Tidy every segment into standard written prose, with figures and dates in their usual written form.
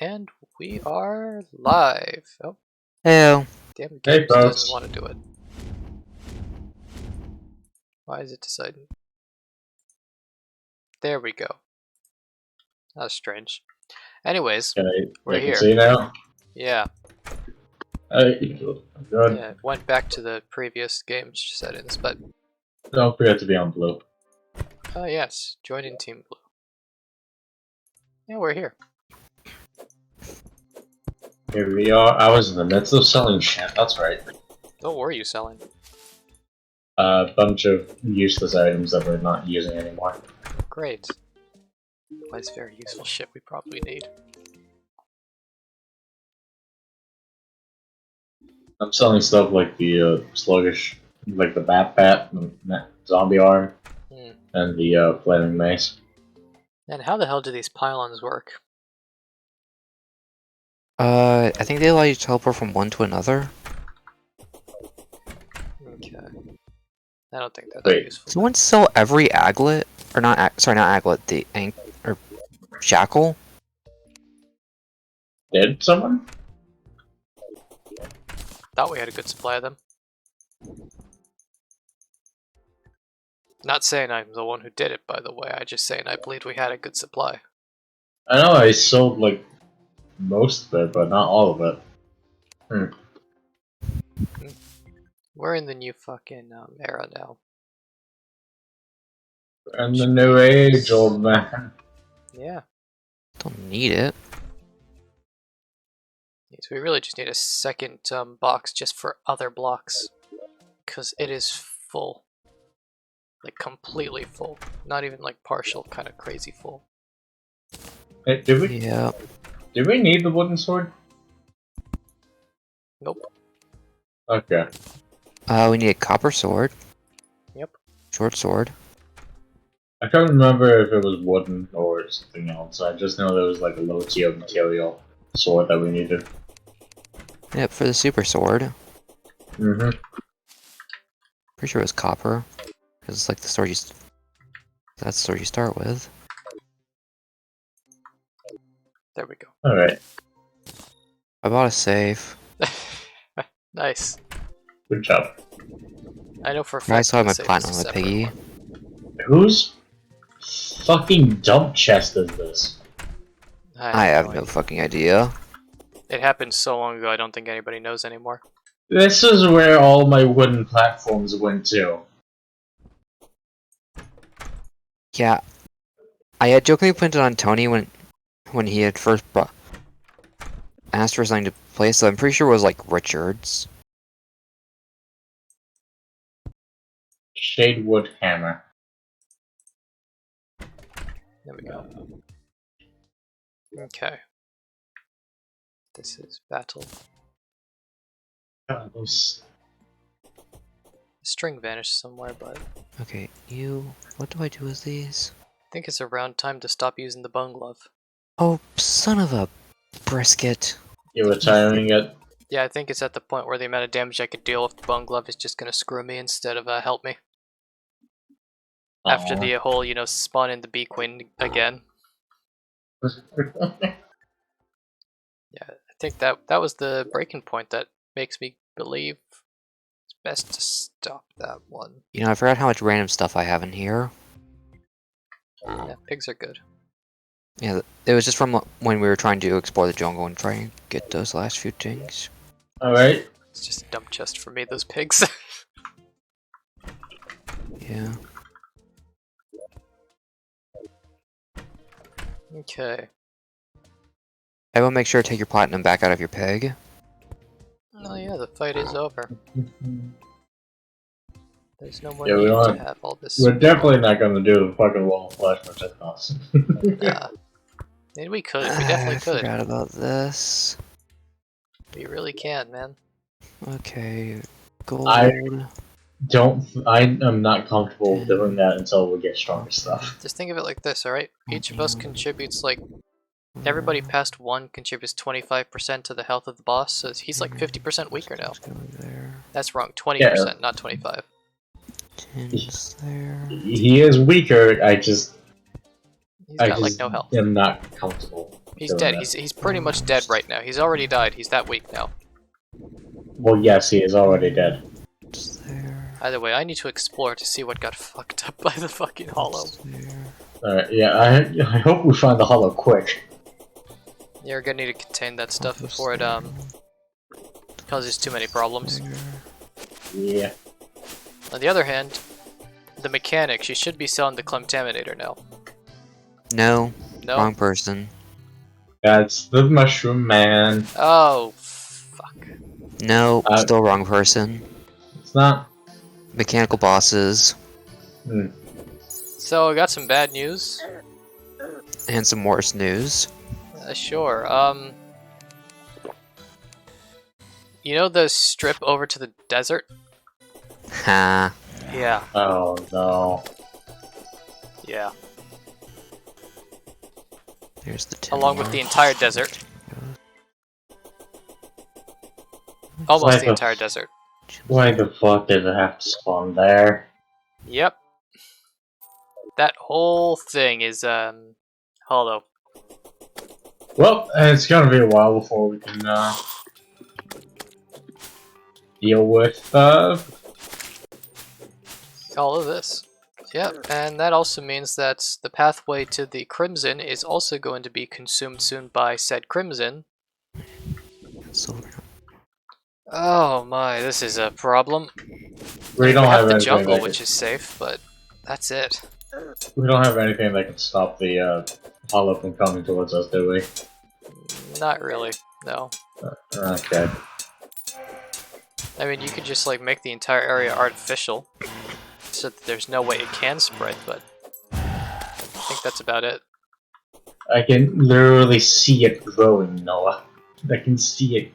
And we are live. Oh, Hello. damn, the Hey, game just doesn't folks. want to do it. Why is it deciding? There we go. That's strange. Anyways, we're I can here. see now. Yeah, Good. yeah. Went back to the previous game settings, but Don't forget to be on blue. oh yes, join in Team Blue. Yeah, we're here. Here we are. I was in the midst of selling shit. That's right. What were you selling? A bunch of useless items that we're not using anymore. Great. Well, it's very useful shit we probably need. I'm selling stuff like the sluggish, like the bat, the zombie arm, and the flaming mace. And how the hell do these pylons work? I think they allow you to teleport from one to another. Okay. I don't think that's Wait. useful. Does someone sell every aglet? Or not, sorry, not aglet, the or shackle? Did someone? Thought we had a good supply of them. Not saying I'm the one who did it, by the way. I just saying I believed we had a good supply. I know I sold like most of it, but not all of it. We're in the new fucking era now. And the new age, old man. Yeah. Don't need it. So we really just need a second box just for other blocks. Because it is full. Like completely full. Not even like partial, kind of crazy full. Hey, did we? Yeah. Did we need the wooden sword? Nope. Okay. We need a copper sword. Yep. Short sword. I can't remember if it was wooden or something else. I just know there was like a low tier material sword that we needed. Yep, for the super sword. Mm-hmm. Pretty sure it was copper. Because it's like the sword that's the sword you start with. There we go. Alright. I bought a safe. Nice. Good job. I know for a fact. I still have the my safe is platinum a on my separate piggy. one. Whose fucking dump chest is this? I have no idea. fucking idea. It happened so long ago, I don't think anybody knows anymore. This is where all my wooden platforms went to. Yeah. I had jokingly put it on Tony when he had first asked for something to play, so I'm pretty sure it was like Richards. Shadewood hammer. There we go. Okay. This is battle. God, those... The string vanished somewhere, but I Okay, what do I do with these? think it's around time to stop using the bone glove. Oh, son of a brisket. You were timing it. Yeah, I think it's at the point where the amount of damage I could deal with the bone glove is just gonna screw me instead of help me. After the whole, spawn in the bee queen again. Yeah, I think that was the breaking point that makes me believe it's best to stop that one. I forgot how much random stuff I have in here. Yeah, pigs are good. Yeah, it was just from when we were trying to explore the jungle and try and get those last few things. Alright. It's just a dump chest for me, those pigs. Yeah. Okay. I will make sure to take your platinum back out of your peg. Oh yeah, the fight is over. There's no more Yeah, need to have all this. We're definitely not gonna do the fucking wall of flesh, which is awesome. Nah. I mean, we could. We definitely I could. forgot about this. We really can, man. Okay, gold. I am not comfortable doing that until we get stronger stuff. Just think of it like this, alright? Each of us contributes, like, everybody past 1 contributes 25% to the health of the boss, so he's like 50% weaker now. That's wrong, 20%, not 25. 10's there. He is weaker, I He's got like no health. am not comfortable. He's dead. He's pretty much dead right now. He's already died. He's that weak now. Well, yes, he is already dead. Either way, I need to explore to see what got fucked up by the fucking Hallow. Alright, yeah, I hope we find the Hallow quick. You're gonna need to contain that stuff before it causes too many problems. Yeah. On the other hand, the mechanic, she should be selling the Clemtaminator now. No, No? wrong person. That's the Mushroom Man. Oh, fuck. No, still wrong person. It's not. Mechanical bosses. Hmm. So, I got some bad news. And some worse news. Sure. You know the strip over to the desert? Ha. Yeah. Oh no. Yeah. There's the Along with the entire desert. Almost the entire desert. Why the fuck did it have to spawn there? Yep. That whole thing is, hollow. Well, it's gonna be a while before we can, deal with, all of this. Yep, and that also means that the pathway to the Crimson is also going to be consumed soon by said Crimson. Oh my, this is a problem. we don't have the anything jungle, that which is safe, but that's it. we don't have anything that can stop the, Hollow from coming towards us, do we? Not really, no. Okay. I mean, you could just like make the entire area artificial, so that there's no way it can spread, but I think that's about it. I can literally see it growing, Noah. I can see it.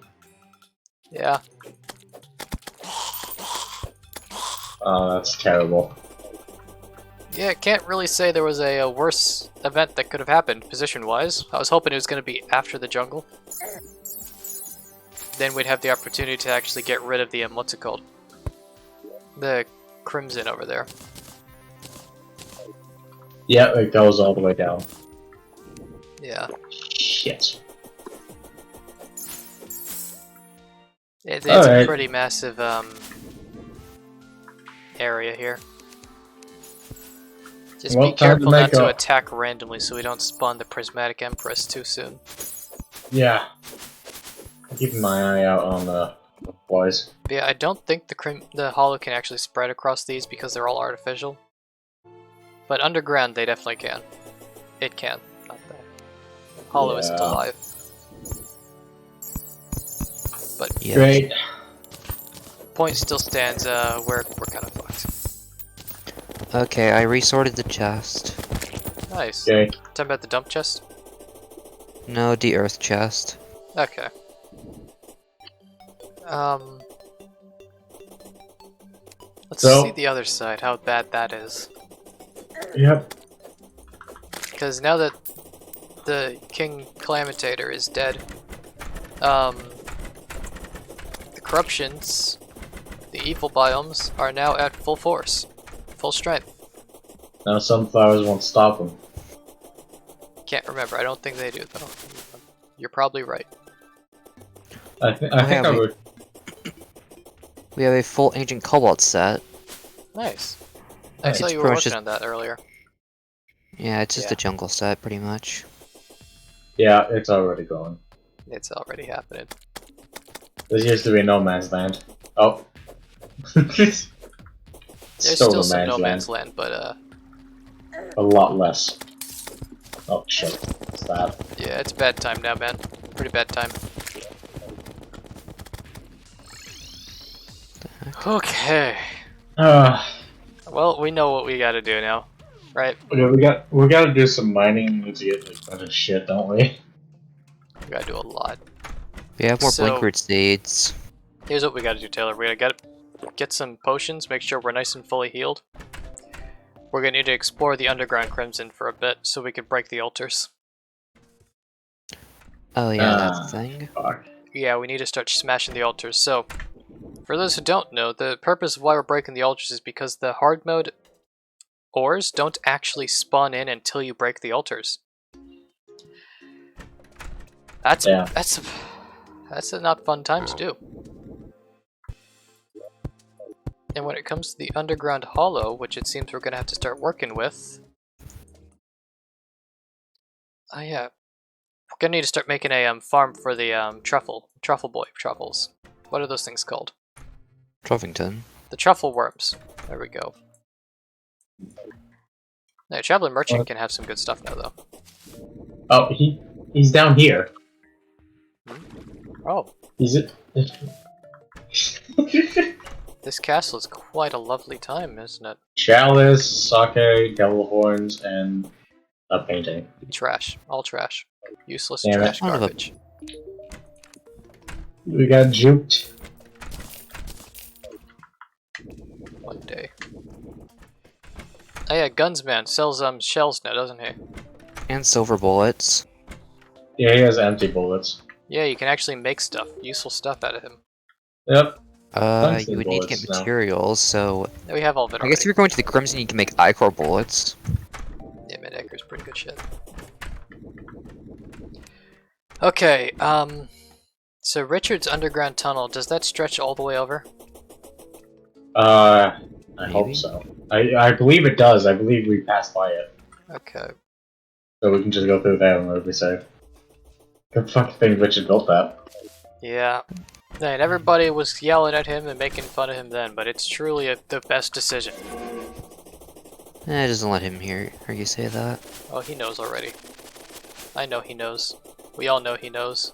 Yeah. Oh, that's terrible. Yeah, can't really say there was a worse event that could have happened, position-wise. I was hoping it was going to be after the jungle. Then we'd have the opportunity to actually get rid of the, what's it called? The Crimson over there. Yeah, it goes all the way down. Yeah. Shit. It's a pretty massive, area here. Just be careful not to attack randomly so we don't spawn the Prismatic Empress too soon. Yeah. Keeping my eye out on the boys. But yeah, I don't think the Hollow can actually spread across these because they're all artificial. But underground, they definitely can. It can. Not that. Hollow isn't alive. But yeah. Great. Point still stands, we're kind of fucked. Okay, I resorted the chest. Nice. Okay. Talking about the dump chest? No, the earth chest. Okay. Let's see the other side, how bad that is. Yep. Because now that the King Calamitator is dead, the corruptions, the evil biomes, are now at full force, full strength. Now sunflowers won't stop them. Can't remember, I don't think they do though. You're probably right. I think I would. We have a full ancient cobalt set. Nice. I saw It's you were pretty much working on that earlier. Yeah, it's just a jungle set, pretty much. Yeah, it's already going. It's already happening. This used to be no man's land. Oh. There's still some no man's land, but a lot less. Oh shit. What's that? yeah, it's bad time now, man. Pretty bad time. Okay. Well, we know what we gotta do now, right? Okay, we gotta do some mining to get like, a bunch of shit, don't we? We gotta do a lot. We have more So- blinkroot seeds. Here's what we gotta do, Taylor. We gotta get some potions, make sure we're nice and fully healed. We're gonna need to explore the underground Crimson for a bit so we can break the altars. Oh yeah, that's the thing. Fuck. Yeah, we need to start smashing the altars. So, for those who don't know, the purpose of why we're breaking the altars is because the hard mode ores don't actually spawn in until you break the altars. That's Yeah. that's a not fun time to do. And when it comes to the underground hollow, which it seems we're gonna have to start working with, yeah, we're gonna need to start making a farm for the truffle boy truffles. What are those things called? Truffington. The truffle worms. There we go. Now, traveling merchant can have some good stuff now, though. Oh, he's down here. Oh, He's it. this castle is quite a lovely time, isn't it? Chalice, sake, devil horns, and a painting. Trash. All trash. Useless Damn it. trash Son of a- garbage. We got juked. One day. Oh yeah, Gunsman sells shells now, doesn't he? And silver bullets. Yeah, he has empty bullets. Yeah, you can actually make stuff, useful stuff out of him. Yep. You would need to get bullets now. materials, so... Yeah, we have all of it I guess if already. you're going to the Crimson, you can make ichor bullets. Yeah, Mid-Acre's pretty good shit. Okay, so Richard's underground tunnel, does that stretch all the way over? I Maybe? hope so. I believe it does. I believe we passed by it. Okay. So we can just go through there and we'll be safe. Good fucking thing Richard built that. Yeah. And everybody was yelling at him and making fun of him then, but it's truly the best decision. It doesn't let him hear you say that. Oh, he knows already. I know he knows. We all know he knows.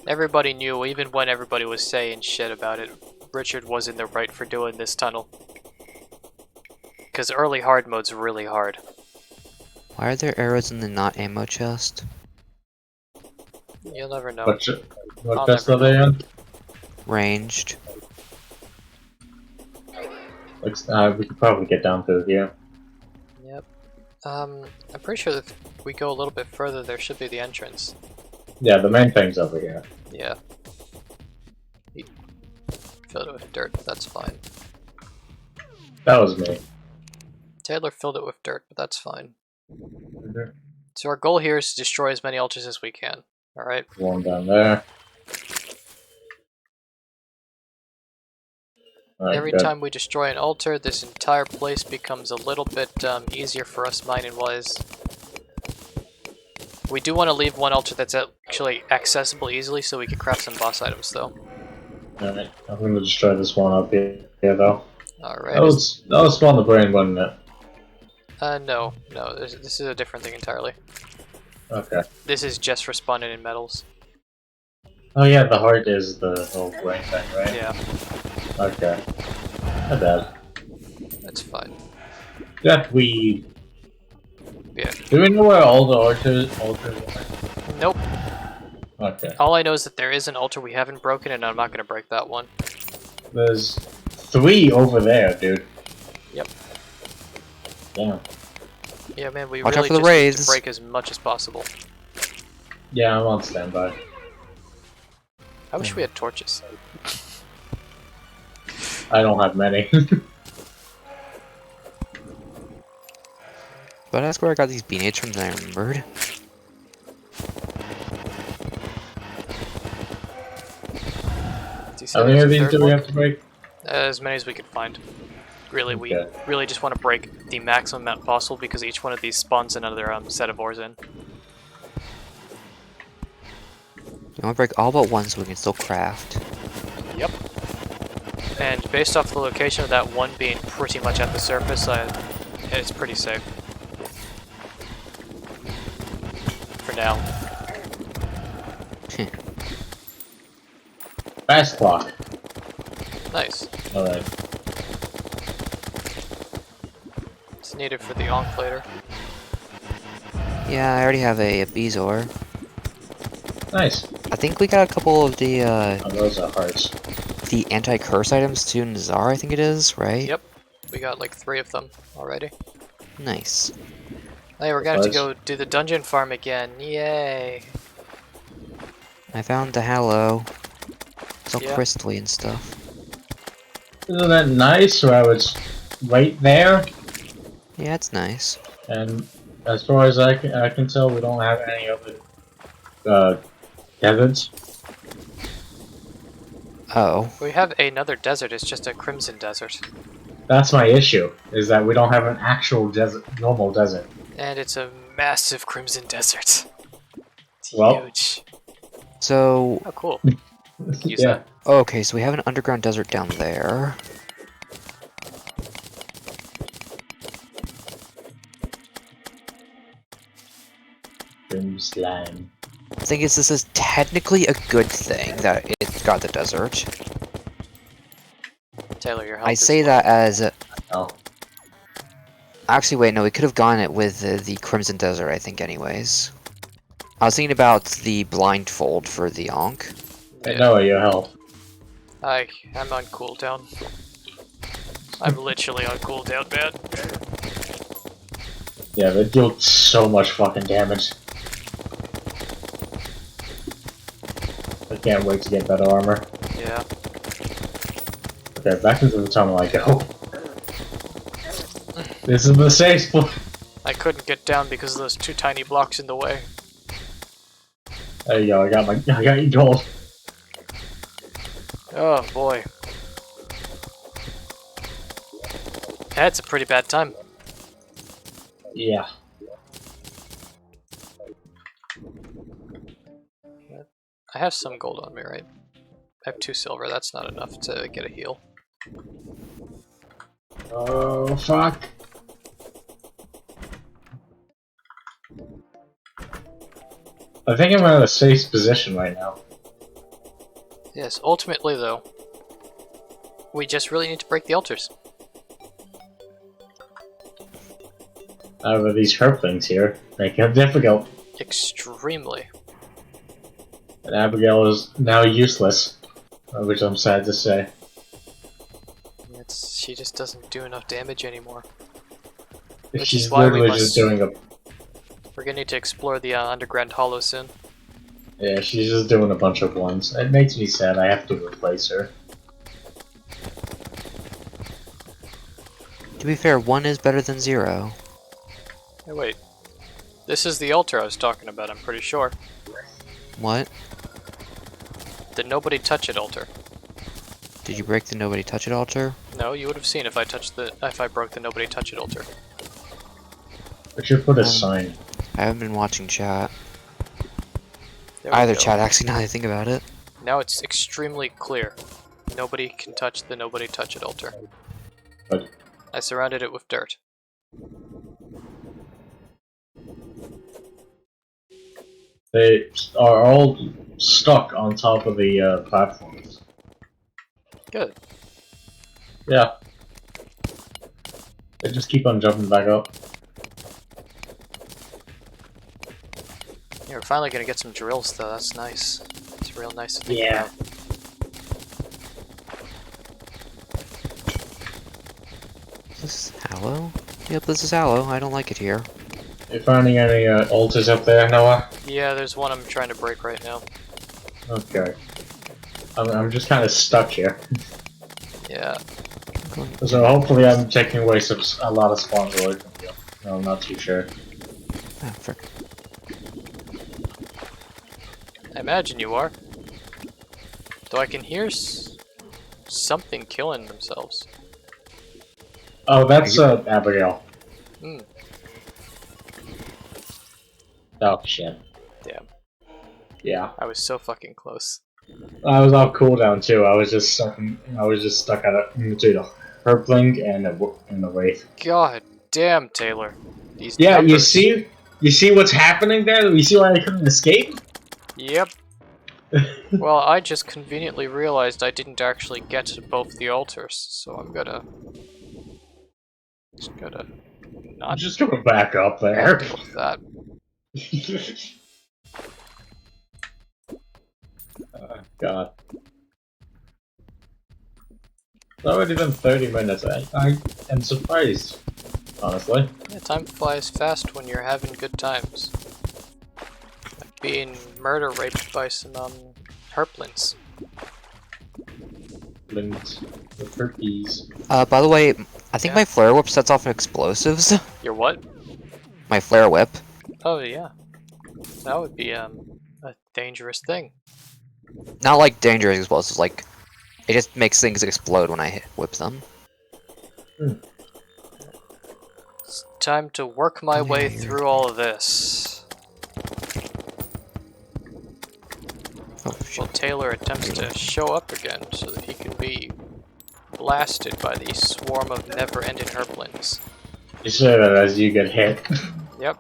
Everybody knew, even when everybody was saying shit about it, Richard was in the right for doing this tunnel. Because early hard mode's really hard. Why are there arrows in the not ammo chest? You'll never know. What I'll chest never are they in? Ranged. We could probably get down through here. Yep. I'm pretty sure that if we go a little bit further, there should be the entrance. Yeah, the main thing's over here. Yeah. He filled it with dirt, but that's fine. That was me. Taylor filled it with dirt, but that's fine. Mhm. So our goal here is to destroy as many altars as we can. Alright? One down there. Alright, Every good. time we destroy an altar, this entire place becomes a little bit easier for us mining-wise. We do want to leave one altar that's actually accessible easily so we can craft some boss items, though. Alright, I'm gonna destroy this one up here though. Alright. That was spawn the brain, wasn't it? No. This is a different thing entirely. Okay. This is just for spawning in metals. Oh yeah, the heart is the whole brain thing, right? Yeah, Okay. Not bad. that's fine. Yeah, we... Yeah. Do we know where all the altars are? Nope. Okay. All I know is that there is an altar we haven't broken, and I'm not going to break that one. There's 3 over there, dude. Yep. Damn. Yeah, man, we Watch out really for the just need to raids. break as much as possible. Yeah, I'm on standby. I wish we had torches. I don't have many. But that's where I got these B-nades from that I remembered. Do you see How many there's of a these third do we one? have to break? As many as we could find. Really, we Okay. really just want to break the maximum amount possible because each one of these spawns another set of ores in. You want to break all but one so we can still craft. Yep. And based off the location of that one being pretty much at the surface, it's pretty safe. For now. Fast clock. Nice. Alright. It's needed for the Ankh later. Yeah, I already have a Bezoar. Nice. I think we got a couple of the Oh, those are hearts. anti-curse items too in Nazar, I think it is, right? Yep. We got like 3 of them already. Nice. Hey, we're gonna have to Nice. go do the dungeon farm again. Yay! I found the Hallow. It's all Yeah. crystally and stuff. Isn't that nice? Where it's right there? Yeah, it's nice. And as far as I can tell, we don't have any other deserts. Oh. We have another desert, it's just a crimson desert. That's my issue, is that we don't have an actual desert, normal desert. And it's a massive crimson desert. It's huge. So... Oh, cool. Use Yeah. that. Okay, so we have an underground desert down there. Grim slime. The thing is, this is technically a good thing that it got the desert. Taylor, your health I is say low. that as... Oh. Actually, wait, no, we could have gone it with the Crimson Desert, I think, anyways. I was thinking about the blindfold for the Ankh. Hey, Noah, your health. I'm on cooldown. I'm literally on cooldown, man. Yeah, they deal so much fucking damage. I can't wait to get better armor. Yeah. Okay, back into the tunnel I go. This is the safe spot. I couldn't get down because of those two tiny blocks in the way. There you go, I got your gold. Oh boy. That's a pretty bad time. Yeah. I have some gold on me, right? I have 2 silver, that's not enough to get a heal. Oh, fuck. I think I'm in a safe position right now. Yes, ultimately though, we just really need to break the altars. However, these herplings here make it difficult. Extremely. And Abigail is now useless, which I'm sad to say. She just doesn't do enough damage anymore. Which She's is why we literally just doing a... We're gonna need to explore the underground hollow soon. Yeah, she's just doing a bunch of ones. It makes me sad, I have to replace her. To be fair, 1 is better than 0. Hey, wait. This is the altar I was talking about, I'm pretty sure. What? The nobody touch it altar. Did you break the nobody touch it altar? No, you would have seen if I broke the nobody touch it altar. We should put a sign. I haven't been watching chat. There we Either go. chat, actually, now that I think about it. Now it's extremely clear. Nobody can touch the nobody touch it altar. But I surrounded it with dirt. they are all stuck on top of the platforms. Good. Yeah. They just keep on jumping back up. Yeah, we're finally gonna get some drills though, that's nice. It's real nice to think Yeah. about. Is this Hallow? Yep, this is Hallow. I don't like it here. You finding any altars up there, Noah? Yeah, there's one I'm trying to break right now. Okay. I'm just kind of stuck here. Yeah. So hopefully I'm taking away a lot of spawns away from you. No, I'm not too sure. Ah, frick. I imagine you are. Though I can hear something killing themselves. Oh, that's Abigail. Hmm. Oh shit. Damn. Yeah. I was so fucking close. I was off cooldown too. I was just stuck at between a herpling and a wraith. God damn, Taylor. These Yeah, numbers. you see what's happening there? You see why I couldn't escape? Yep. Well, I just conveniently realized I didn't actually get to both the altars, so I'm gonna... Just gonna... I'm Not just gonna back up there. deal with that. God. It's already been 30 minutes. I am surprised, honestly. Yeah, time flies fast when you're having good times. Like being murder-raped by some, herplings. Links, the turkeys. By the way, I think Yeah. my flare whip sets off explosives. Your what? my flare whip. Oh yeah, that would be a dangerous thing. Not like dangerous explosives, like it just makes things explode when I whip them. It's time to work my way through all of this. Oh, shit. Well, Taylor attempts to show up again so that he can be blasted by the swarm of never-ending herblings. You say that as you get hit. Yep.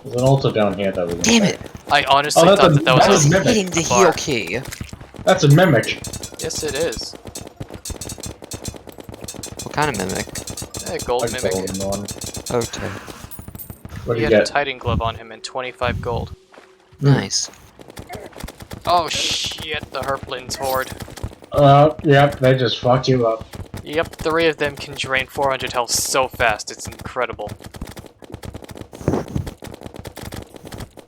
There's an altar down here that we can Damn take. it! I honestly that's thought a- that I was was a a mimic. hitting the bar. heal key. That's a mimic. Yes, it is. What kind of mimic? Gold A mimic. golden one. Okay. What do He you had a get? Titan glove on him and 25 gold. Nice. Oh shit, the herblings horde. Yep, they just fucked you up. Yep, 3 of them can drain 400 health so fast, it's incredible.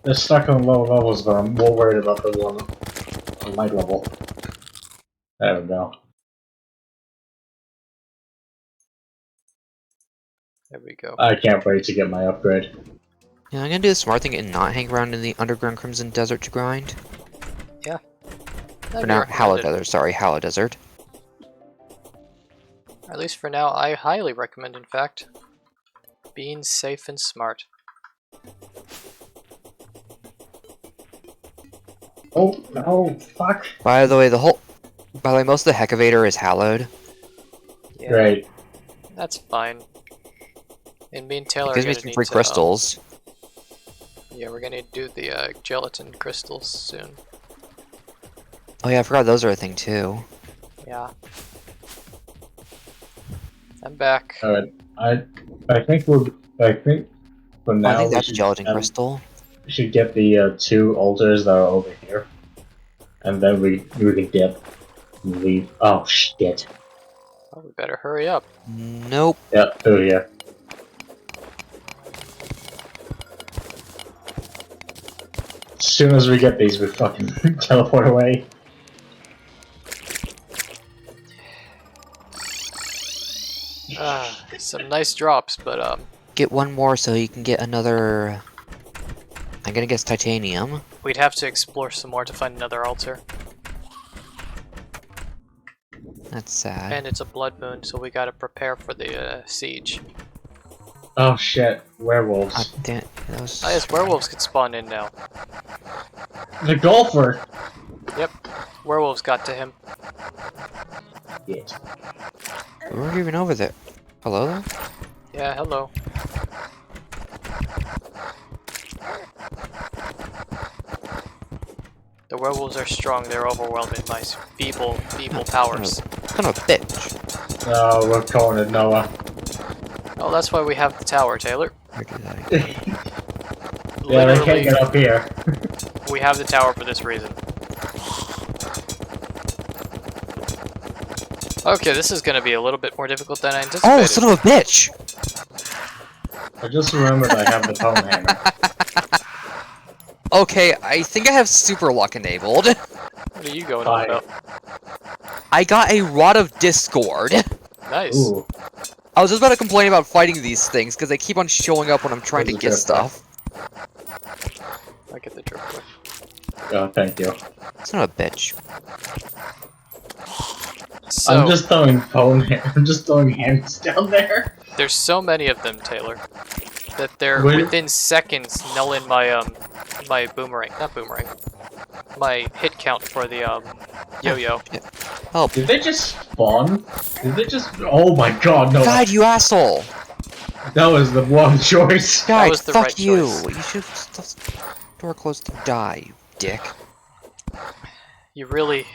They're stuck on low levels, but I'm more worried about the one on my level. There we go. There we go. I can't wait to get my upgrade. Yeah, I'm gonna do the smart thing and not hang around in the underground Crimson Desert to grind. That'd For be now, Hallow recommended. Desert, sorry, Hallow Desert. At least for now, I highly recommend, in fact, being safe and smart. Oh, no, fuck. By the way, most of the Heckavator is hallowed. Yeah, Great. that's fine. And me and Taylor It are gives me gonna some need free to, crystals. yeah, we're gonna do the gelatin crystals soon. Oh yeah, I forgot those are a thing too. Yeah. I'm back. Alright, I think for now I think we that's should, gelatin crystal. we should get the 2 altars that are over here. And then we can dip and leave. Oh shit. Oh, we better hurry up. Nope. Yep, through here. As soon as we get these, we fucking teleport away. Some nice drops, but Get one more so you can get another... I'm gonna guess titanium. we'd have to explore some more to find another altar. That's sad. And it's a blood moon, so we gotta prepare for the siege. Oh shit, werewolves. Ah, damn, that was... Oh yes, werewolves can spawn in now. The golfer! Yep, werewolves got to him. Shit. We weren't even over there. Hello there? Yeah, hello. The werewolves are strong, they're overwhelming my feeble powers. Son of a bitch. Oh, we're calling it Noah. Oh, that's why we have the tower, Taylor. Where did that go? Yeah, they can't Literally, get up here. we have the tower for this reason. Okay, this is gonna be a little bit more difficult than I anticipated. Oh, son of a bitch! I just remembered I have the bone hammer. Okay, I think I have super luck enabled. What are you going on about? I got a Rod of Discord. Nice. Ooh. I was just about to complain about fighting these things because they keep on showing up when I'm trying to There's a get drip stuff. I get the drip quick. Oh, thank you. Son of a bitch. So, I'm just throwing I'm just throwing hammers down there. there's so many of them, Taylor, that they're Wait. within seconds nulling my my boomerang, not boomerang, my hit count for the yo-yo. Help. Did they just spawn? Did they just? Oh my god, no! God, you asshole! That was the wrong choice. Guy, was the fuck right you! choice. You should have door closed to die, you dick. You really?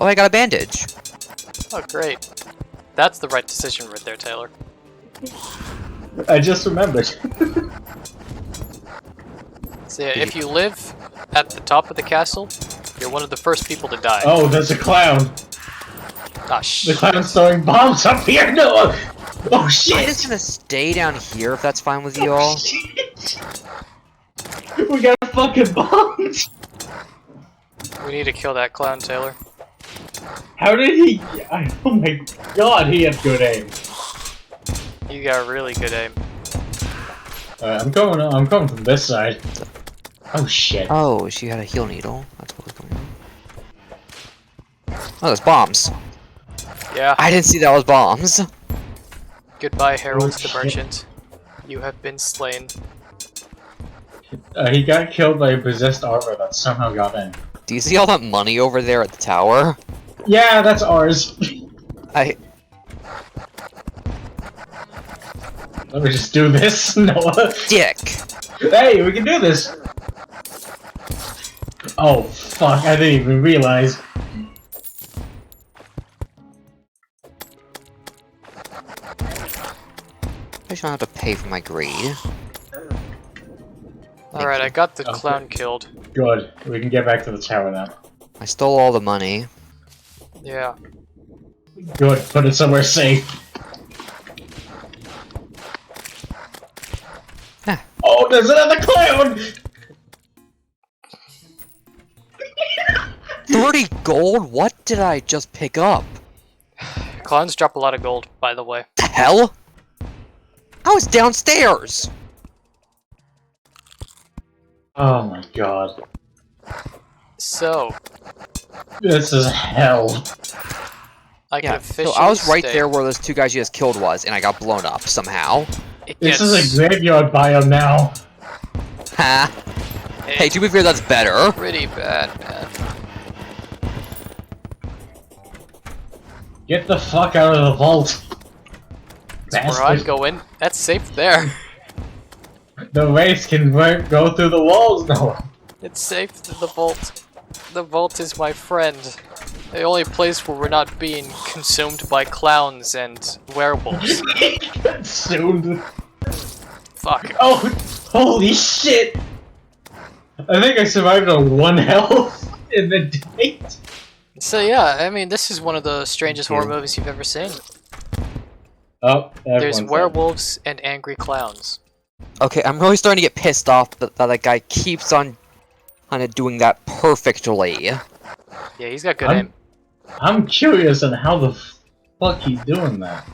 Oh, I got a bandage. Oh, great. That's the right decision right there, Taylor. I just remembered. So yeah, if you live at the top of the castle, you're one of the first people to die. Oh, there's a clown. Ah, The shit. clown's throwing bombs up here. No. Oh I'm shit. just gonna stay down here if that's fine with you all. Shit. We got fucking bombs. We need to kill that clown, Taylor. How did he? Oh my god, he had good aim. You got really good aim. I'm coming from this side. Oh shit. Oh, she had a heal needle. That's what was going on. Oh, there's bombs. Yeah. I didn't see that was bombs. Goodbye, Harold the shit. Merchant. You have been slain. He got killed by a possessed armor that somehow got in. Do you see all that money over there at the tower? Yeah, that's ours. I. Let me just do this, Noah. Dick. Hey, we can do this. Oh fuck! I didn't even realize. I shouldn't have to pay for my greed. Alright, I got the Okay. clown killed. Good. We can get back to the tower now. I stole all the money. Yeah. Good. Put it somewhere safe. Huh. Oh, there's another clown! 30 gold? What did I just pick up? Clowns drop a lot of gold, by the way. The hell? I was downstairs! Oh my god. So, This is hell. I can Yeah, officially so I was right state there where those two guys you just killed was, and I got blown up somehow. it This gets is a graveyard biome now. Ha! Hey, to be fair, that's better. pretty bad, man. Get the fuck out of the vault. That's where I'm Bastard. going. That's safe there. The race can go through the walls now. It's safe to the vault. The vault is my friend. The only place where we're not being consumed by clowns and werewolves. Consumed. Fuck. Oh, holy shit! I think I survived on 1 health in the date. So yeah, I mean, this is one of the strangest horror movies you've ever seen. Oh, There's everyone's werewolves and angry clowns. Okay, I'm really starting to get pissed off that guy keeps on kind of doing that perfectly. Yeah, he's got good I'm- aim. I'm curious on how the fuck he's doing that.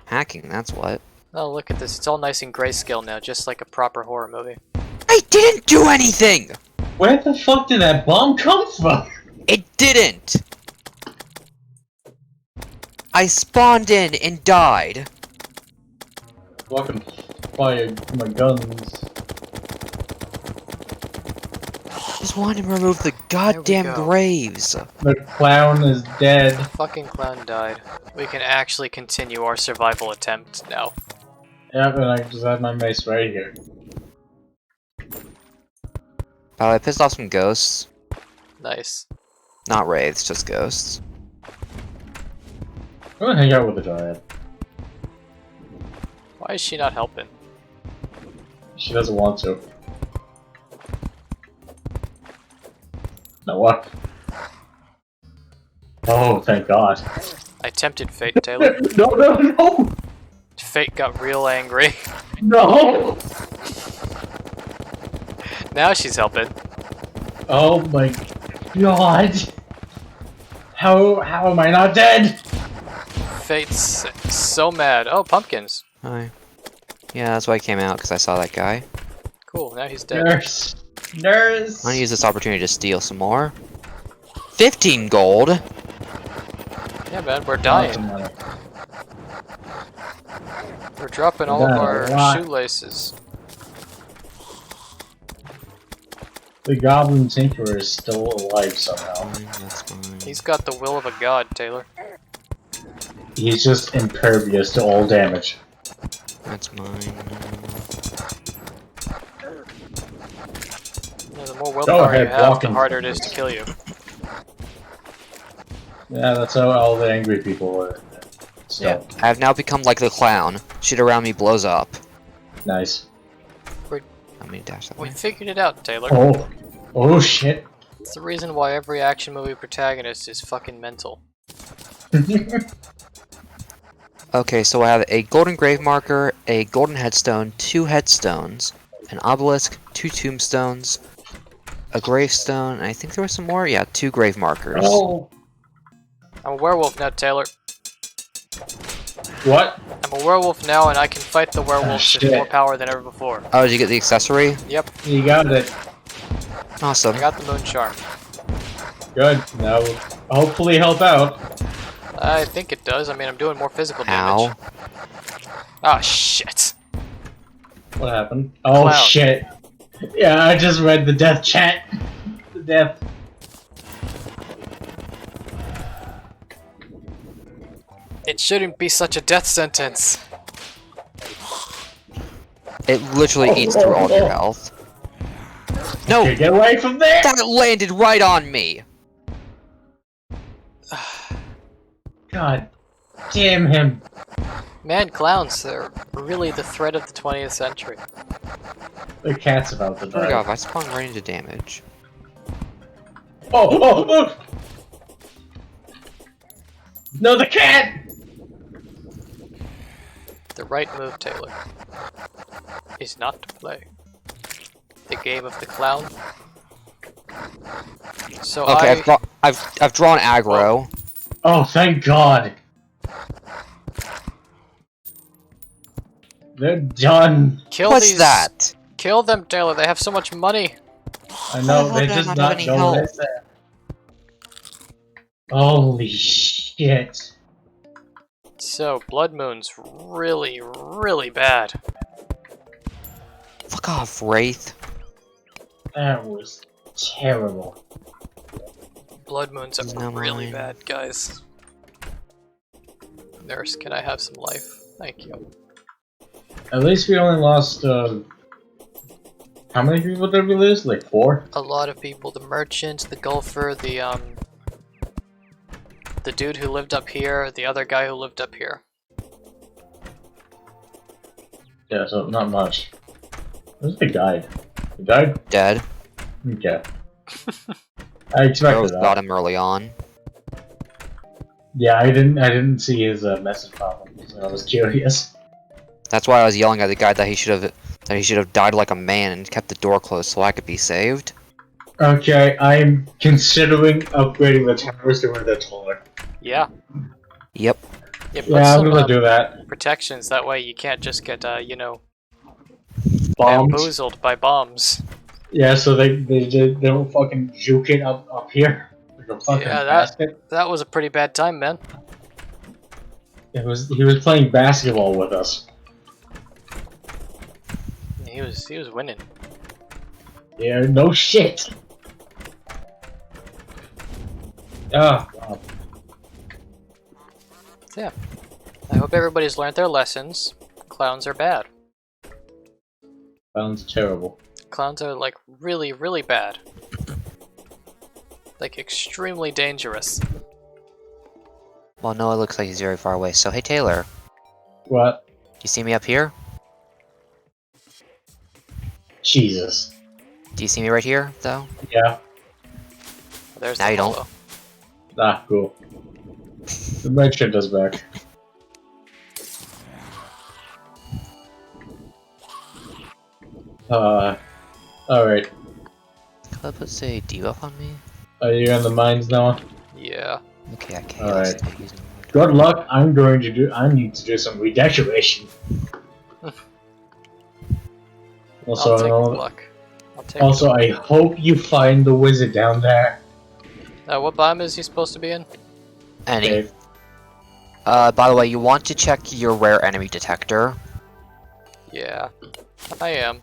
Hacking, that's what. Oh, look at this. It's all nice and grayscale now, just like a proper horror movie. I didn't do anything! Where the fuck did that bomb come from? It didn't! I spawned in and died. Fucking fire my guns. Just wanted to remove the goddamn go. graves. The clown is dead. Fucking clown died. We can actually continue our survival attempt now. Yep, and I just had my mace right here. I pissed off some ghosts. Nice. Not wraiths, just ghosts. I'm gonna hang out with the dryad. Why is she not helping? She doesn't want to. No what? Oh, thank God. I tempted fate, Taylor. No, no, no! Fate got real angry. No! Now she's helping. Oh my God! How am I not dead? Fate's so mad. Oh, pumpkins. Hi. Yeah, that's why I came out, because I saw that guy. Cool, now he's dead. Nurse! Nurse! I'm gonna use this opportunity to steal some more. 15 gold! Yeah, man, we're dying. We're dropping all of our shoelaces. The Goblin Tinkerer is still alive somehow. That's fine. He's got the will of a god, Taylor. He's just impervious to all damage. That's mine. Yeah, the more Go willpower you ahead, have, walk the in. harder it is to kill you. Yeah, that's how all the angry people were. So, Yeah. I have now become like the clown. Shit around me blows up. nice. Let me dash that We way. figured it out, Taylor. Oh. Oh shit. It's the reason why every action movie protagonist is fucking mental. Okay, so I have a golden grave marker, a golden headstone, 2 headstones, an obelisk, 2 tombstones, a gravestone, and I think there was some more? Yeah, 2 grave markers. Oh. I'm a werewolf now, Taylor. What? I'm I'm a werewolf now, and I can fight the werewolves with shit. more power than ever before. Oh, did you get the accessory? Yep, You got it. Awesome. I got the moon charm. Good. Now, hopefully help out. I think it does. I mean, I'm doing more physical Ow. damage. Ah, shit. What happened? Oh Cloud. shit. Yeah, I just read the death chat. The death. It shouldn't be such a death sentence. It literally eats through all of your health. No! Okay, get away from there! That landed right on me! God damn him. Man, clowns, they're really the threat of the 20th century. The cat's about to Oh my die. god, if I spawn right into damage. Oh! No, the cat! The right move, Taylor, is not to play the game of the clown. So Okay, I've drawn aggro. Oh, thank God. They're done. kill What's these. that? Kill them, Taylor. They have so much money. I know, How they did I just not not have any know help? what's there. Holy shit. So blood moon's really, really bad. Fuck off, Wraith. That was terrible. Blood moons are No really mine. bad, guys. Nurse, can I have some life? Thank you. At least we only lost, how many people did we lose? Like 4? A lot of people. The merchant, the golfer, the dude who lived up here, the other guy who lived up here. Yeah, so not much. Where's the guide? The guide? Dead. Okay. I expected Rose that. got him early on. Yeah, I didn't see his message pop up, so I was curious. That's why I was yelling at the guy that he should have died like a man and kept the door closed so I could be saved. Okay, I'm considering upgrading the towers to where they're taller. Yeah. Yep. Yeah, put Yeah, I'm some gonna do that. protections. That way you can't just get, you know, Bombs. bamboozled by bombs. Yeah, so they don't fucking juke it up here like a fucking Yeah, basket. That was a pretty bad time, man. He was playing basketball with us. He was winning. Yeah, no shit. Ah, wow. So yeah. I hope everybody's learned their lessons. Clowns are bad. Sounds terrible. Clowns are like really, really bad. Like extremely dangerous. Well, no, it looks like he's very far away. So, hey Taylor, What? you see me up here? Jesus. Do you see me right here, though? Yeah. There's Now the you don't. Hallow. Ah, cool. The merchant is back. Alright. Could I put, say, debuff on me? Are you in the mines now? Yeah. Okay, I can't. Alright. Good luck. I need to do some redecoration. Also, I'll take the luck. I'll take also, I hope you find the wizard down there. what biome is he supposed to be in? Any. Okay. By the way, you want to check your rare enemy detector. Yeah. I am.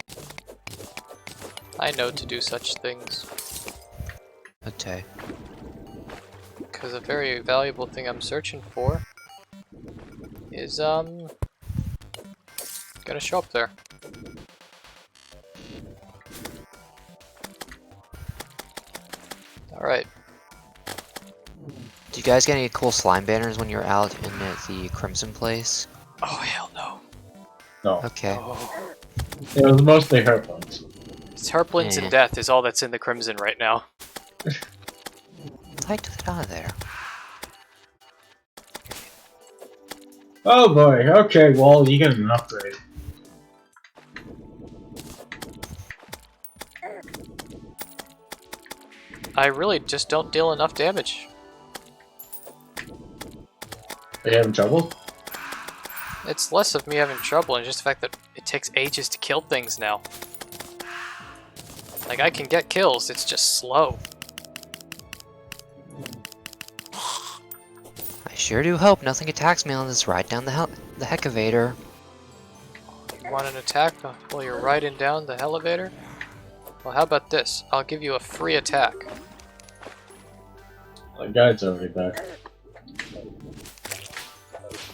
I know to do such things. Okay. Because a very valuable thing I'm searching for is, gonna show up there. Alright. Do you guys get any cool slime banners when you're out in the Crimson place? Oh, hell no. No. Okay. Oh. It was mostly her points. It's Herplings Yeah. and Death is all that's in the Crimson right now. I took it out of there. Oh boy, okay, well, you get an upgrade. I really just don't deal enough damage. Are you having trouble? It's less of me having trouble and just the fact that it takes ages to kill things now. Like, I can get kills, it's just slow. I sure do hope nothing attacks me on this ride down the Heckavator. You want an attack while you're riding down the elevator? Well, how about this? I'll give you a free attack. The guide's already there.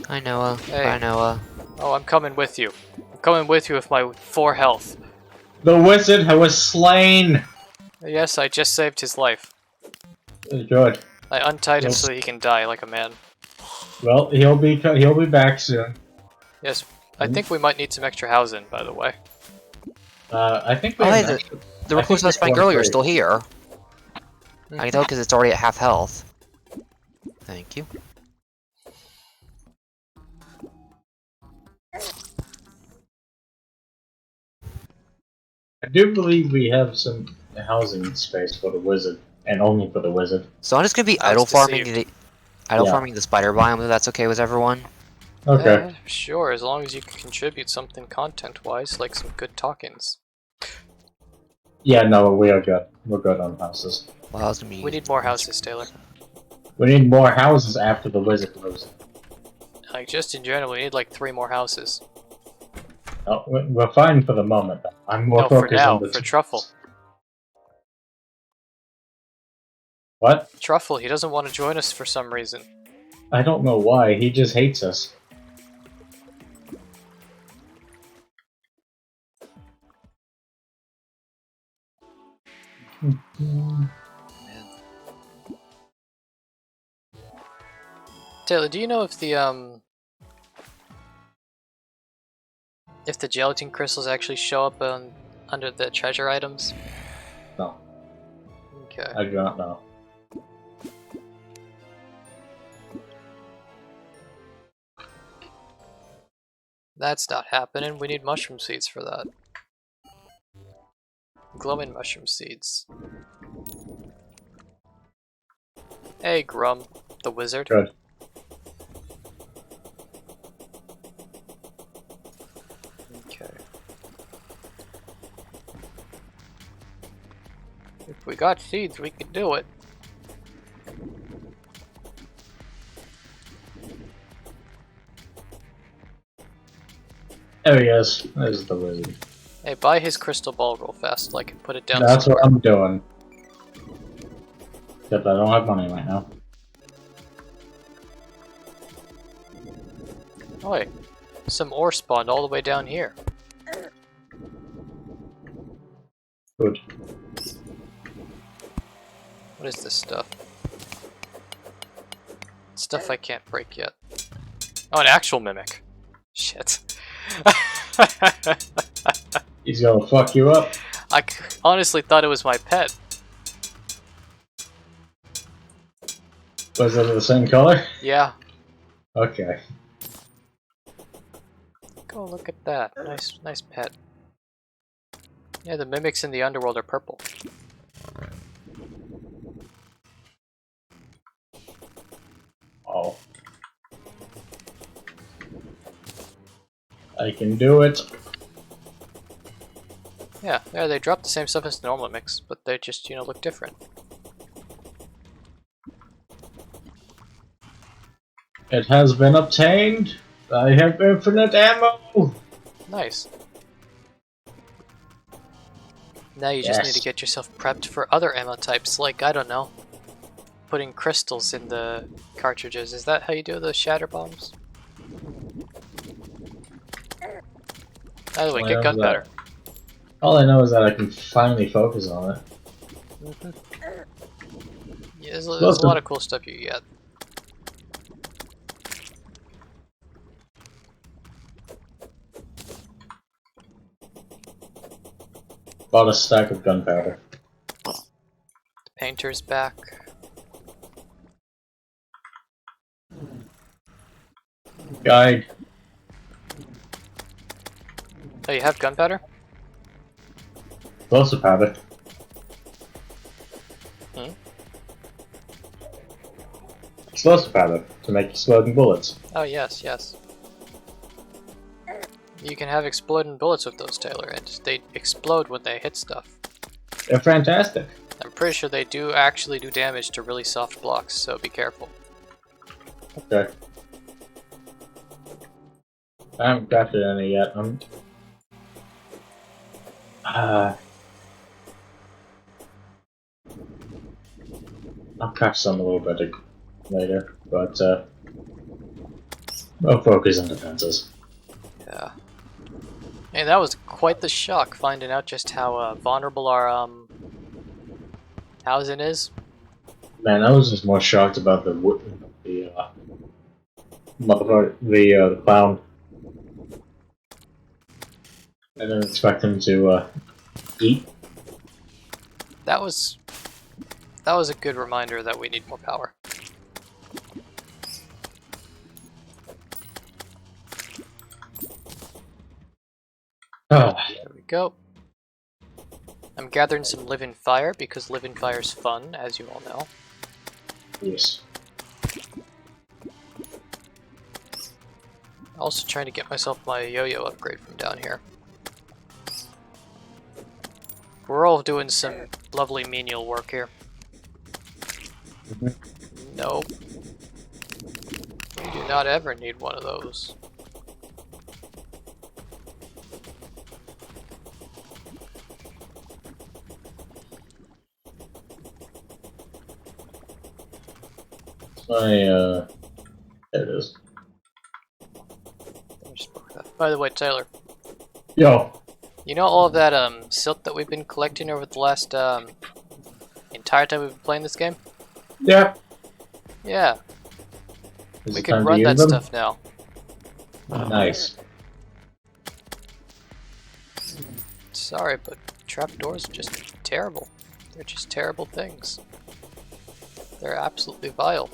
Hi, Noah. Hey. Bye, Noah. Oh, I'm coming with you. I'm coming with you with my 4 health. The wizard was slain! Yes, I just saved his life. Good. I untied him Yes. so that he can die like a man. Well, he'll be back soon. Yes, I think we might need some extra housing, by the way. I think we Oh, have hey, extra- the I recluse I think was fighting there's one earlier is free. still here. I can tell because it's already at half health. Thank you. I do believe we have some housing space for the wizard, and only for the wizard. So I'm just gonna be I was idle farming deceived. idle Yeah. farming the spider biome. If that's okay with everyone. Okay. Sure, as long as you can contribute something content-wise, like some good talkings. Yeah, no, we are good. We're good on houses. Well, I was gonna be. We need more houses, Taylor. We need more houses after the wizard moves. Like, just in general, we need like 3 more houses. Oh, we're fine for the moment. I'm more No, for focused now, on the for Truffle. What? Truffle, he doesn't want to join us for some reason. I don't know why. He just hates us. Taylor, do you know if the gelatin crystals actually show up under the treasure items? No, Okay. I do not know. That's not happening. We need mushroom seeds for that. Glowing mushroom seeds. Hey, Grum, the wizard. Good. Okay. If we got seeds, we could do it. There he is. There's the wizard. Hey, buy his crystal ball real fast so I can put it down That's somewhere. what I'm doing. Except I don't have money right now. Oh, wait. Some ore spawned all the way down here. Good. What is this stuff? Stuff I can't break yet. Oh, an actual mimic. Shit. He's gonna fuck you up. I honestly thought it was my pet. Was it the same color? Yeah. Okay. Go look at that. Nice pet. Yeah, the mimics in the Underworld are purple. Oh. I can do it. Yeah, they drop the same stuff as the normal mimics, but they just, look different. It has been obtained. I have infinite ammo. Nice. Now you just need to Yes. get yourself prepped for other ammo types, like, I don't know, putting crystals in the cartridges. Is that how you do the shatter bombs? By the way, Well, get how's gunpowder. All I know is that I can finally focus on it. Yeah, there's a lot of cool stuff you get. Bought a stack of gunpowder. The painter's back. Guide. Oh, you have gunpowder? Explosive powder. Hmm? Explosive powder to make exploding bullets. Oh, yes. You can have exploding bullets with those, Taylor, and they explode when they hit stuff. They're fantastic. I'm pretty sure they do actually do damage to really soft blocks, so be careful. Okay. I haven't crafted any yet. I'll craft some a little bit later, but I'll focus on defenses. Yeah. Hey, that was quite the shock finding out just how vulnerable our housing is. Man, I was just more shocked about the clown. I didn't expect him to eat. That was a good reminder that we need more power. Oh. There we go. I'm gathering some living fire because living fire's fun, as you all know. Yes. Also trying to get myself my yo-yo upgrade from down here. We're all doing some lovely menial work here. Nope. You do not ever need one of those. There it is. By the way, Taylor. Yo. You know all of that silt that we've been collecting over the last entire time we've been playing this game? Yeah. Yeah. Is We it can time to run use that them? stuff now. Nice. Sorry, but trapdoors are just terrible. They're just terrible things. They're absolutely vile.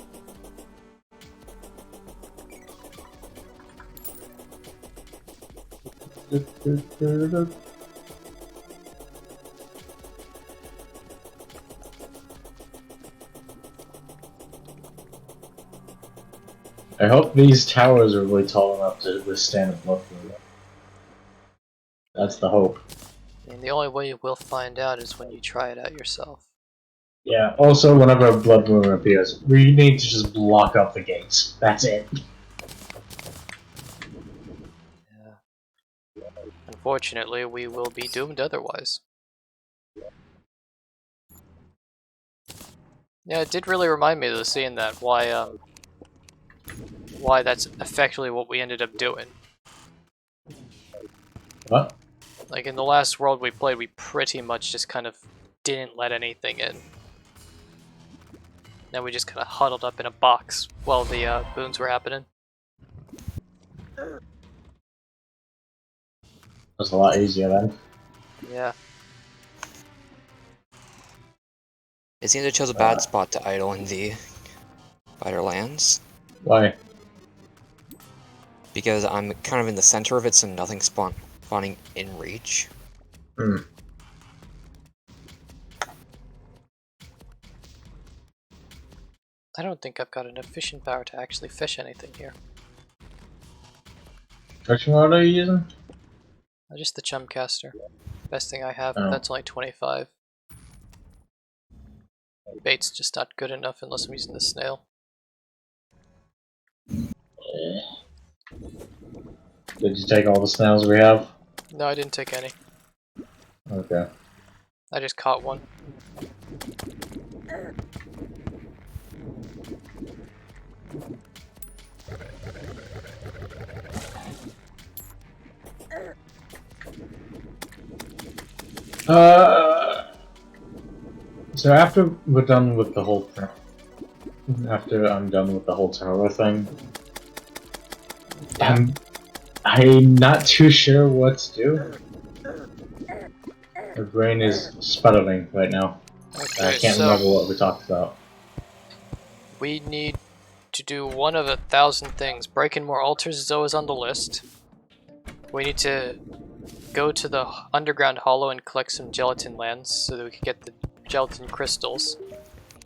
I hope these towers are really tall enough to withstand a blood flow. That's the hope. And the only way you will find out is when you try it out yourself. Yeah, also, whenever a blood moon appears, we need to just block up the gates. That's it. Yeah. Unfortunately, we will be doomed otherwise. Yeah, it did really remind me of seeing that, why that's effectively what we ended up doing. What? Like in the last world we played, we pretty much just kind of didn't let anything in. Then we just kind of huddled up in a box while the boons were happening. That's a lot easier then. Yeah. It seems I chose a bad spot to idle in the Spiderlands. Why? Because I'm kind of in the center of it, so nothing's spawning in reach. Hmm. I don't think I've got enough fishing power to actually fish anything here. Which one are you using? Just the chumcaster. Best thing I have, Oh. that's only 25. Bait's just not good enough unless I'm using the snail. Did you take all the snails we have? No, I didn't take any. Okay. I just caught one. So after we're done with the whole after I'm done with the whole tower thing, Yeah. I'm not too sure what to do. My brain is sputtering right now. Okay, I can't remember what we talked about. we need to do one of 1,000 things. Breaking more altars is always on the list. We need to go to the underground hollow and collect some gelatin lands so that we can get the gelatin crystals.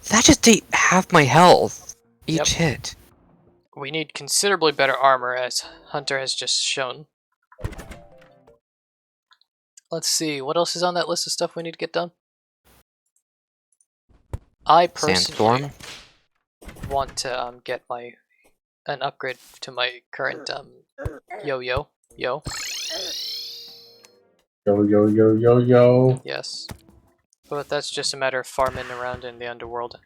That just ate half my health each Yep. hit. We need considerably better armor, as Hunter has just shown. Let's see, what else is on that list of stuff we need to get done? I personally want to get an upgrade to my current yo. Yo, yo, yo, yo, yo. Yes. But that's just a matter of farming around in the Underworld.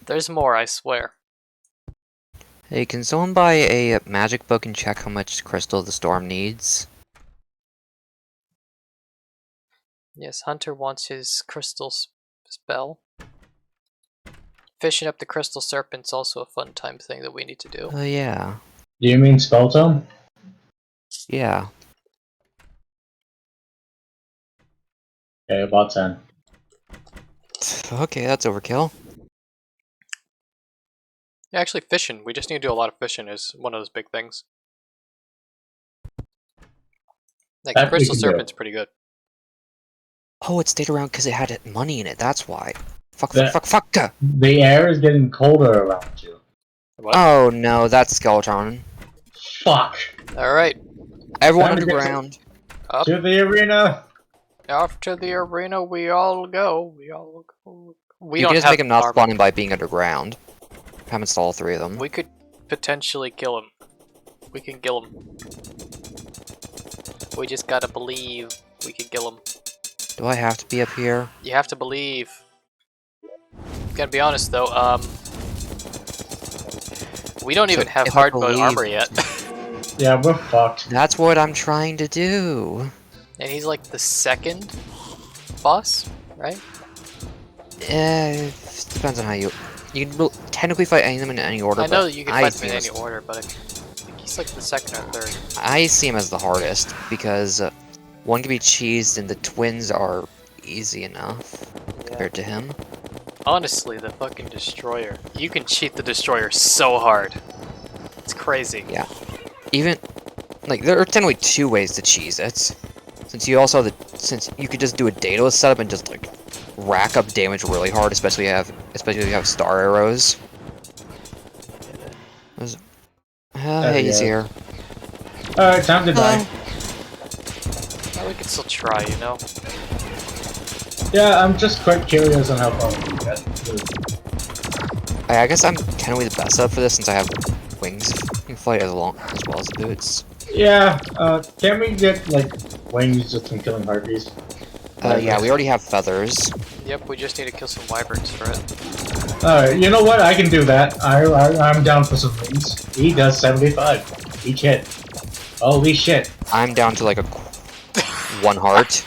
There's more, I swear. Hey, can someone buy a magic book and check how much crystal the storm needs? Yes, Hunter wants his crystal spell. Fishing up the crystal serpent's also a fun time thing that we need to do. Oh, yeah. Do you mean spell tome? Yeah. Okay, about 10. Okay, that's overkill. Yeah, actually, fishing. We just need to do a lot of fishing is one of those big things. Like, the crystal serpent's pretty good. Oh, it stayed around because it had money in it, that's why. Fuck. The air is getting colder around you. What? Oh no, that's Skeleton. Fuck! Alright. Everyone Time to get underground. Up. To the arena! Off to the arena we all go. We all go. We You don't can just have make him not armor. spawn him by being underground. Have him install all 3 of them. We could potentially kill him. We can kill him. We just gotta believe we can kill him. Do I have to be up here? You have to believe. Gotta be honest though, we don't even have if I hard mode believe- armor yet. Yeah, we're fucked. That's what I'm trying to do. And he's like the second boss, right? Depends on how you can technically fight any of them in any order. I know but you can I fight see him in him any order, but I think he's like the second or third. I see him as the hardest because one can be cheesed and the twins are easy enough compared to him. Honestly, the fucking destroyer. You can cheat the destroyer so hard. It's crazy. Yeah. Even like there are technically 2 ways to cheese it. Since you also have since you could just do a Daedalus setup and just like rack up damage really hard, especially if you have star arrows. Hey, he's here. Alright, time to die. Well, we could still try, you know? Yeah, I'm just quite curious on how far we can get. I guess I'm kind of the best up for this since I have wings and flight as well as boots. Yeah, can we get, like, wings just from killing harpies? Yeah, we already have feathers. Yep, we just need to kill some wyverns for it. Alright, you know what? I can do that. I'm down for some wings. He does 75 each hit. Holy shit. I'm down to like a 1 heart.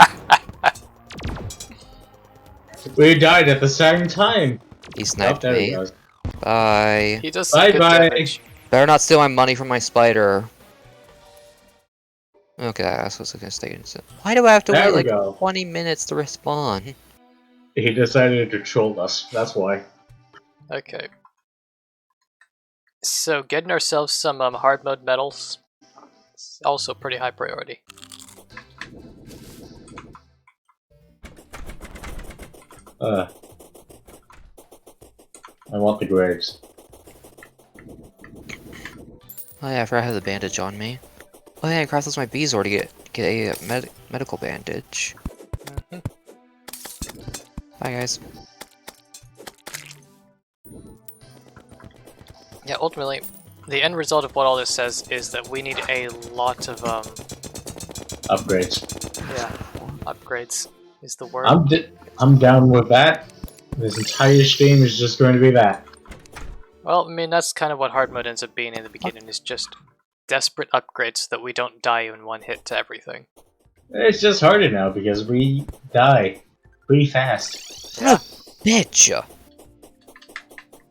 We died at the same time. He sniped there he me. goes. Bye. He does some Bye good bye. damage. Better not steal my money from my spider. Okay, I was gonna stay instant. Why do I have to There wait we like go. 20 minutes to respawn? He decided to troll us. That's why. Okay. So, getting ourselves some hard mode medals is also pretty high priority. I want the graves. Oh yeah, I forgot I had the bandage on me. Oh yeah, I crafted my Beezor to get a medical bandage. Bye guys. Yeah, ultimately, the end result of what all this says is that we need a lot of, Upgrades. yeah, upgrades is the word. I'm down with that. This entire stream is just going to be that. Well, I mean, that's kind of what hard mode ends up being in the beginning, is just desperate upgrades so that we don't die in one hit to everything. It's just harder now because we die pretty fast. What a bitch!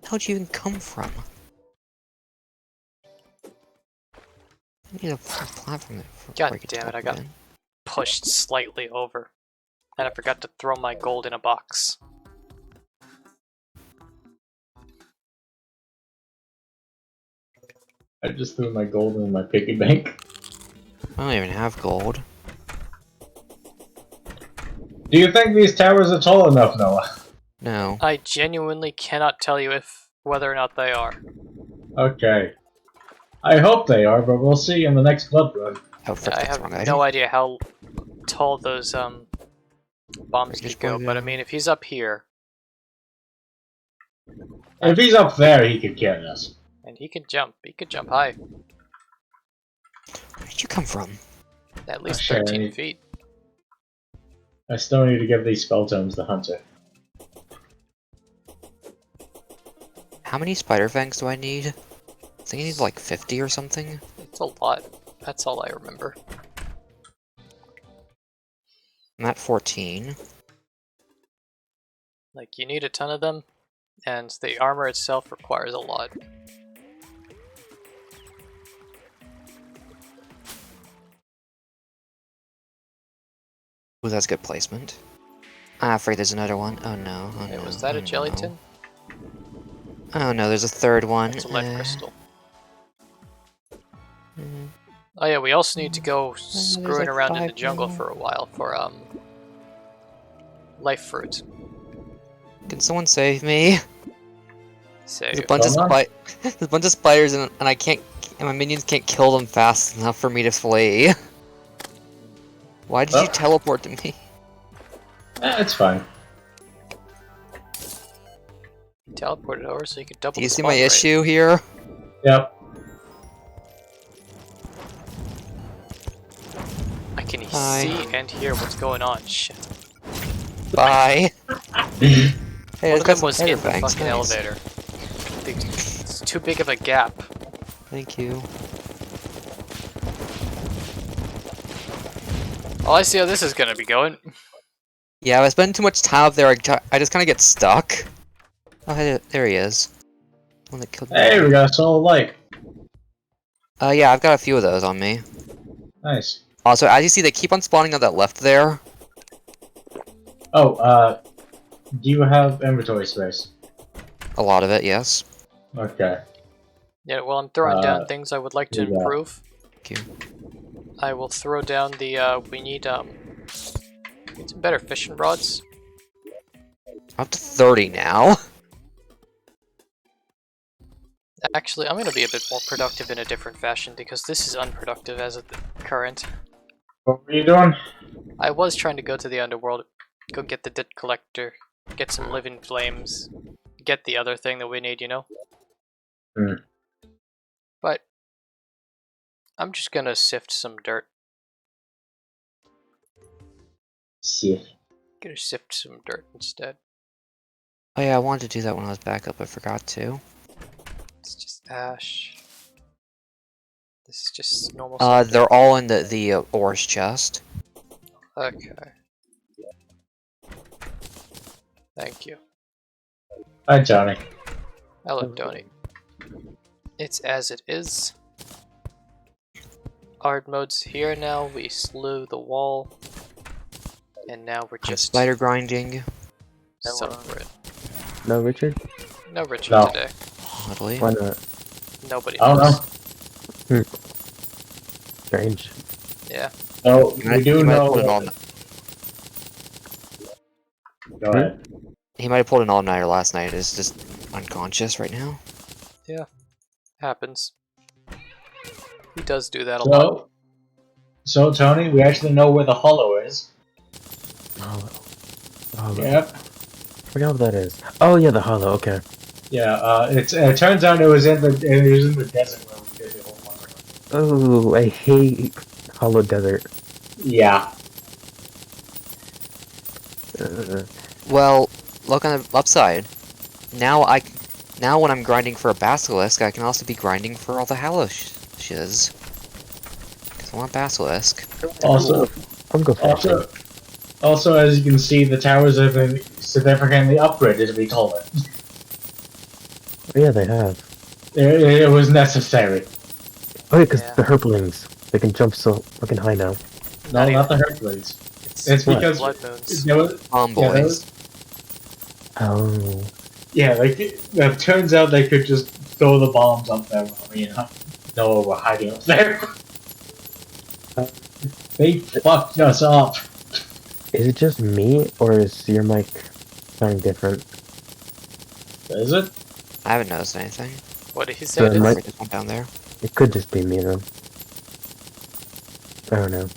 How'd you even come from? I need a platform there. God damn it, I got pushed slightly over. And I forgot to throw my gold in a box. I just threw my gold in my piggy bank. I don't even have gold. Do you think these towers are tall enough, Noah? No. I genuinely cannot tell you whether or not they are. Okay. I hope they are, but we'll see in the next blood run. Oh, frick, I that's have wrong no item. idea how tall those bombs Just could go, go but I down. mean, if he's up here, If he's up there, he could kill us. and he could jump high, Where did you come from? at least shit, 13 feet. I still need to give these spell tomes to Hunter. How many spider fangs do I need? I think I need like 50 or something. It's a lot. That's all I remember. I'm at 14. Like, you need a ton of them, and the armor itself requires a lot. Ooh, that's good placement. Ah, afraid there's another one. Oh no, oh Hey, no. was that oh a jelly no. tin? Oh no, there's a third one. It's a lead crystal. Mm. Oh yeah, we also need to go there's screwing like around in the 5 jungle more. for a while for life fruit. Can someone save me? So There's a bunch of Someone? there's a bunch of spiders and I can't, and my minions can't kill them fast enough for me to flee. Why did you Oh. teleport to me? It's fine. teleported over so you could double. Do you the see spawn my rate. issue here? Yep. I can Hi. see and hear what's going on. Shit. Bye. Hey, One it's of got them some was spider in the fangs, fucking nice. elevator. It's too big of a gap. Thank you. Oh, I see how this is gonna be going. Yeah, if I spend too much time up there, I just kind of get stuck. Oh, hey, there he is. One that killed me. Hey, we got a solid light. Yeah, I've got a few of those on me. Nice. Also, as you see, they keep on spawning on that left there. Oh, do you have inventory space? A lot of it, yes. Okay. Yeah, well, I'm throwing down things I would like to do that. improve. Thank you. I will throw down the, we need some better fishing rods. Up to 30 now. Actually, I'm gonna be a bit more productive in a different fashion because this is unproductive as of the current. What were you doing? I was trying to go to the Underworld, go get the Dit Collector, get some living flames, get the other thing that we need, you know? Hmm. But I'm just gonna sift some dirt. See. Gonna sift some dirt instead. Oh yeah, I wanted to do that when I was back up, I forgot to. It's just ash. This is just normal. They're all in the ores chest. Okay. Thank you. Hi, Johnny. Hello, Donny. It's as it is. Hard mode's here now. We slew the wall. And now we're I'm just spider grinding. celebrating. No, Richard? No Richard No. today. Oddly. Why not? Nobody I don't know. knows. Strange. Yeah. No, He we might- do he might have know. pulled an all- Go ahead. He might have pulled an all-nighter last night. Is just unconscious right now. Happens. He does do that a lot. So Tony, we actually know where the Hollow is. Hollow. Hollow. Yep. I forgot what that is. Oh yeah, the hollow. Okay. Yeah. It turns out it was in the desert where we did the whole one. Oh, I hate hollow desert. Yeah. Well, look on the upside. Now when I'm grinding for a basilisk, I can also be grinding for all the Hallow shiz. Because I want basilisk. Also, I'm go fishing. also, as you can see, the towers have been significantly upgraded. To be told it. Oh yeah, they have. It was necessary. Oh yeah, because Yeah. the herblings, they can jump so fucking high now. No, Not not the Hercules. It's What? because blood moons. there was, yeah, there Boys. was, Oh. yeah, like it turns out they could just throw the bombs up there while me and Noah were hiding up there. They fucked us up. Is it just me, or is your mic sounding different? Is it? I haven't noticed anything. What did he say? So it is? my- There's one down there. It could just be me though. I don't know.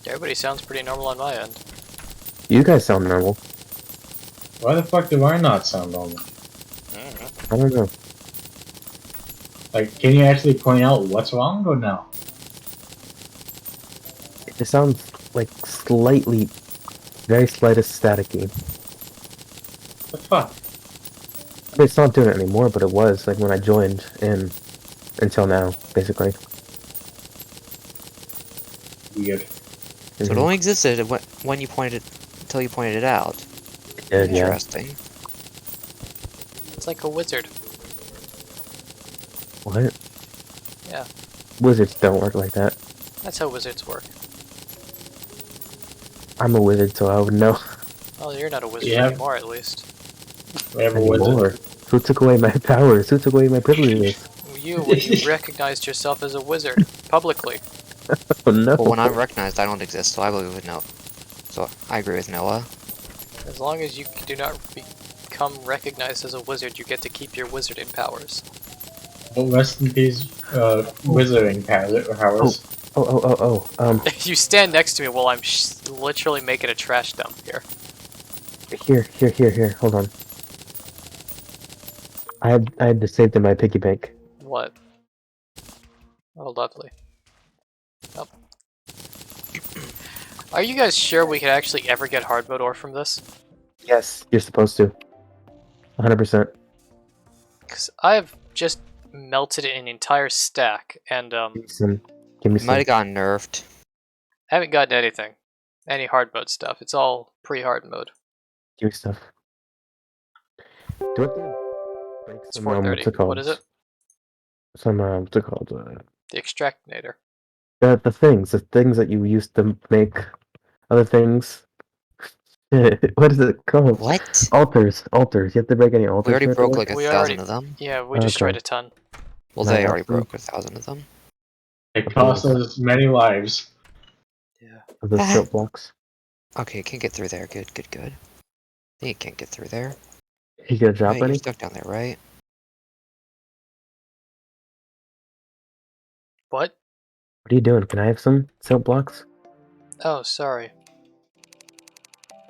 Everybody sounds pretty normal on my end. You guys sound normal. Why the fuck do I not sound normal? I don't know. Like, can you actually point out what's wrong or no? It sounds like slightly, very slightest staticky. The fuck? It's not doing it anymore, but it was like when I joined in until now, basically. Weird. So it only existed when you pointed it until you pointed it out. Yeah. Interesting. It's like a wizard. What? Yeah. Wizards don't work like that. That's how wizards work. I'm a wizard, so I would know. Well, you're not a wizard Yeah. anymore, at least. We have a Anymore. wizard. Who took away my powers? Who took away my privileges? You, when you recognized yourself as a wizard, publicly. Oh no. Well, when I'm recognized, I don't exist, so I believe with Noah. So I agree with Noah. As long as you do not become recognized as a wizard, you get to keep your wizarding powers. Well, rest in peace, wizarding powers. You stand next to me while I'm literally making a trash dump here. Here. Hold on. I had to save in my piggy bank. What? Oh, lovely. Oh. Are you guys sure we could actually ever get hard mode ore from this? Yes, you're supposed to. 100%. Because I've just melted an entire stack, and Give me some. Might have gotten nerfed. I haven't gotten anything. Any hard mode stuff. It's all pre-hard mode. Give me stuff. Do it then. Like It's some, 4:30. what's it called? What is it? Some what's it called? The extractinator. The things that you used to make other things. What is it called? What? Altars. You have to break any altars. We already for it to broke work? like a We thousand already- of them. Yeah, we destroyed a ton. Well, No, they already actually- broke 1,000 of them. It cost us many lives. Yeah. Of the silt blocks. Okay, can't get through there. Good. You can't get through there. You gonna drop Right, you're any? stuck down there, right? What? What are you doing? Can I have some silt blocks? Oh, sorry.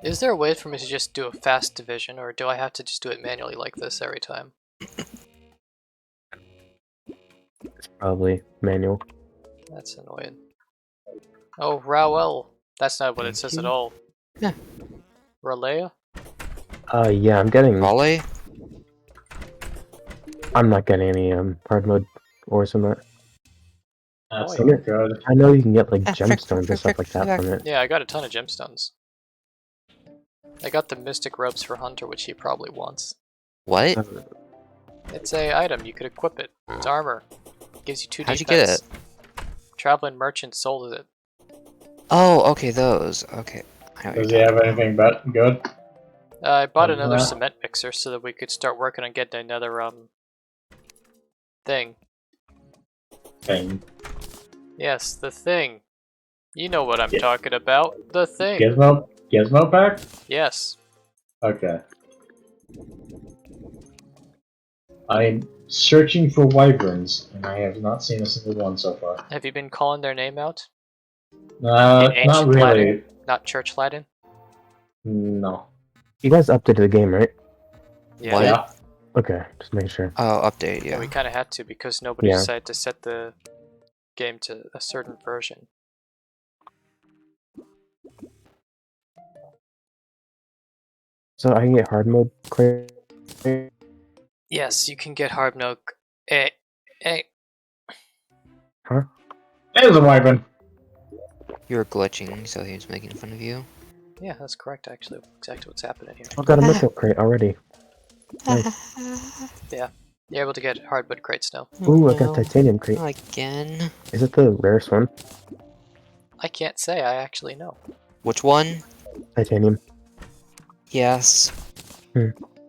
Is there a way for me to just do a fast division, or do I have to just do it manually like this every time? It's probably manual. That's annoying. Oh, Raoul. That's not what it says at all. Yeah. Ralea? Yeah, I'm getting. Raleigh? I'm not getting any hard mode ores from that. That's Oh, not good. I know you can get like Ah, frick, gemstones frick, and stuff frick, like that frick. from it. Yeah, I got a ton of gemstones. I got the mystic robes for Hunter, which he probably wants. What? It's a item, you could equip it. It's armor. Gives you 2 How'd you defense. get it? Traveling merchant sold it. Oh, okay, those. Okay. I know what Does he you're have talking anything but good? I bought What was another that? cement mixer so that we could start working on getting another thing. Thing. Yes, the thing. You know what I'm Yeah. talking about. The thing. Gizmo pack? Yes. Okay. I'm searching for wyverns, and I have not seen a single one so far. Have you been calling their name out? In Not ancient really. Latin? Not church Latin? No. You guys updated the game, right? Yeah. What? Yeah. Okay, just making sure. Oh, update, Yeah, yeah. we kind of had to because nobody Yeah. decided to set the game to a certain version. So I can get hard mode clear. Yes, you can get hard mode. Huh? There's a wyvern! You were glitching, so he was making fun of you. Yeah, that's correct. Actually, exactly what's happening here. I've got a mythical crate already. Nice. You're able to get hard mode crates now. Ooh, I got No. titanium crate. Not again. Is it the rarest one? I can't say. I actually know. Which one? Titanium. Yes.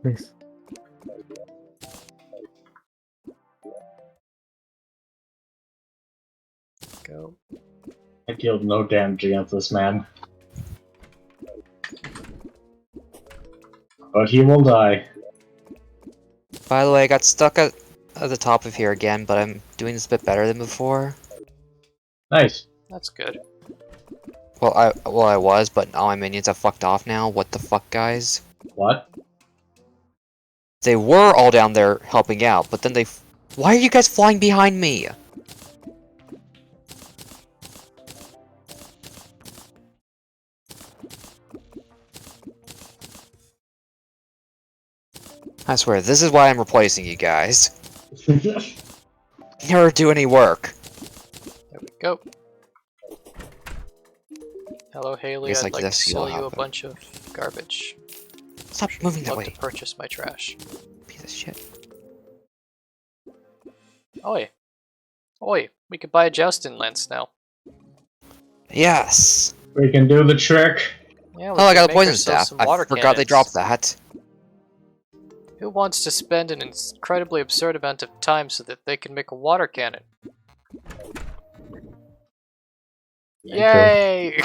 Nice. Go. I killed no damage against this man. But he will die. By the way, I got stuck at at the top of here again, but I'm doing this a bit better than before. Nice. That's good. Well, I was, but all my minions have fucked off now. What the fuck, guys? What? They were all down there helping out, but then they... Why are you guys flying behind me? I swear, this is why I'm replacing you guys. Never do any work. There we go. Hello, Haley. Guess I'd like like to this sell will you a happen. bunch of garbage. Stop moving that Love way. to purchase my trash. Piece of shit. Oi. Oi. We could buy a jousting lance now. Yes! We can do the trick. Yeah, we Oh, I can got a make poison ourselves staff. some I water forgot they cannons. dropped that. Who wants to spend an incredibly absurd amount of time so that they can make a water cannon? Yay!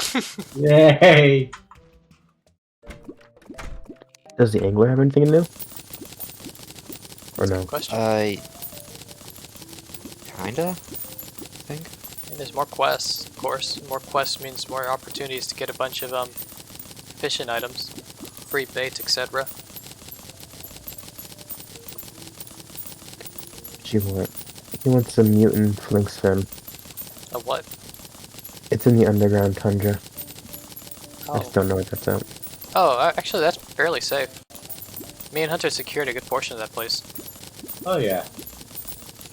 Yay! Does the angler have anything new? Or That's a no? good question. Kinda? I think. And there's more quests, of course. More quests means more opportunities to get a bunch of fishing items, free bait, etc. He wants a mutant flinx fin. A what? It's in the underground tundra. I Oh, just don't know what that's at. actually that's fairly safe. Me and Hunter secured a good portion of that place. Oh yeah.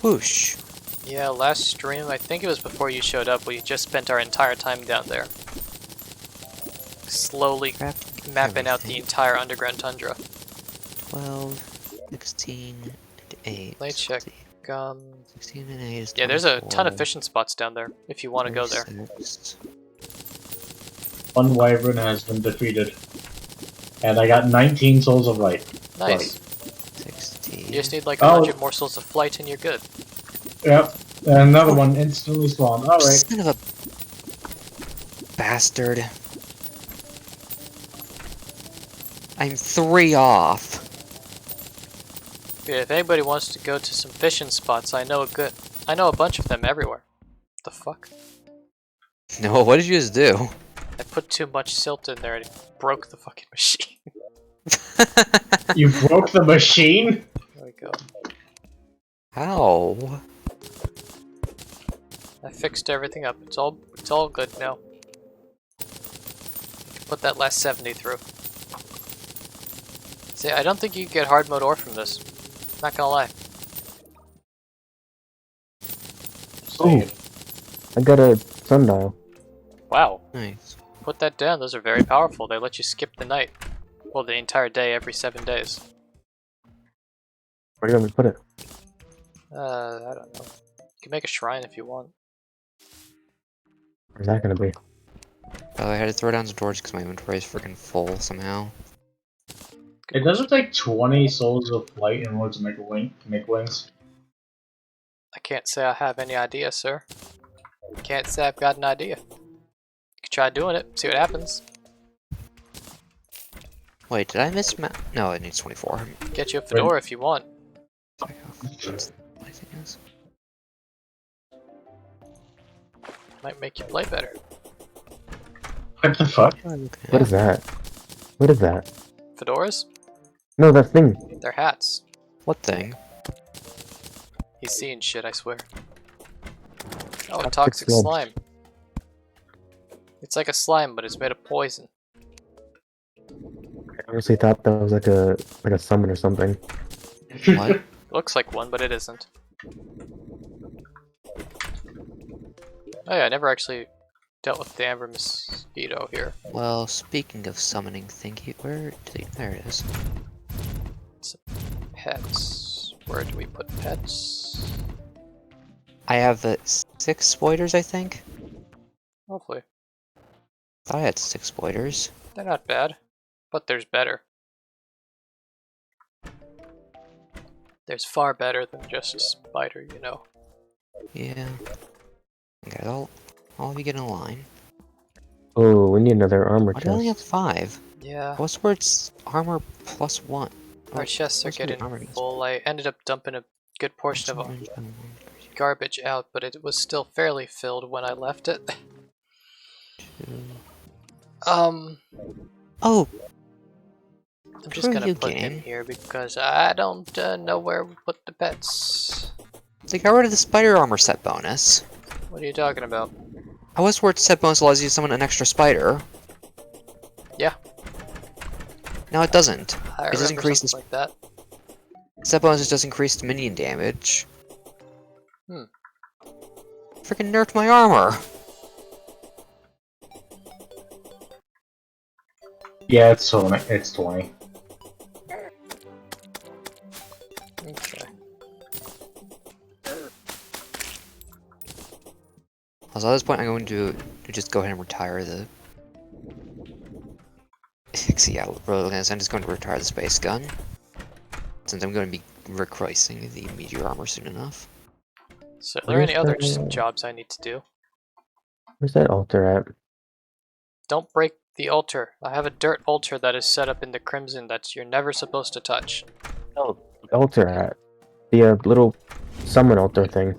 Whoosh. Yeah, last stream, I think it was before you showed up, we just spent our entire time down there. Slowly Craft mapping out the everything. entire underground tundra. 12, 16, and 8. Let me check. 16 and 8 is 24. Yeah, there's a ton of fishing spots down there, if you want to go there. 36. One wyvern has been defeated. And I got 19 souls of light. Nice. 16. You just need like Oh. 100 morsels of flight and you're good. Yep. And another one instantly spawned. Alright. Son of a bastard. I'm 3 off. Yeah, if anybody wants to go to some fishing spots, I know a bunch of them everywhere. The fuck? No, what did you just do? I put too much silt in there and it broke the fucking machine. You broke the machine? There we go. How? I fixed everything up. It's all good now. You can put that last 70 through. See, I don't think you can get hard mode ore from this. Not gonna lie. Oh, I got a sundial. Wow. Nice. Put that down. Those are very powerful. They let you skip the night. Well, the entire day every 7 days. Where do you want me to put it? I don't know. You can make a shrine if you want. Where's that gonna be? Oh, I had to throw down some torches because my inventory is freaking full somehow. It doesn't take 20 souls of light in order to make wings. I can't say I have any idea, sir. Can't say I've got an idea. You can try doing it, see what happens. Wait, did I miss No, it needs 24. Get you a fedora if you want. My thing is. Might make you play better. What the fuck? What is that? What is that? Fedoras? No, that thing. They're hats. What thing? He's seeing shit, I swear. Oh, Toxic toxic sludge. slime. It's like a slime, but it's made of poison. I honestly thought that was like a summon or something. What? Looks like one, but it isn't. Oh yeah, I never actually dealt with the amber mosquito here. Well, speaking of summoning thingy, where do they... There it is. Pets. Where do we put pets? I have 6 spoilers, I think. Hopefully. Thought I had 6 spoilers. They're not bad, but there's better. There's far better than just a spider, you know. Yeah. Okay, all of you get in a line. Oh, we need another armor Why do I only have chest. 5? Yeah, What's where it's armor plus 1? our chests are what's gonna be getting armor against? full. I ended up dumping a good portion of garbage out, but it was still fairly filled when I left it. Oh, I'm just gonna put him here because I don't know where we put the pets. they got rid of the spider armor set bonus. What are you talking about? I was where set bonus allows you to summon an extra spider. Yeah. No, it doesn't. I It does increase something like that. set bonus does increase the minion damage. Freaking nerfed my armor. Yeah, it's 20. It's 20. Okay. Also, at this point, I'm going to just go ahead and retire the. Actually, yeah, I'm just going to retire the space gun, since I'm going to be requesting the meteor armor soon enough. So, are there any other jobs I need to do? Where's that altar at? Don't break the altar. I have a dirt altar that is set up in the Crimson that you're never supposed to touch. Oh, the altar at. The little summon altar thing.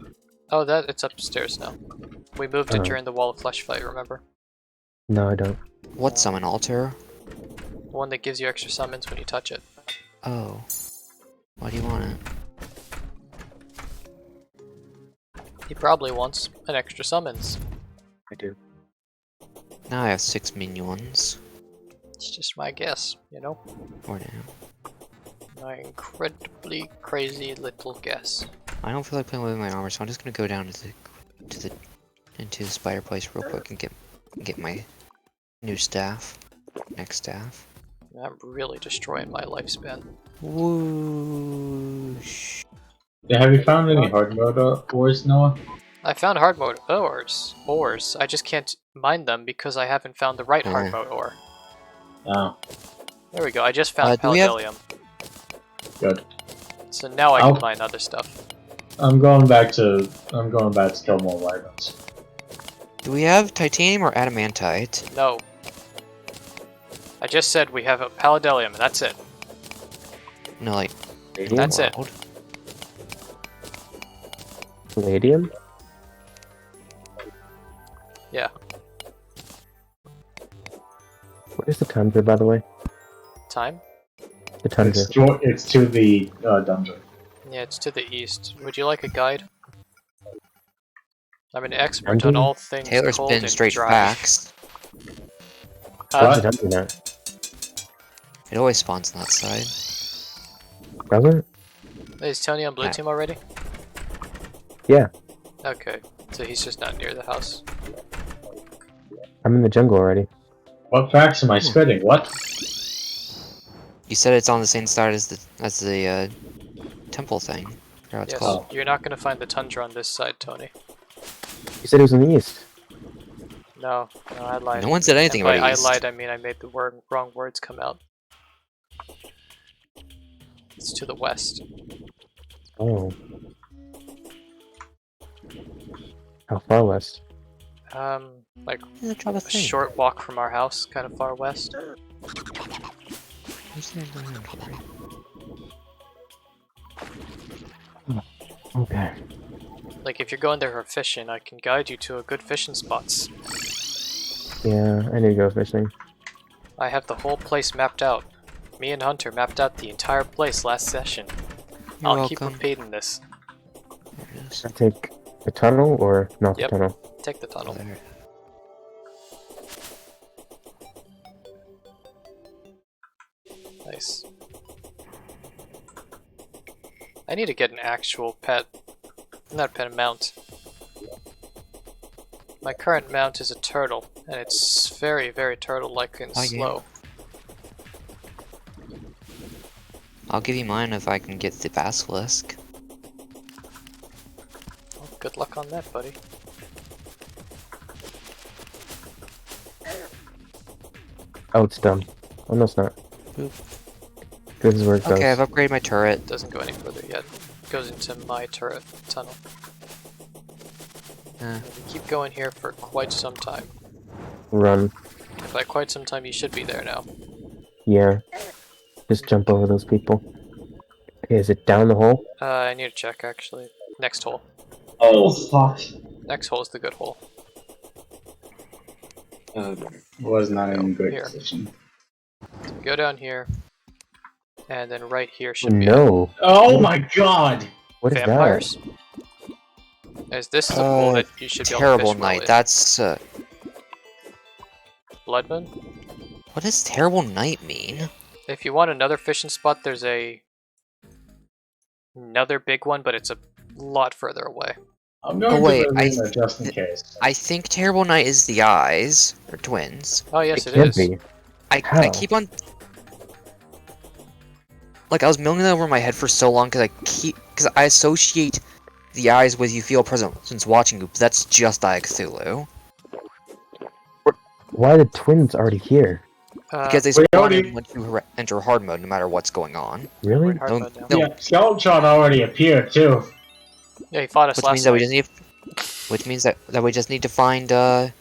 Oh, it's upstairs now. We moved it during the Wall of Flesh fight, remember? No, I don't. What summon altar? The one that gives you extra summons when you touch it. Oh. Why do you want it? He probably wants an extra summons. I do. Now I have 6 minions. It's just my guess, you know? For now. My incredibly crazy little guess. I don't feel like playing with my armor, so I'm just gonna go down into the spider place real quick and get my new staff. Next staff. I'm really destroying my lifespan. Whoosh. Yeah, have you found any hard mode ores, Noah? I found hard mode ores. I just can't mine them because I haven't found the right hard mode ore. Oh. There we go. I just found Palladium. Good. So now I can mine other stuff. I'm going back to kill more wyverns. Do we have titanium or adamantite? No. I just said we have a Palladium, and that's it. No, like. That's it. Palladium? Yeah. What is the tundra, by the way? Time? The tundra. It's to the dungeon. Yeah, it's to the east. Would you like a guide? I'm an expert on all things Taylor's cold been and straight dry. facts. What's the tundra at? It always spawns on that side. Brother? Is Tony on blue team already? Yeah. Okay, so he's just not near the house. I'm in the jungle already. What facts am I spitting? What? You said it's on the same side as the temple thing. Or it's Yes, called. you're not going to find the tundra on this side, Tony. You said it was in the east. No, I lied. No one said anything And by about east. I lied, I mean I made the wrong words come out. It's to the west. Oh. How far west? Like Yeah, drop a a thing. short walk from our house, kind of far west. Where's the inventory? Okay. Like if you're going there for fishing, I can guide you to a good fishing spots. Yeah, I need to go fishing. I have the whole place mapped out. Me and Hunter mapped out the entire place last session. You're I'll keep welcome. repeating this. There it is. I take the tunnel or not Yep. the tunnel? Take the tunnel. There. Nice. I need to get an actual pet. Not a pet, a mount. My current mount is a turtle, and it's very, very turtle-like and Oh, yeah. slow. I'll give you mine if I can get the basilisk. Well, good luck on that, buddy. Oh, it's done. Oh, no, it's not. Boop. This is where it goes. Okay, I've upgraded my turret. Doesn't go any further yet. It goes into my turret tunnel. And we keep going here for quite some time. Run. And by quite some time, you should be there now. Yeah. Just jump over those people. Okay, is it down the hole? I need to check actually. Next hole. Oh fuck! Next hole is the good hole. Was not in great Here. position. So go down here, and then right here should be No. Oh my god! What is vampires. As this is a pool that you should be able to Terrible fish well night. in. That's Blood moon. what does terrible night mean? If you want another fishing spot, there's another big one, but it's a lot further away. I'm going Oh, wait, to the arena just in case. I think terrible night is the eyes or twins. Oh that? yes, it can't is. be. I How? keep on like I was milling that over my head for so long because I associate the eyes with you feel presence watching you, but that's just Eye of Cthulhu. Why are the twins already here? Because they we spawn already- in once you enter hard mode, no matter what's going on. we're Really? in hard Don't- mode now. No. Yeah, Skeleton already appeared too. Yeah, he fought us Which last means that we night. just need, which means that we just need to find or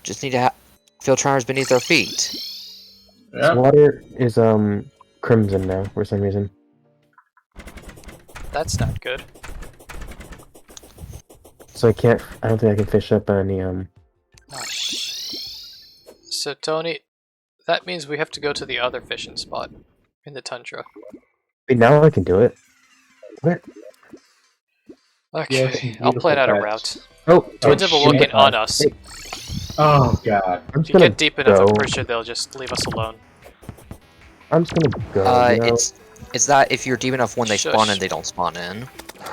just need to feel tremors beneath our feet. This Yeah. water is crimson now for some reason. That's not good. So I don't think I can fish up any Oh, so Tony, that means we have to go to the other fishing spot in the tundra. Wait, now I can do it. What? Okay, Yes, I'll plan out a beautiful route. Oh, Twins have shit. awoken on us. Hey. Oh god. I'm If just you gonna get deep enough, go. I'm pretty sure they'll just leave us alone. I'm just gonna go. you know? It's that if you're deep enough when they spawn in, Shush. they don't spawn in.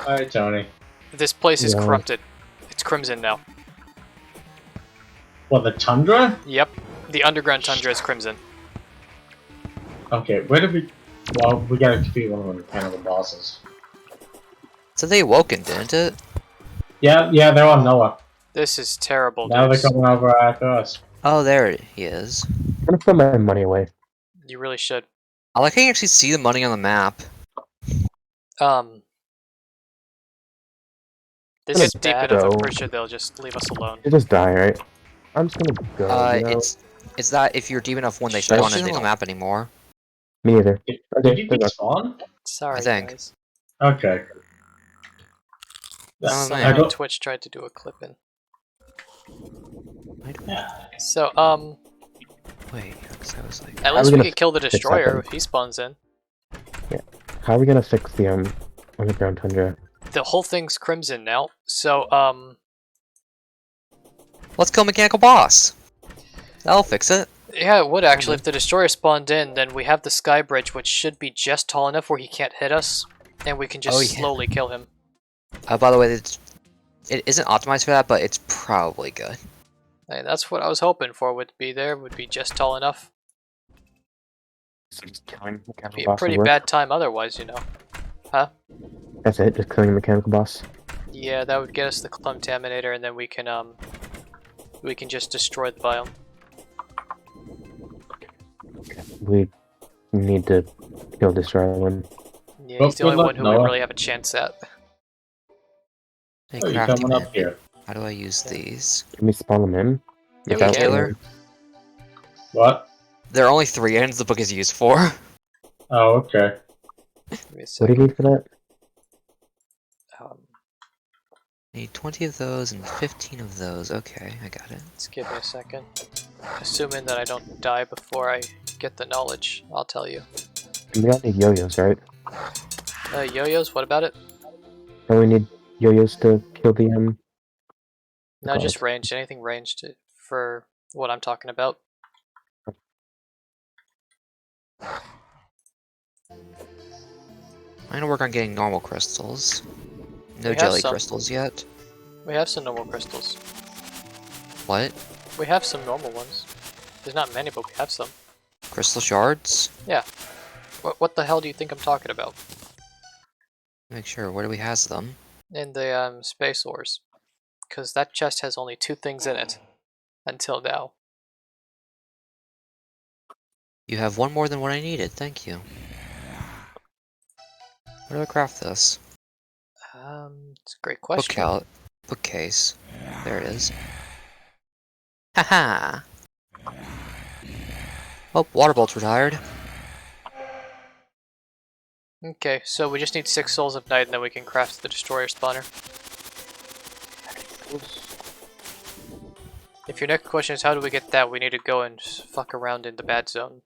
Alright, Tony. This place is Yeah. corrupted. It's crimson now. What, the tundra? Yep, the underground tundra is crimson. Okay, where did we... Well, we gotta defeat one of the mechanical bosses. So they awoken, didn't it? Yeah, they're on Noah. This is terrible Now news. they're coming over after us. Oh, there he is. I'm gonna put my money away. You really should. I like how you actually see the money on the map. This Gonna is deep enough, I'm go. pretty sure they'll just leave us alone. You just die, right? I'm just gonna go. you know? It's that if you're deep enough when they Shush. spawn in, they don't map anymore. Me either. Did Okay, you good luck. despawn? Sorry, I think. guys. Okay. Oh, Someone man. on Twitch tried to do a clip in. So, Wait, because I was like, at How least are we we gonna could kill the fix destroyer that if he spawns in. How are we gonna fix the underground tundra? The whole thing's crimson now, so, let's kill Mechanical Boss. That'll fix it. yeah, it would actually. If the destroyer spawned in, then we have the sky bridge, which should be just tall enough where he can't hit us, and we can just Oh, yeah. slowly kill him. By the way, it isn't optimized for that, but it's probably good. And that's what I was hoping for would be there, would be just tall enough. So just killing the mechanical Be a boss pretty will work? bad time otherwise, you know. Huh? That's it, just killing the mechanical boss. Yeah, that would get us the contaminator, and then we can just destroy the biome. We need to kill destroy one. Yeah, Well, he's the only good luck, one who we Noah. really have a chance at. Hey, Oh, you're crafty coming man. up here. How do I use these? Can we spawn them in? Yeah, we Without can. Taylor? What? There are only 3 ends the book is used for. Oh, okay. Give me a What do second. you need for that? Need 20 of those and 15 of those. Okay, I got it. Just give me a second. Assuming that I don't die before I get the knowledge, I'll tell you. We all need yo-yos, right? Yo-yos, what about it? Don't we need yo-yos to kill the No, just God. ranged. Anything ranged for what I'm talking about. I'm gonna work on getting normal crystals. No We have jelly some. crystals yet. We have some normal crystals. What? We have some normal ones. There's not many, but we have some. Crystal shards? What the hell do you think I'm talking about? Make sure, where do we has them? In the space ores, because that chest has only 2 things in it until now. You have one more than what I needed, thank you. Where do I craft this? It's a great question. Bookcase. There it is. Haha! Oh, water bolt's retired. Okay, so we just need 6 souls of night and then we can craft the destroyer spawner. If your next question is how do we get that, we need to go and fuck around in the bad zone.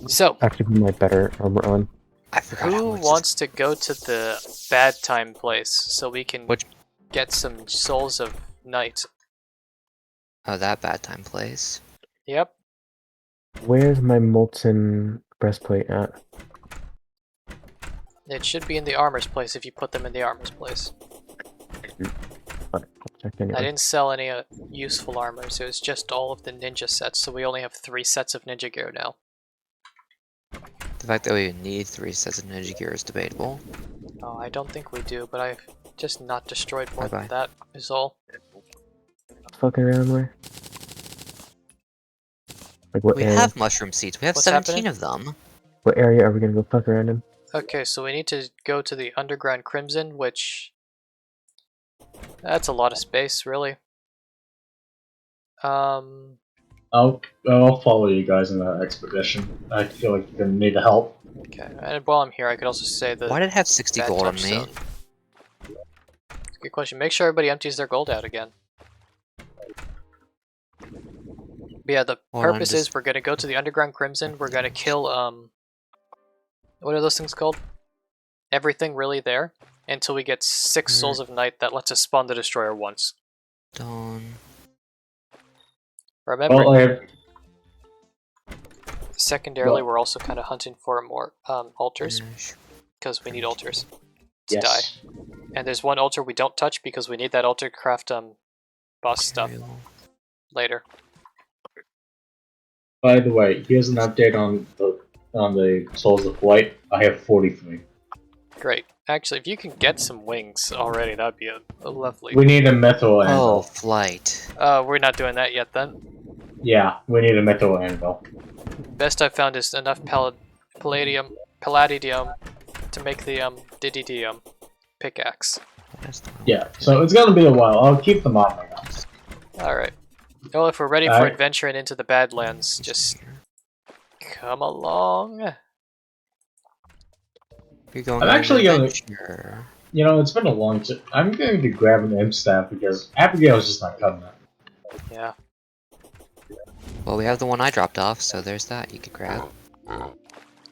So, Actually, put my better armor on. I forgot how who much wants to go to the bad time place so we can Which- get some souls of night? Oh, that bad time place. Yep. Where's my molten breastplate at? It should be in the armor's place if you put them in the armor's place. I'll check anyway. I didn't sell any useful armors, it was just all of the ninja sets, so we only have 3 sets of ninja gear now. The fact that we need 3 sets of ninja gear is debatable. Oh, I don't think we do, but I've just not destroyed more Bye-bye. than that, is all. Fucking around where? Like what We area? have mushroom seeds. We have What's 17 happening? of them. What area are we gonna go fuck around in? Okay, so we need to go to the Underground Crimson, which... that's a lot of space, really. I'll follow you guys in that expedition. I feel like you're gonna need help. Okay, and while I'm here, I could also say that... Why did it have 60 bad gold on me? touchstone. Good question. Make sure everybody empties their gold out again. But yeah, the Hold on, purpose just- is we're gonna go to the Underground Crimson, we're gonna kill, what are those things called? Everything really there, until we get 6 Souls of Night that lets us spawn the Destroyer once. Done. Remember, Well, secondarily, well- we're also kind of hunting for more altars, Finish. because we need altars to yes. die. And there's one altar we don't touch because we need that altar to craft boss stuff Material. later. By the way, here's an update on the Souls of Light. I have 43. Great. Actually, if you can get some wings already, that'd be a lovely. We need a metal Oh, anvil. flight. We're not doing that yet then. Yeah, we need a metal anvil. Best I've found is enough Palladium to make the Dididium pickaxe. Yeah, so it's gonna be a while. I'll keep them on my guys. Alright. Well, if we're ready for Alright. adventuring into the Badlands, just come along. You're going I'm on actually an gonna- adventure. You know, it's been a long time. I'm going to grab an imp staff because Abigail's just not cutting it. Yeah. Well, we have the one I dropped off, so there's that you could grab.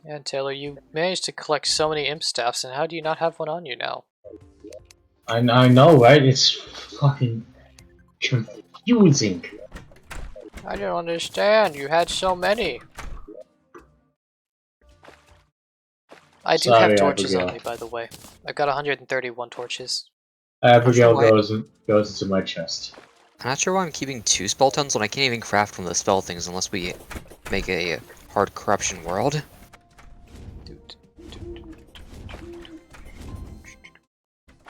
Yeah, Taylor, you managed to collect so many imp staffs, and how do you not have one on you now? I know, right? It's fucking confusing. I don't understand. You had so many. I do Sorry, have torches on Abigail. me, by the way. I've got 131 torches. Abigail why- goes into my chest. I'm not sure why I'm keeping 2 spell tones when I can't even craft one of the spell things unless we make a hard corruption world.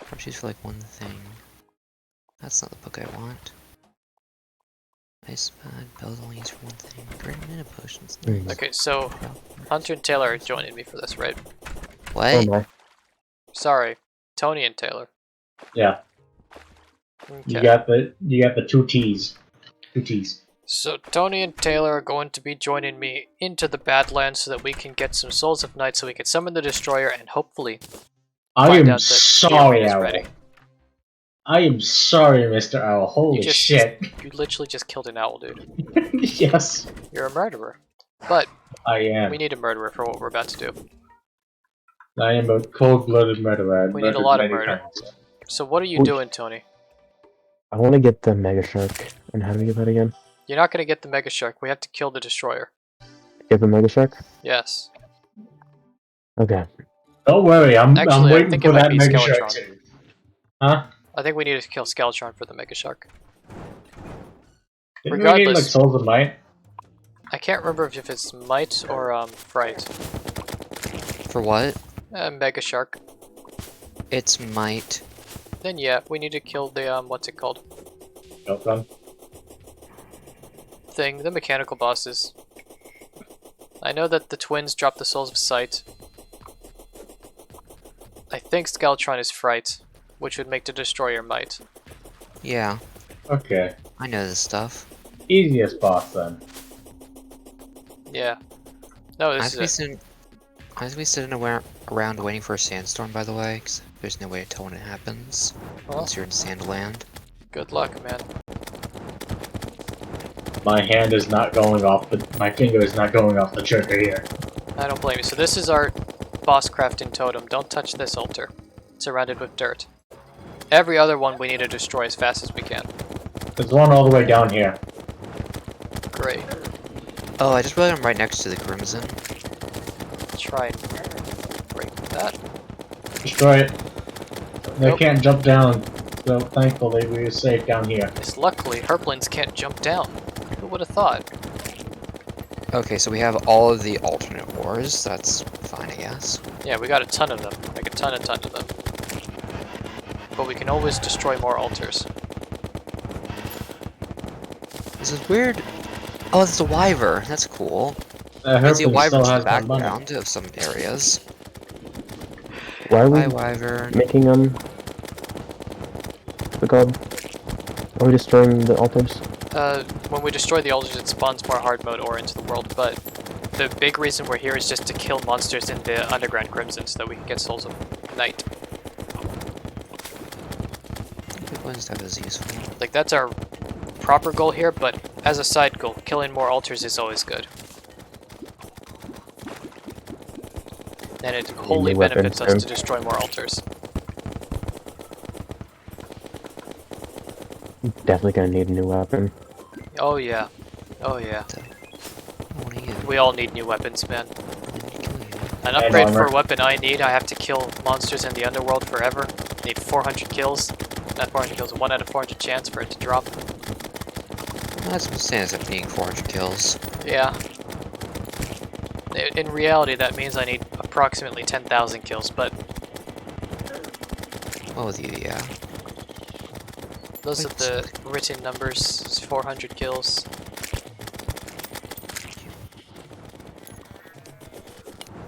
Torches for like one thing. That's not the book I want. Ice pad, bells only used for one thing. Great mana potions. Nice. Okay, so Hunter and Taylor are joining me for this, right? What? Oh my. Sorry, Tony and Taylor. Yeah, Okay. you got the 2 T's. 2 T's. So Tony and Taylor are going to be joining me into the Badlands so that we can get some Souls of Night so we can summon the Destroyer and hopefully I find am out that sorry, Biome is Owl. ready. I am sorry, Mr. Owl. Holy just- shit. You literally just killed an owl, dude. Yes, You're a murderer. But I am. we need a murderer for what we're about to do. I am a cold-blooded murderer. I've We need a murdered lot of many murder. times. So what are you Oof. doing, Tony? I want to get the Mega Shark. And how do we get that again? You're not going to get the Mega Shark. We have to kill the Destroyer. Get the Mega Shark? Yes. Okay. Don't worry, I'm Actually, I waiting think for it might that be Mega Shark Skeletron. too. Huh? I think we need to kill Skeletron for the Mega Shark. Didn't we need like Regardless. Souls of Might? I can't remember if it's Might or Fright. For what? Mega Shark. It's might. Then yeah, we need to kill the what's it called? Shotgun. Thing, the mechanical bosses. I know that the twins drop the Souls of Sight. I think Skeletron is Fright, which would make the Destroyer Might. Yeah, Okay. I know this stuff. Easiest boss then. Yeah. No, As we this is it. sit around waiting for a sandstorm, by the way, 'cause there's no way to tell when it happens Well, once you're in Sandland. good luck, man. My hand is not going off, but my finger is not going off the trigger here. I don't blame you. So this is our boss crafting totem. Don't touch this altar. It's surrounded with dirt. Every other one we need to destroy as fast as we can. There's one all the way down here. Great. Oh, I just realized I'm right next to the Crimson. Try and break that. Destroy it. They Nope. can't jump down, so thankfully we're safe down here. Yes, luckily, herplings can't jump down. Who would have thought? Okay, so we have all of the alternate ores. That's fine, I guess. Yeah, we got a ton of them. Like a ton of them. But we can always destroy more altars. This is weird. Oh, it's a wyvern. That's cool. I I see a still wyvern in the has my money. background of some areas. Why are we Hi, wyvern. making what's it called? Are we destroying the altars? When we destroy the altars, it spawns more hard mode ore into the world, but the big reason we're here is just to kill monsters in the underground crimson so that we can get souls of night. Which one stuff is useful? Like, that's our proper goal here, but as a side goal, killing more altars is always good. And it wholly new weapons, benefits us too. to destroy more altars. Definitely gonna need a new weapon. Oh yeah. Oh yeah. What do you We all need new weapons, man. An And upgrade for armor. a weapon I need, I have to kill monsters in the underworld forever. Need 400 kills. Not 400 kills, 1 out of 400 chance for it to drop. That's what stands up being 400 kills. Yeah. In reality, that means I need approximately 10,000 kills, but What with you, yeah. those are the written numbers. It's 400 kills.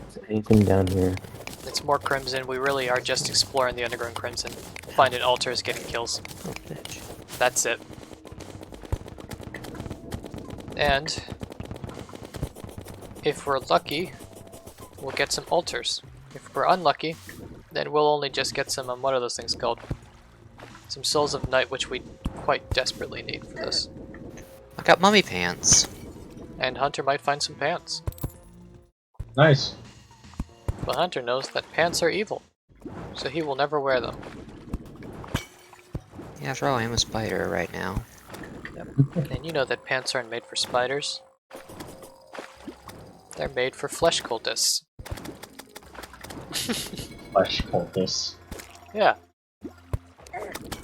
Is there anything down here? It's more crimson. We really are just exploring the underground crimson. Finding altars, getting kills. Oh, bitch. That's it. And if we're lucky, we'll get some altars. If we're unlucky, then we'll only just get some, what are those things called? Some souls of night, which we quite desperately need for this. I got mummy pants. And Hunter might find some pants. Nice. But Hunter knows that pants are evil, so he will never wear them. Yeah, after all, I am a spider right now. And you know that pants aren't made for spiders. They're made for flesh cultists. Flesh cultists. Yeah.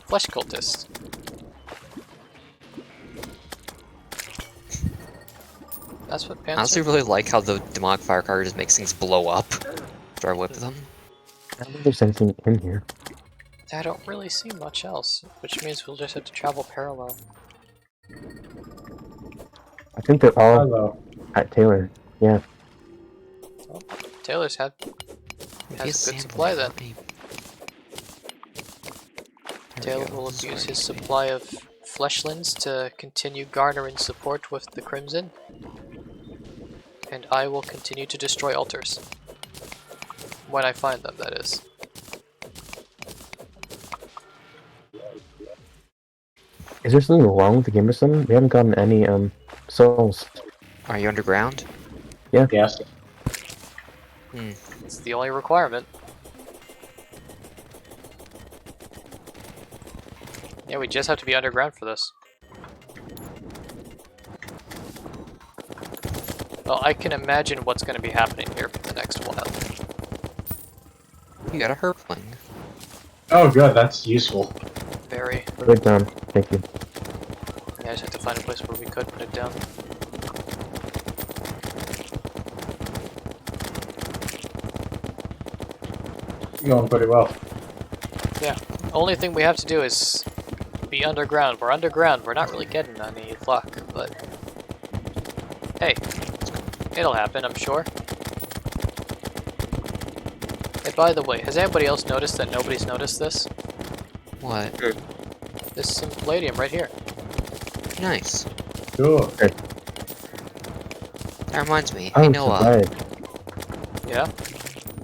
Flesh cultists. That's what I pants honestly are. really like how the demonic firecracker just makes things blow up after I whip them. I don't think there's anything in here. I don't really see much else, which means we'll just have to travel parallel. I think they're all Hello. at Taylor. Yeah. Well, Taylor's has a good Sample supply then. for me. There we Taylor go, will this is abuse where I his need to be. supply of fleshlands to continue garnering support with the Crimson. And I will continue to destroy altars. When I find them, that is. Is there something wrong with the game or something? We haven't gotten any souls. Are you underground? Yes. It's the only requirement. Yeah, we just have to be underground for this. Well, I can imagine what's going to be happening here for the next while. You got a herpling. Oh, good. That's useful. Very. Put it down. Thank you. Yeah, I just have to find a place where we could put it down. Going pretty well. Yeah. Only thing we have to do is be underground. We're underground. We're not really getting any luck, but hey, it'll happen, I'm sure. Hey, by the way, has anybody else noticed that nobody's noticed this? What? There's some palladium right here. Nice. Cool. That reminds me. Hey I'm Noah, survived. Yeah,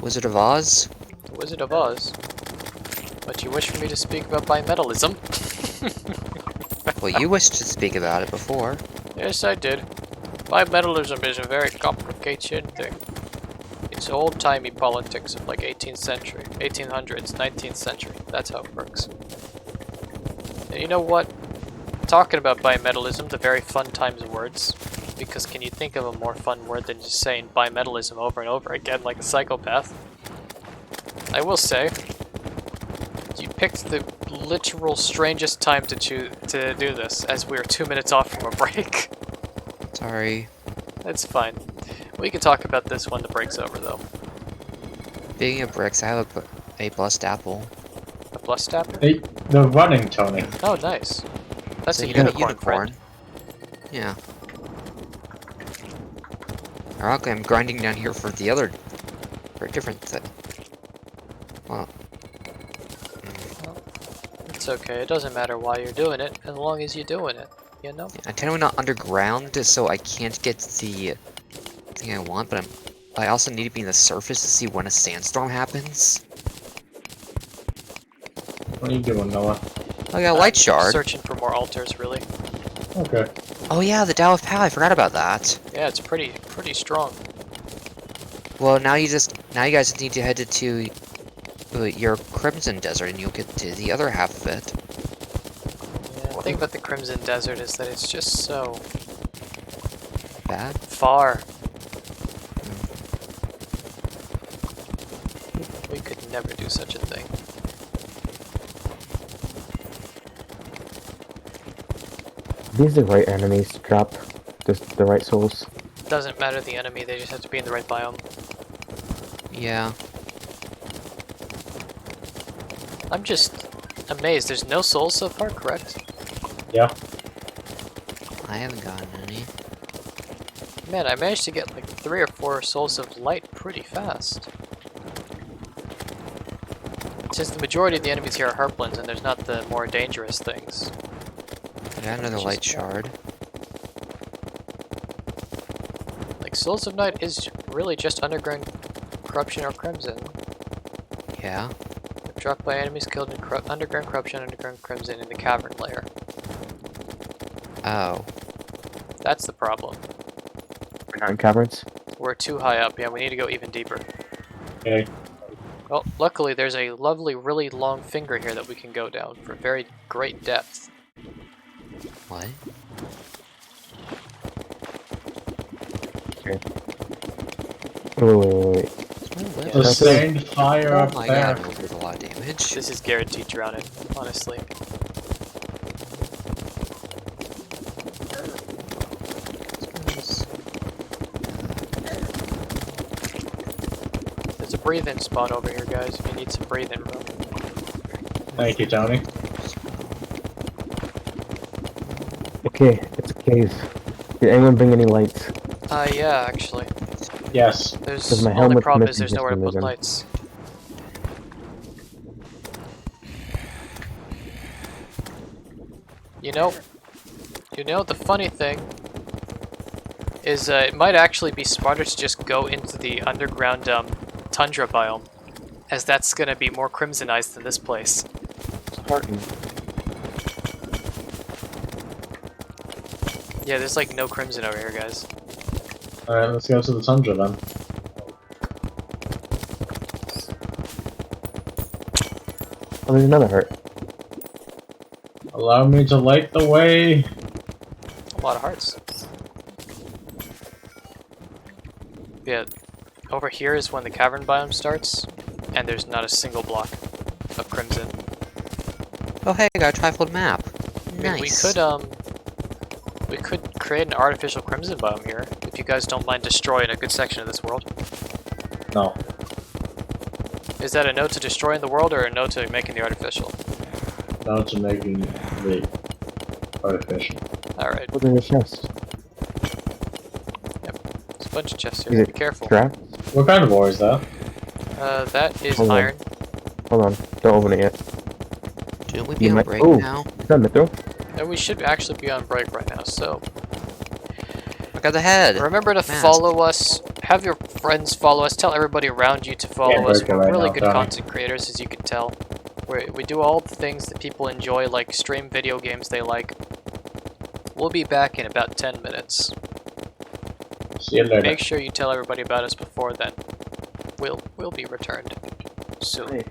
Wizard of Oz? the Wizard of Oz. But you wish for me to speak about bimetallism? Well, you wished to speak about it before. Yes, I did. Bimetallism is a very complicated thing. It's old-timey politics of like 18th century, 1800s, 19th century. That's how it works. And you know what? Talking about bimetallism, the very fun times of words. Because can you think of a more fun word than just saying bimetallism over and over again like a psychopath? I will say, you picked the literal strangest time to do this, as we are 2 minutes off from a break. Sorry. It's fine. We can talk about this when the break's over, though. Speaking of bricks, I have a blessed apple. A blessed tapper? Hey, the running, Tony. Oh, nice. That's So a you got unicorn, friend. Yeah. Ironically, I'm grinding down here for the other... for a different thing. Well... It's okay. It doesn't matter why you're doing it, as long as you're doing it. You know? I'm technically not underground, so I can't get the thing I want, but I also need to be in the surface to see when a sandstorm happens. What are you doing, Noah? I got a light I'm shard. Searching for more altars, really. Okay. Oh yeah, the Tao of Pal, I forgot about that. Yeah, it's pretty strong. Well, now you guys need to head to your Crimson Desert, and you'll get to the other half of it. Yeah, the thing about the Crimson Desert is that it's just so Bad? far. We could never do such a thing. These are the right enemies to drop. Just the right souls. Doesn't matter the enemy, they just have to be in the right biome. Yeah. I'm just amazed. There's no souls so far, correct? Yeah. I haven't gotten any. Man, I managed to get like 3 or 4 souls of light pretty fast. Since the majority of the enemies here are harplings and there's not the more dangerous things. I got another light shard. Like, Souls of Night is really just underground corruption or crimson. Yeah. Dropped by enemies killed in underground corruption, underground crimson in the cavern layer. Oh. That's the problem. We're not in caverns. We're too high up. Yeah, we need to go even deeper. Okay. Well, luckily there's a lovely, really long finger here that we can go down for very great depth. What? Okay. Wait. Yeah, The same fire Oh up my there. god, it did a lot of damage. This is guaranteed drowning, honestly. There's a breathe-in spot over here, guys, if you need some breathe-in room. Thank you, Tony. Okay, it's a cave. Did anyone bring any lights? Yeah, actually. Yes. There's Because my only helmet's problem is missing there's for nowhere to some put reason. lights. You know, the funny thing is it might actually be smarter to just go into the underground tundra biome, as that's gonna be more crimsonized than this place. Yeah, there's like no crimson over here, guys. Alright, let's go to the tundra then. Oh, there's another heart. Allow me to light the way. A lot of hearts. Yeah, over here is when the cavern biome starts, and there's not a single block of crimson. Oh hey, I got a trifold map. I mean, Nice. we could create an artificial crimson biome here, if you guys don't mind destroying a good section of this world. No. Is that a no to destroying the world, or a no to making the artificial? No to making the artificial. Alright, What's in the chest? there's a bunch of chests Is here, it be careful. Trapped? What kind of ore is that? That is Hold on. iron. Hold on, don't open it yet. Shouldn't we be You on might- break oh. now? Is that Mithril? And we should actually be on break right now, so... Look at the head. Remember to Mask. follow us. Have your friends follow us. Tell everybody around you to follow us. break it We're right really now, good Tommy. content creators, as you can tell. We do all the things that people enjoy, like stream video games they like. We'll be back in about 10 minutes. See you later. Make sure you tell everybody about us before then. We'll be returned soon. Nice.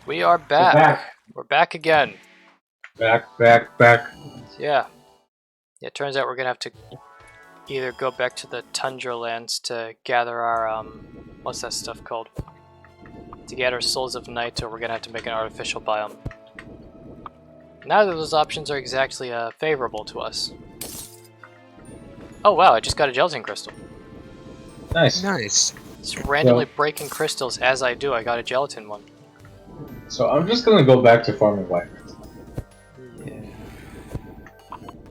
We are back. We're back again. Back. Yeah. It turns out we're gonna have to either go back to the tundra lands to gather our what's that stuff called? To gather souls of night, or we're gonna have to make an artificial biome. Neither of those options are exactly favorable to us. Oh wow! I just got a gelatin crystal. Nice. Nice. Just randomly breaking crystals as I do. I got a gelatin one. So I'm just gonna go back to farming wyverns. Yeah.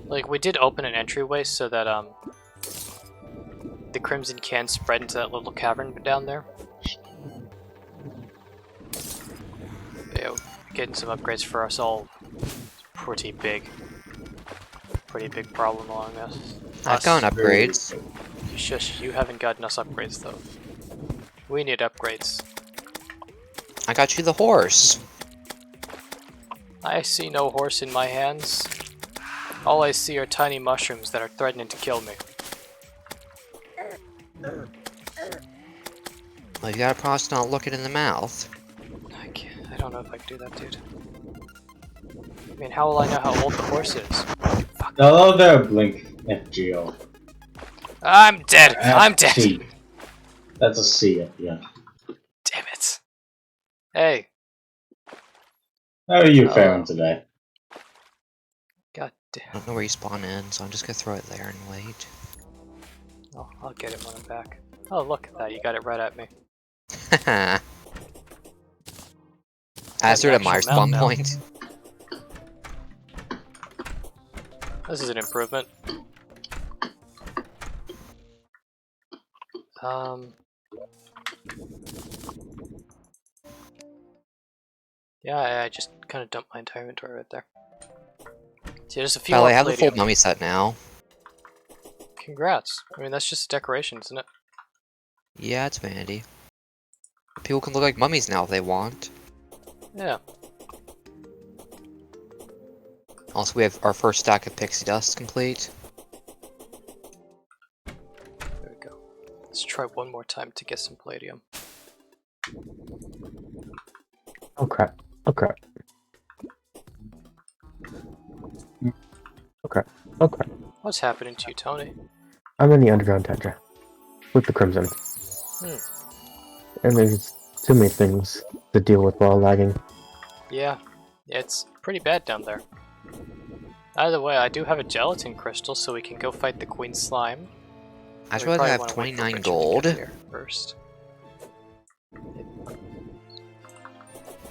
Like we did open an entryway so that the crimson can spread into that little cavern down there. Yeah, getting some upgrades for us all. Pretty big problem along this. I've gotten upgrades. Shush, you haven't gotten us upgrades though. We need upgrades. I got you the horse. I see no horse in my hands. All I see are tiny mushrooms that are threatening to kill me. Well, you gotta promise to not look it in the mouth. I can't. I don't know if I can do that, dude. I mean, how will I know how old the horse is? Fuck. Hello there, Blink FGO. I'm dead! I'm dead! C. That's a C at the end. Damn it. Hey. How are you faring today? God I damn. don't know where you spawn in, so I'm just gonna throw it there and wait. Oh, I'll get it when I'm back. Oh, look at that. You got it right at me. Haha. Hazard at my spawn now. point. This is an improvement. Yeah, I just kind of dumped my entire inventory right there. See, there's a few Well, more I have the full palladium. mummy set now. Congrats. I mean, that's just a decoration, isn't it? Yeah, it's vanity. People can look like mummies now if they want. Yeah. Also, we have our first stack of pixie dust complete. There we go. Let's try one more time to get some palladium. Oh crap. Oh crap. Okay. What's happening to you, Tony? I'm in the underground tundra. With the Crimson. And there's too many things to deal with while lagging. Yeah, it's pretty bad down there. Either way, I do have a gelatin crystal, so we can go fight the Queen Slime. I just We realized I probably have wanna wait for 29 Richard to gold. get here first.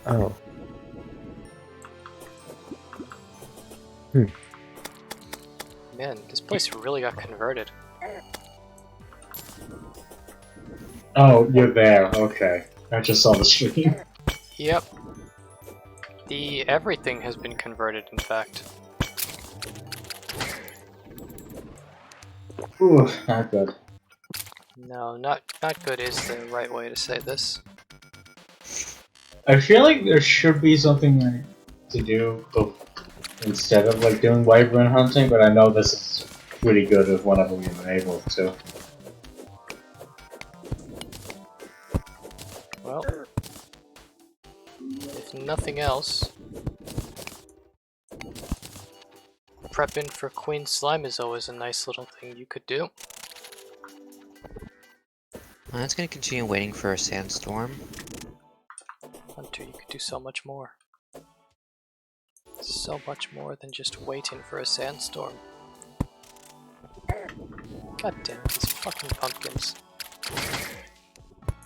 Oh. Man, this place really got converted. Oh, you're there. Okay. I just saw the stream. Yep. The everything has been converted, in fact. Ooh, not good. No, not good is the right way to say this. I feel like there should be something like, to do instead of like doing wyvern hunting, but I know this is pretty good if whenever we've been able to. Well, if nothing else, prepping for Queen Slime is always a nice little thing you could do. I'm just gonna continue waiting for a sandstorm. Hunter, you could do so much more. So much more than just waiting for a sandstorm. God damn it, these fucking pumpkins.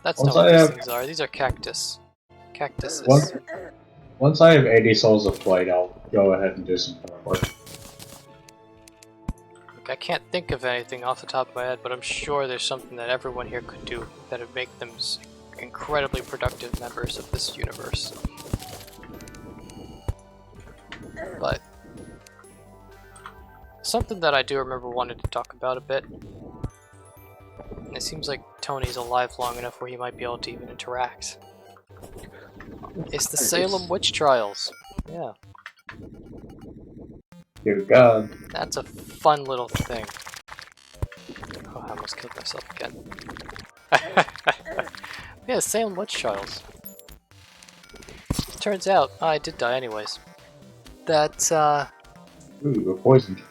That's not what these things are. These are cactus. Cactuses. Once I have 80 souls of flight, I'll go ahead and do some work. Look, I can't think of anything off the top of my head, but I'm sure there's something that everyone here could do that would make them incredibly productive members of this universe. But something that I do remember wanting to talk about a bit, and it seems like Tony's alive long enough where he might be able to even interact. It's the Salem witch trials. Yeah. Dear God. That's a fun little thing. Oh, I almost killed myself again. Yeah, Salem witch trials. Turns out, I did die anyways. That, Ooh, you were poisoned.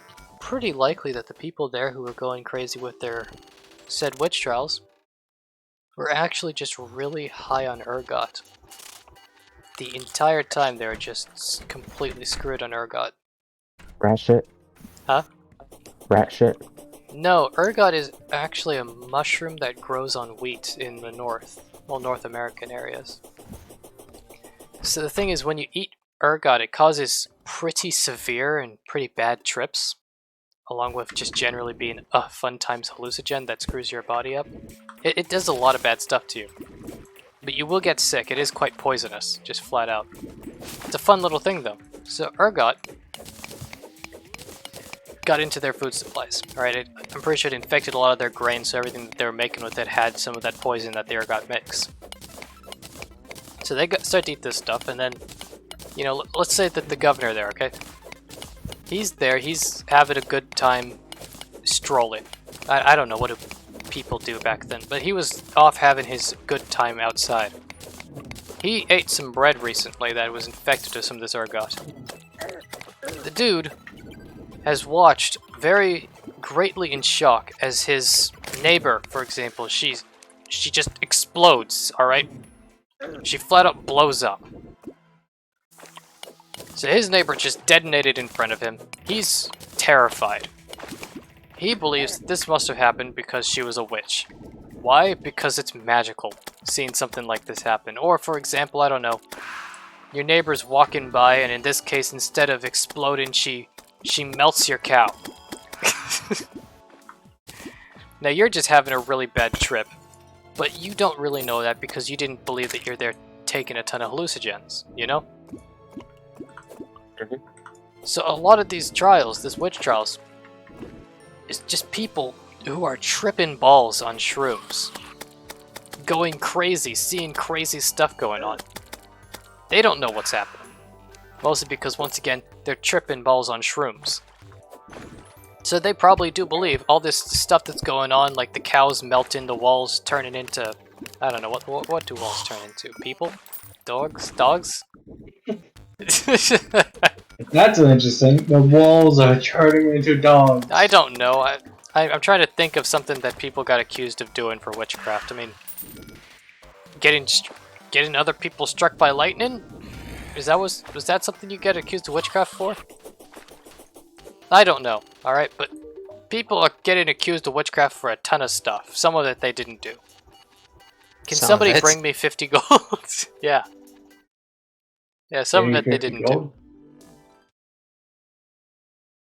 pretty likely that the people there who were going crazy with their said witch trials were actually just really high on ergot. The entire time they were just completely screwed on ergot. Rat shit. Huh? Rat shit. No, ergot is actually a mushroom that grows on wheat in the North American areas. So the thing is, when you eat ergot, it causes pretty severe and pretty bad trips, along with just generally being a fun times hallucinogen that screws your body up. It does a lot of bad stuff to you. But you will get sick. It is quite poisonous, just flat out. It's a fun little thing though. So ergot got into their food supplies. Alright, I'm pretty sure it infected a lot of their grain, so everything that they were making with it had some of that poison that the ergot mix. So they start to eat this stuff, and then, you know, let's say that the governor there, okay? He's there, he's having a good time strolling. I don't know what people do back then, but he was off having his good time outside. He ate some bread recently that was infected with some of this ergot. The dude has watched very greatly in shock as his neighbor, for example, she just explodes, alright? She flat out blows up. So his neighbor just detonated in front of him. He's terrified. He believes that this must have happened because she was a witch. Why? Because it's magical, seeing something like this happen. Or, for example, I don't know, your neighbor's walking by, and in this case, instead of exploding, she melts your cow. Now, you're just having a really bad trip, but you don't really know that because you didn't believe that you're there taking a ton of hallucinogens, you know? So a lot of these trials, this witch trials, is just people who are tripping balls on shrooms. Going crazy, seeing crazy stuff going on. They don't know what's happening. Mostly because, once again, they're tripping balls on shrooms. So they probably do believe all this stuff that's going on, like the cows melting, the walls turning into... I don't know, what do walls turn into? People? Dogs? Dogs? That's interesting. The walls are turning into dogs. I don't know. I'm trying to think of something that people got accused of doing for witchcraft. I mean, getting other people struck by lightning? Was that something you get accused of witchcraft for? I don't know. All right, but people are getting accused of witchcraft for a ton of stuff. Some of it they didn't do. Can somebody bring me 50 gold? Yeah. Yeah, some of it they didn't do.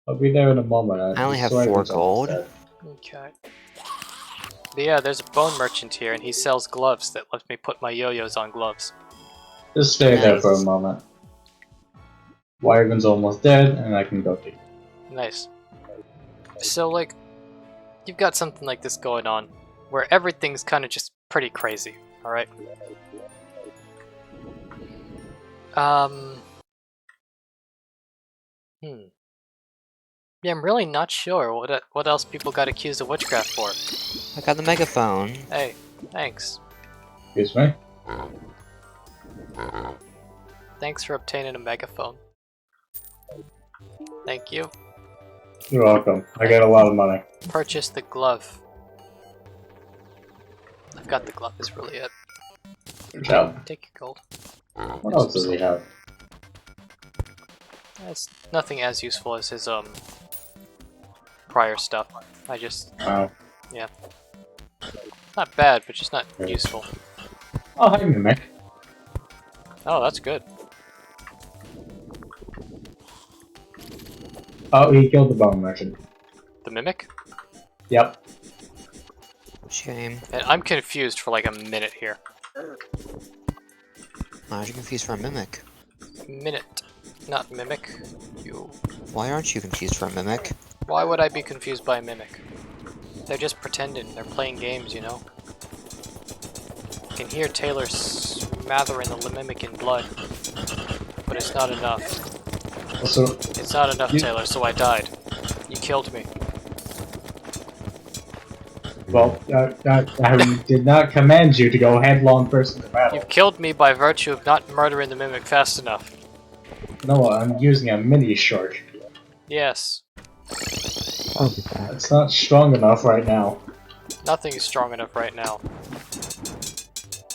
I'll be there in a moment. I only have 4 gold. Okay. But yeah, there's a bone merchant here, and he sells gloves that lets me put my yo-yos on gloves. Just stay there for a moment. Wyvern's almost dead, and I can go deep. Nice. So, like, you've got something like this going on, where everything's kind of just pretty crazy, alright? Yeah, I'm really not sure what else people got accused of witchcraft for. I got the megaphone. Hey, thanks. Excuse me? Thanks for obtaining a megaphone. Thank you. You're welcome. I got a lot of money. Purchase the glove. I've got the glove, is really it. Good job. Take your gold. What else does he have? It's nothing as useful as his prior stuff. I just... Wow. Yeah. Not bad, but just not useful. Oh, hi, Mimic. Oh, that's good. Oh, he killed the bone merchant. The mimic? Yep. Shame. And I'm confused for like a minute here. Why are you confused for a mimic? Minute. Not mimic. You... Why aren't you confused for a mimic? Why would I be confused by a mimic? They're just pretending. They're playing games, you know? I can hear Taylor smattering the mimic in blood. But it's not enough. Also, It's not enough, Taylor, so I died. You killed me. Well, I did not command you to go headlong first into battle. You've killed me by virtue of not murdering the mimic fast enough. No, I'm using a mini shark. Yes. I'll be back. It's not strong enough right now. Nothing is strong enough right now.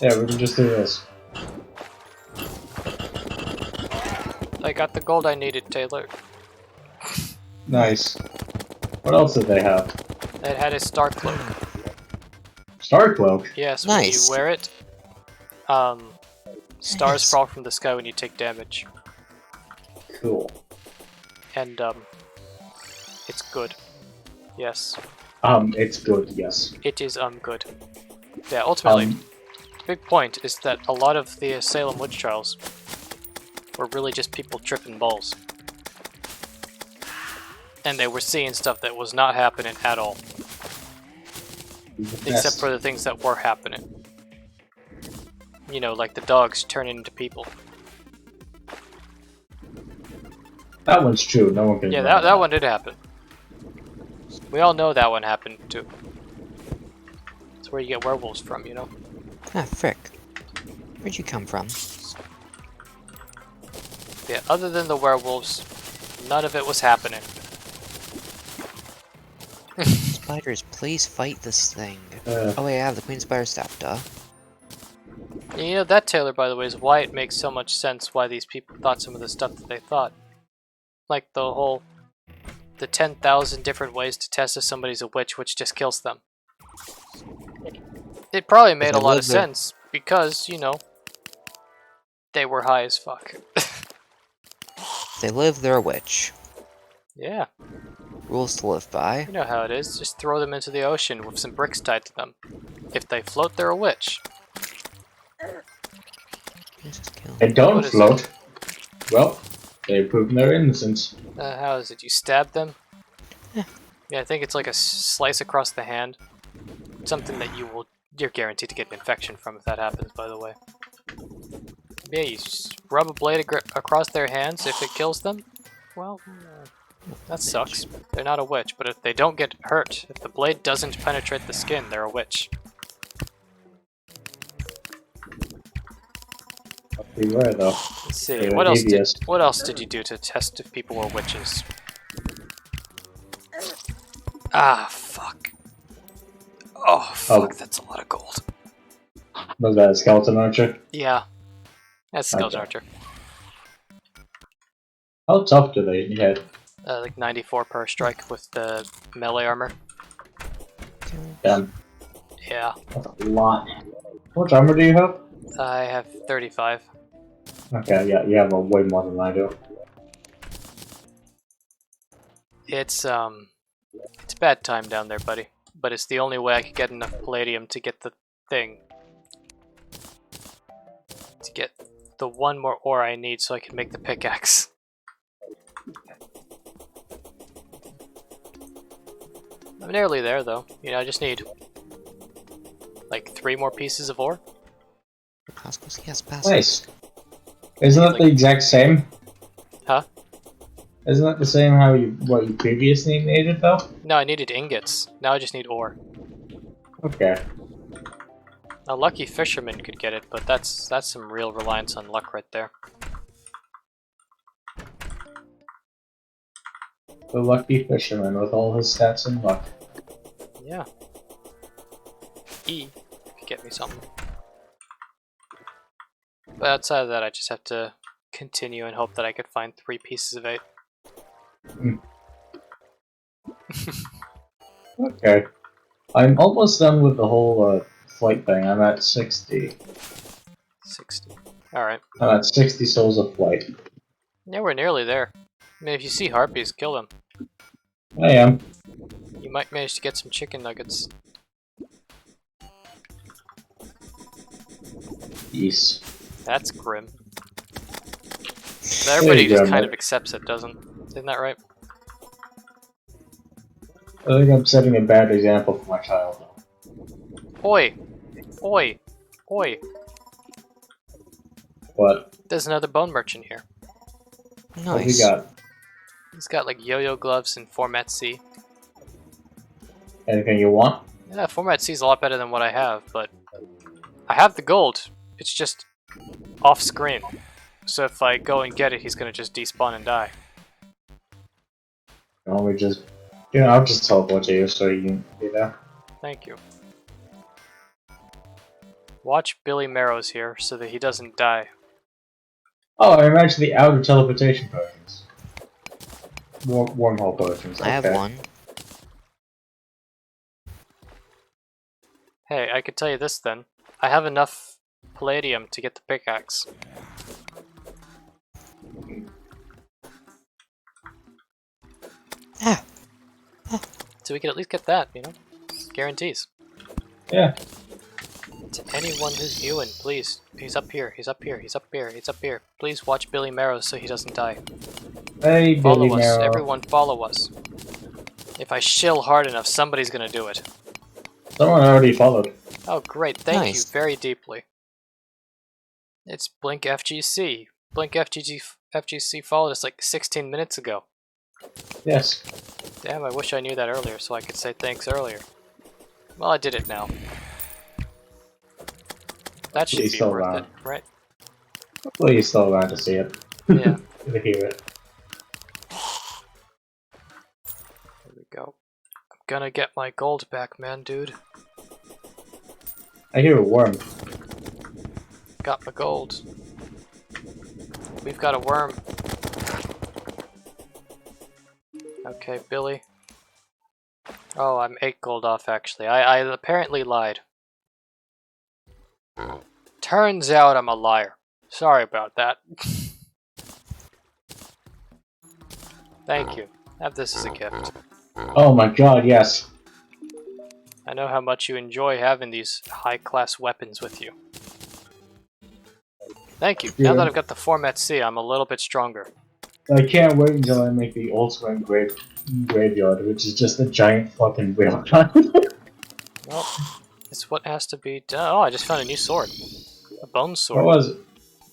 Yeah, we can just do this. I got the gold I needed, Taylor. Nice. What else did they have? It had a star cloak. Star cloak. Yes, Nice. when you wear it, stars Nice. fall from the sky when you take damage. Cool. And, it's good. Yes. It's good. Yes. It is, good. Yeah, ultimately, Um, big point is that a lot of the Salem witch trials were really just people tripping balls. And they were seeing stuff that was not happening at all. Except for the things that were happening. You know, like the dogs turning into people. that one's true. No one can. Yeah, that one did happen. We all know that one happened too. That's where you get werewolves from, you know? Ah, frick. Where'd you come from? Yeah, other than the werewolves, none of it was happening. Spiders, please fight this thing. Oh wait, I have the Queen Spider staff, duh. And you know, that, Taylor, by the way, is why it makes so much sense why these people thought some of the stuff that they thought. Like the whole... the 10,000 different ways to test if somebody's a witch, which just kills them. It probably made a lot of sense, because, you know, they were high as fuck. They live, they're a witch. Yeah, Rules to live by. you know how it is. Just throw them into the ocean with some bricks tied to them. If they float, they're a witch. Just kill. They don't What is float. Well, they've proven their innocence. How is it? You stab them? Yeah. Yeah, I think it's like a slice across the hand. Something that you're guaranteed to get an infection from if that happens, by the way. Yeah, you just rub a blade across their hands. If it kills them, well, that sucks. They're not a witch, but if they don't get hurt, if the blade doesn't penetrate the skin, they're a witch. Beware, though. Let's see. They're What else devious. what else did you do to test if people were witches? Ah, fuck. Oh, fuck, that's a lot of gold. Was that a skeleton archer? Yeah. That's Skeleton Okay. Archer. How tough do they hit? Like 94 per strike with the melee armor. Damn, Yeah. that's a lot. How much armor do you have? I have 35. Okay, yeah, you have way more than I do. It's a bad time down there, buddy. But it's the only way I could get enough palladium to get the thing. To get the one more ore I need so I can make the pickaxe. I'm nearly there, though. You know, I just need like 3 more pieces of ore. Yes, pass. Nice. Isn't that the exact same? Huh? Isn't that the same how what you previously needed though? No, I needed ingots. Now I just need ore. Okay. A lucky fisherman could get it, but that's some real reliance on luck right there. The lucky fisherman with all his stats and luck. Yeah. Could get me something. But outside of that, I just have to continue and hope that I could find 3 pieces of 8. Okay. I'm almost done with the whole flight thing. I'm at 60. 60. Alright. I'm at 60 souls of flight. Yeah, we're nearly there. I mean, if you see harpies, kill them. I am. You might manage to get some chicken nuggets. Yes. That's grim. But everybody There you just go, kind mate. of accepts it, doesn't? Isn't that right? I think I'm setting a bad example for my child though. Oi! Oi! Oi! What? There's another bone merchant here. What have you Nice. got? He's got like yo-yo gloves and Format C. Anything you want? Yeah, Format C is a lot better than what I have, but I have the gold. It's just off screen. So if I go and get it, he's gonna just despawn and die. We just, I'll just teleport to you so you can do that. Thank you. Watch Billy Marrows here so that he doesn't die. Oh, I'm actually out of teleportation potions. Wormhole potions. I have okay. one. Hey, I could tell you this then. I have enough Palladium to get the pickaxe. Ah. So we can at least get that, Guarantees. Yeah. To anyone who's viewing, please. He's up here, he's up here, he's up here, he's up here. Please watch Billy Marrows so he doesn't die. Hey, Follow Billy us, Marrow. everyone follow us. If I shill hard enough, somebody's gonna do it. Someone already followed. Oh great, thank you Nice. very deeply. It's Blink FGC. Blink FGC followed us like 16 minutes ago. Yes. Damn, I wish I knew that earlier so I could say thanks earlier. Well, I did it now. That should He's be still worth around. it, right? Hopefully he's still around to see it. Yeah. To hear it. There we go. I'm gonna get my gold back, man, dude. I hear a worm. Got my gold. We've got a worm. Okay, Billy. Oh, I'm 8 gold off, actually. I apparently lied. Turns out I'm a liar. Sorry about that. Thank you. Have this as a gift. Oh my god, yes. I know how much you enjoy having these high-class weapons with you. Thank you. Now Yeah. that I've got the Format C, I'm a little bit stronger. I can't wait until I make the ultimate graveyard, which is just a giant fucking whale. Well, it's what has to be done. Oh, I just found a new sword. A bone What sword. was it?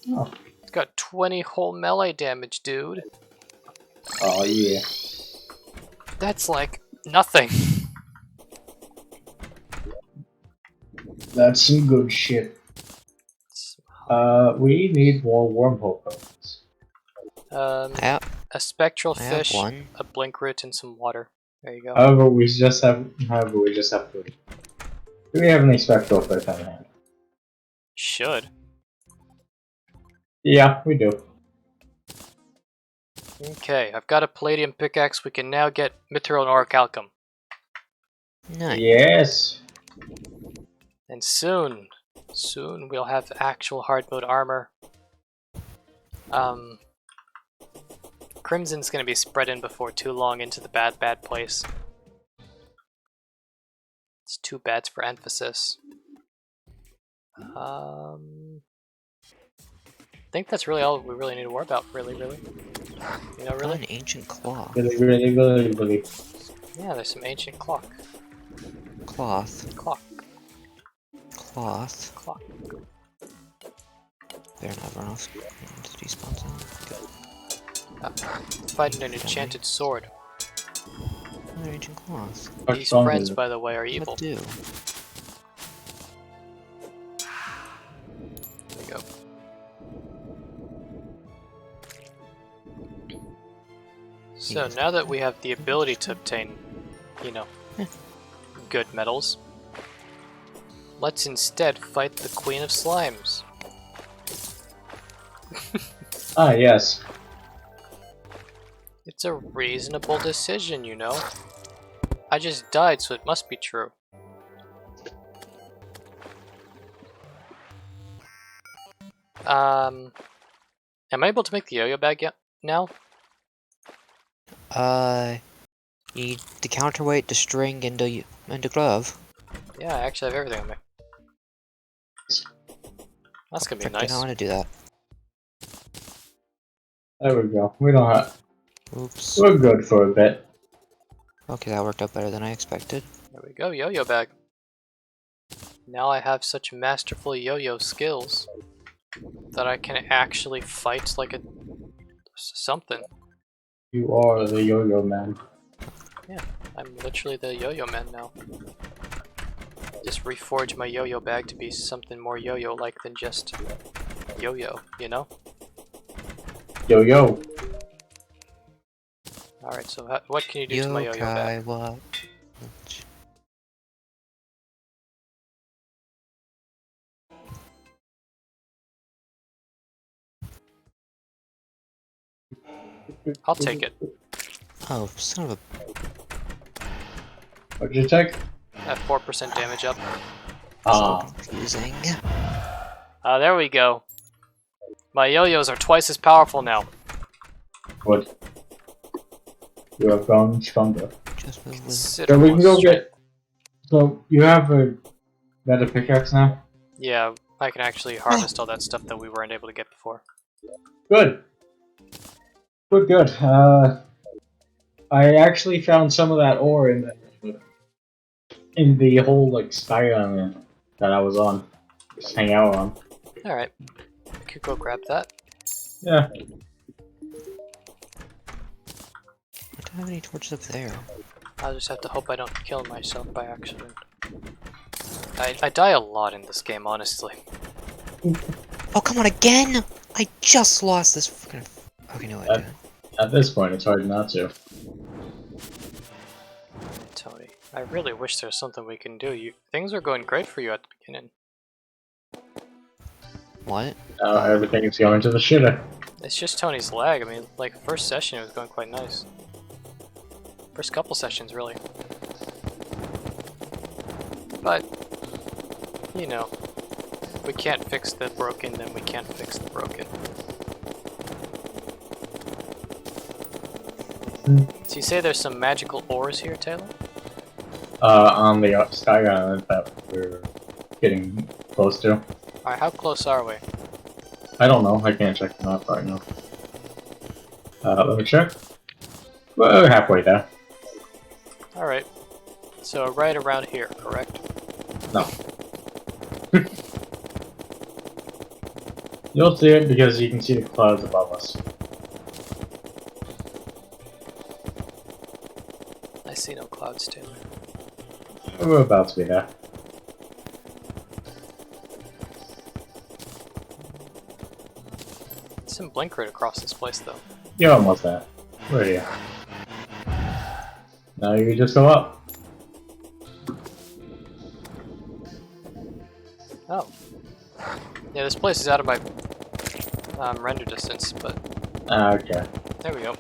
Oh. It's got 20 whole melee damage, dude. Oh yeah. That's like nothing. That's some good shit. We need more wormhole potions. Yep. A spectral I have fish, one. a blink root, and some water. There you go. However, we just have food. Do we have any spectral fish on hand? Should. Yeah, we do. Okay, I've got a Palladium Pickaxe. We can now get Mithril and Orichalcum. Nice. Yes. And soon we'll have actual hard mode armor. Crimson's gonna be spread in before too long into the bad place. It's 2 bads for emphasis. I think that's really all we really need to worry about, really. You know, Got really? an ancient cloth. Really. Yeah, there's some ancient clock. Cloth. Clock. There, now run off into the despawn zone. Fighting an enchanted sword. Another ancient cloth. How These strong friends, is it? by the way, are evil. What do? There we go. So now that we have the ability to obtain, good metals, let's instead fight the Queen of Slimes. Ah, yes. It's a reasonable decision, I just died, so it must be true. Am I able to make the yo-yo bag yet? Now? You need the counterweight, the string, and the glove. Yeah, I actually have everything on me. That's gonna be Frick, I nice. don't want to do that. There we go. We don't have. Oops. We're good for a bit. Okay, that worked out better than I expected. There we go, yo-yo bag. Now I have such masterful yo-yo skills that I can actually fight like a something. You are the yo-yo man. I'm literally the yo-yo man now. just reforge my yo-yo bag to be something more yo-yo-like than just yo-yo, you know? Yo yo. Alright, so what can you do to my yo-yo bag? What? I'll take it. Oh, son of What'd you take? That 4% damage up. Ah. confusing. There we go. My yo-yos are twice as powerful now. Good. You have gone stronger. Just with So we can go get. So you have a better pickaxe now. Yeah, I can actually harvest all that stuff that we weren't able to get before. Good. Good. I actually found some of that ore in the whole like sky island that I was on, just hang out on. Alright. Could go grab that. Yeah. I don't have any torches up there. I'll just have to hope I don't kill myself by accident. I die a lot in this game, honestly. Oh, come on again! I just lost this freaking. Okay, no, I didn't. At this point, it's hard not to. Tony, I really wish there was something we can do. Things were going great for you at the beginning. What? Now everything is going to the shitter. It's just Tony's lag. I mean, like, first session it was going quite nice. First couple sessions, really. But, you know, we can't fix the broken, then we can't fix the broken. So you say there's some magical ores here, Taylor? On the sky island that we're getting close to. Alright, how close are we? I don't know. I can't check the map right now. Let me check. Well, we're halfway there. Alright. So right around here, correct? No. You'll see it because you can see the clouds above us. I see no clouds, Taylor. We're about to be there. Some blink right across this place, though. You're almost there. Where are you? Now you just go up. Oh. Yeah, this place is out of my render distance, but Okay. there we go.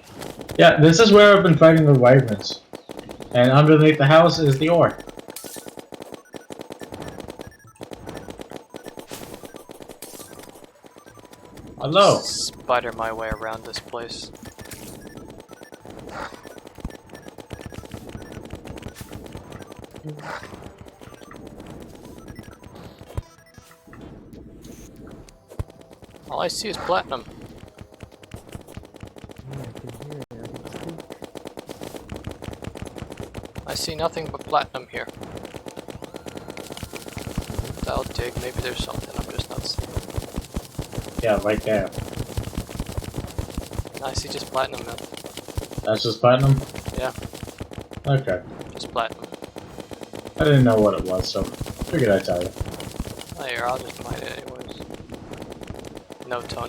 Yeah, this is where I've been fighting the wyverns. And underneath the house is the ore. Hello. Just spider my way around this place. All I see is platinum. I see nothing but platinum here. I'll dig, maybe there's something I'm just not seeing. Yeah, right there. I see just platinum now. That's just platinum? Yeah, Okay. just platinum. I didn't know what it was, so figured I'd tell you. Oh, here, I'll just mine it anyways. No tone.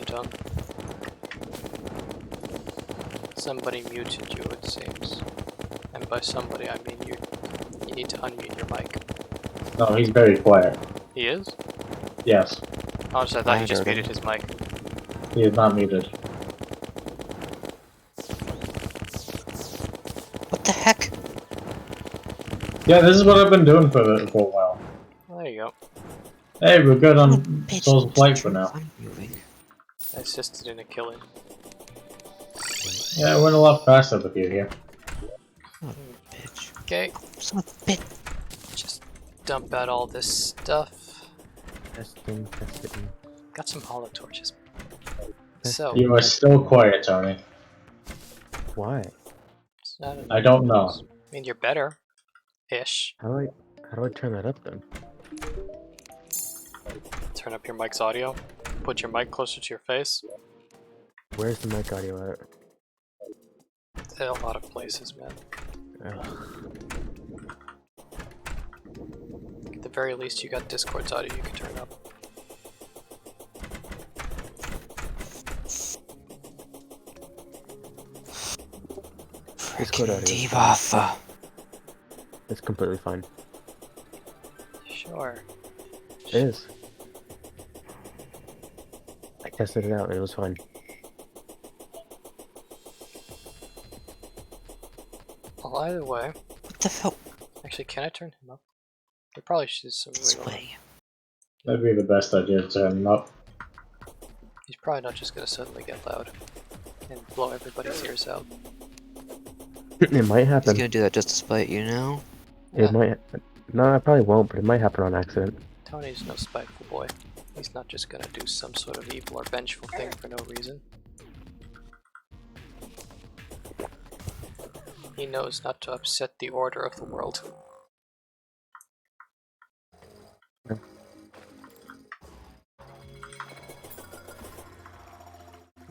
Somebody muted you, it seems. And by somebody, I mean you need to unmute your mic. No, he's very quiet. He is? Yes. Oh, so I thought I he just heard him. muted his mic. He is not muted. What the heck? Yeah, this is what I've been doing for a while. There you go. Hey, we're good on Bitch, Souls of Flight for now. I'm moving. I assisted in a killing. Yeah, it went a lot faster with you here. Son of a bitch. Okay, Son of a bitch. just dump out all this stuff. Testing. Got some hollow torches. So, You are still quiet, Tony. Why? it's not I don't know. I mean, you're better. Ish. How do I turn that up then? Turn up your mic's audio. Put your mic closer to your face. Where's the mic audio at? In a lot of places, man. Ugh. At the very least, you got Discord's audio you can turn up. Discord audio is Debuff. It's completely fine. Sure. It is. I tested it out and it was fine. Well, either way. What the hell? Actually, can I turn him up? I probably should some This wiggle room. way. That'd be the best idea to turn him up. He's probably not just gonna suddenly get loud and blow everybody's ears out. It might He's happen. gonna do that just to spite you know? It might. No, I probably won't, but it might happen on accident. Tony's no spiteful boy. He's not just gonna do some sort of evil or vengeful thing for no reason. He knows not to upset the order of the world.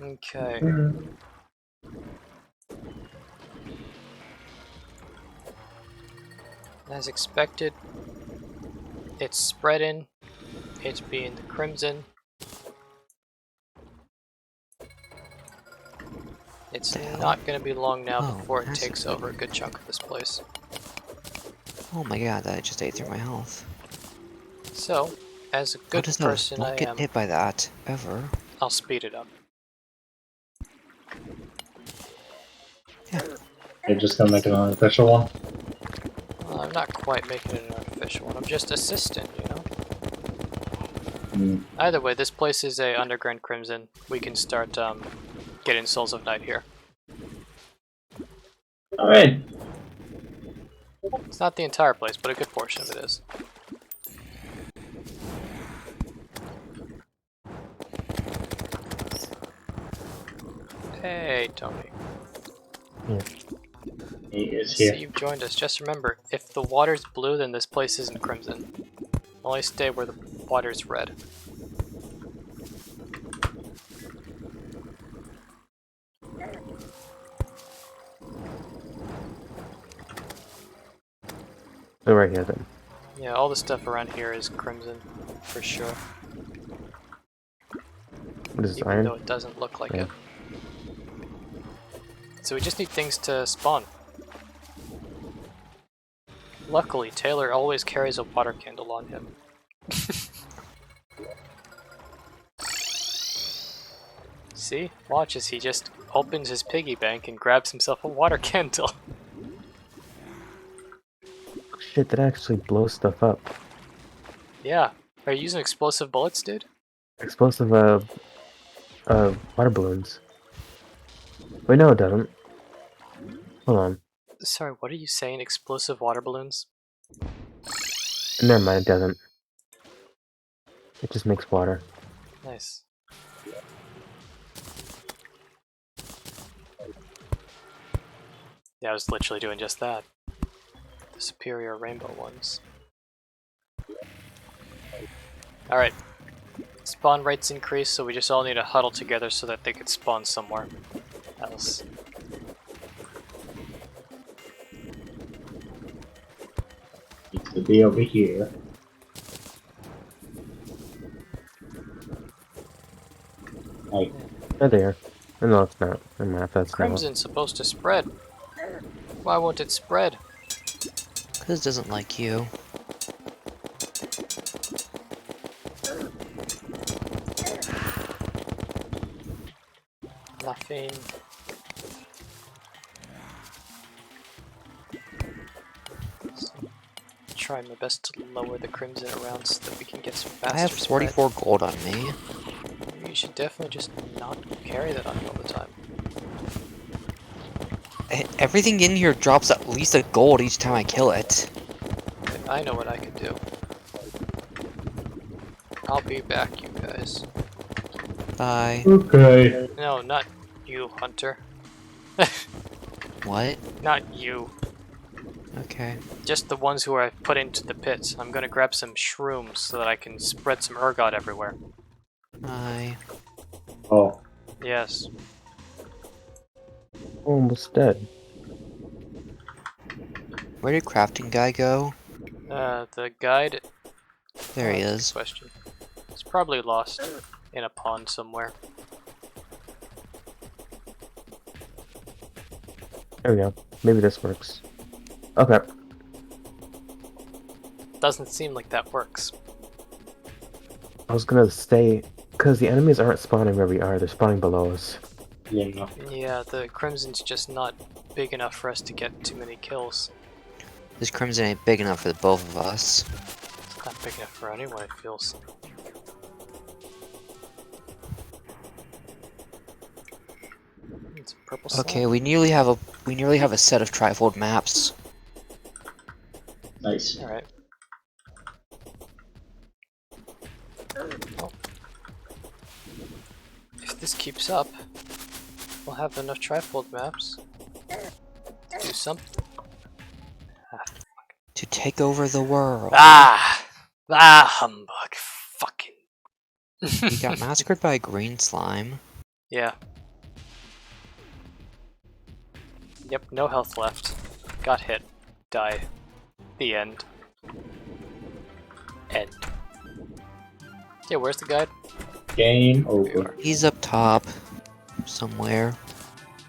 Okay. As expected, it's spreading. It's being the crimson. It's not going to be long now before it takes over a good chunk of this place. Oh my god, I just ate through my health. So, as a good person I Don't get am, hit by that, ever. I'll speed it up. Yeah. You're just gonna make it an unofficial one? Well, I'm not quite making it an official one. I'm just assistant, you know? Either way, this place is a underground crimson. We can start getting Souls of Night here. Alright. It's not the entire place, but a good portion of it is. Hey, Tony. Yeah. He is See, here. you've joined us. Just remember, if the water's blue, then this place isn't crimson. Only stay where the water's red. Oh, right here then. Yeah, all the stuff around here is crimson, for sure. What is this, Even iron? though it doesn't look like Yeah. it. So we just need things to spawn. Luckily, Taylor always carries a water candle on him. See? Watch as he just opens his piggy bank and grabs himself a water candle. Shit, that actually blows stuff up. Yeah. Are you using explosive bullets, dude? Explosive, water balloons. Wait, no, it doesn't. Hold on. Sorry, what are you saying? Explosive water balloons? Never mind, it doesn't. It just makes water. Nice. Yeah, I was literally doing just that. The superior rainbow ones. Alright. Spawn rates increase, so we just all need to huddle together so that they could spawn somewhere else. Needs to be over here. Like, They're there. No, it's not. I'm not. That's Crimson's supposed to spread. Why won't it spread? Cause it doesn't like you. Nothing. Try my best to lower the crimson around so that we can get some faster I have spread. 44 gold on me. You should definitely just not carry that on you all the time. Everything in here drops at least a gold each time I kill it. I know what I can do. I'll be back, you guys. Bye. okay. No, not you, Hunter. What? Not you. Okay. Just the ones who I put into the pits. I'm gonna grab some shrooms so that I can spread some ergot everywhere. Bye. Oh. Yes. almost dead. Where did crafting guy go? The guide There he That's a good is. question. He's probably lost in a pond somewhere. There we go. Maybe this works. Okay. Doesn't seem like that works. I was gonna stay because the enemies aren't spawning where we are. They're spawning below us. Yeah. Yeah, the Crimson's just not big enough for us to get too many kills. This Crimson ain't big enough for the both of us. It's not big enough for anyone, it feels. It's purple slime. Okay, we nearly have a set of trifold maps. Nice. Alright. Well, if this keeps up, we'll have enough trifold maps to do something. To take over the world. Humbug. Fucking. We got massacred by a green slime. Yeah. Yep, no health left. Got hit. Died. The end. End. Yeah, where's the guide? Game Here we over. are. He's up top. Somewhere.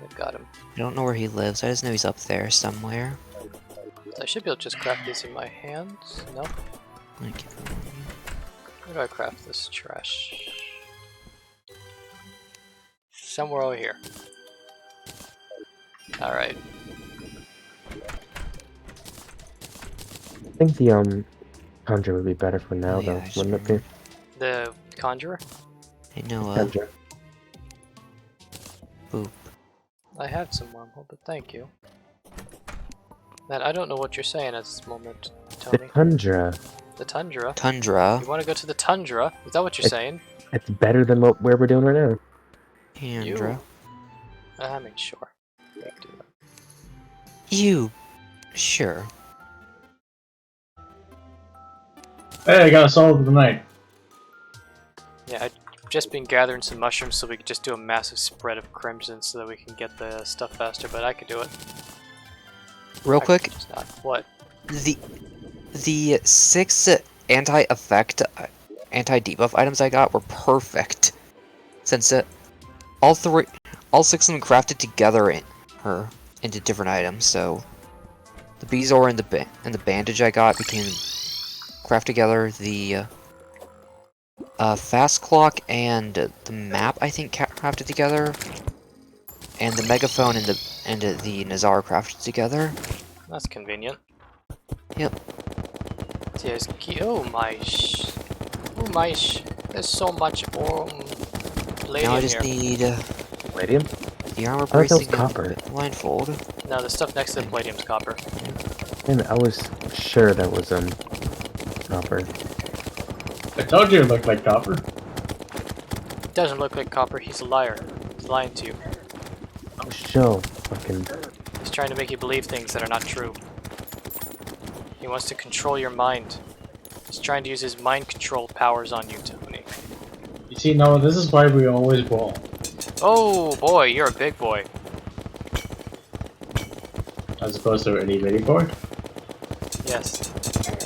We've got him. I don't know where he lives. I just know he's up there somewhere. I should be able to just craft these in my hands. No? Thank you. Where do I craft this trash? Somewhere over here. Alright. I think the conjure would be better for now, Oh, yeah, though, I just wouldn't it be? The conjurer? I know, Conjure. boop. I have some wormhole, but thank you. Man, I don't know what you're saying at this moment, The Tony. tundra. The tundra? Tundra. You want to go to the tundra? Is that what you're saying? It's better than where we're doing right now. Tundra. I mean, sure. We can do that. You. Sure. Hey, I got a solve of the night. Yeah, I've just been gathering some mushrooms so we could just do a massive spread of crimson so that we can get the stuff faster, but I could do it. Real I quick, could just not. What? the 6 anti-effect, anti-debuff items I got were perfect. Since all 6 of them crafted together into different items, so the Bezoar and the bandage I got became crafted together. The fast clock and the map I think crafted together, and the megaphone and the Nazar crafted together. That's convenient. Yep. Yes, oh my there's so much palladium Now I just here. need Palladium? the armor thought that was bracing copper. and blindfold. No, the stuff next to the palladium's copper. And I was sure that was copper. I told you it looked like copper. It doesn't look like copper, he's a liar. He's lying to you. Oh, show. Fucking. He's trying to make you believe things that are not true. He wants to control your mind. He's trying to use his mind control powers on you, Tony. You see, Noah, this is why we always brawl. Oh boy, you're a big boy. As opposed to an itty boy. Yes.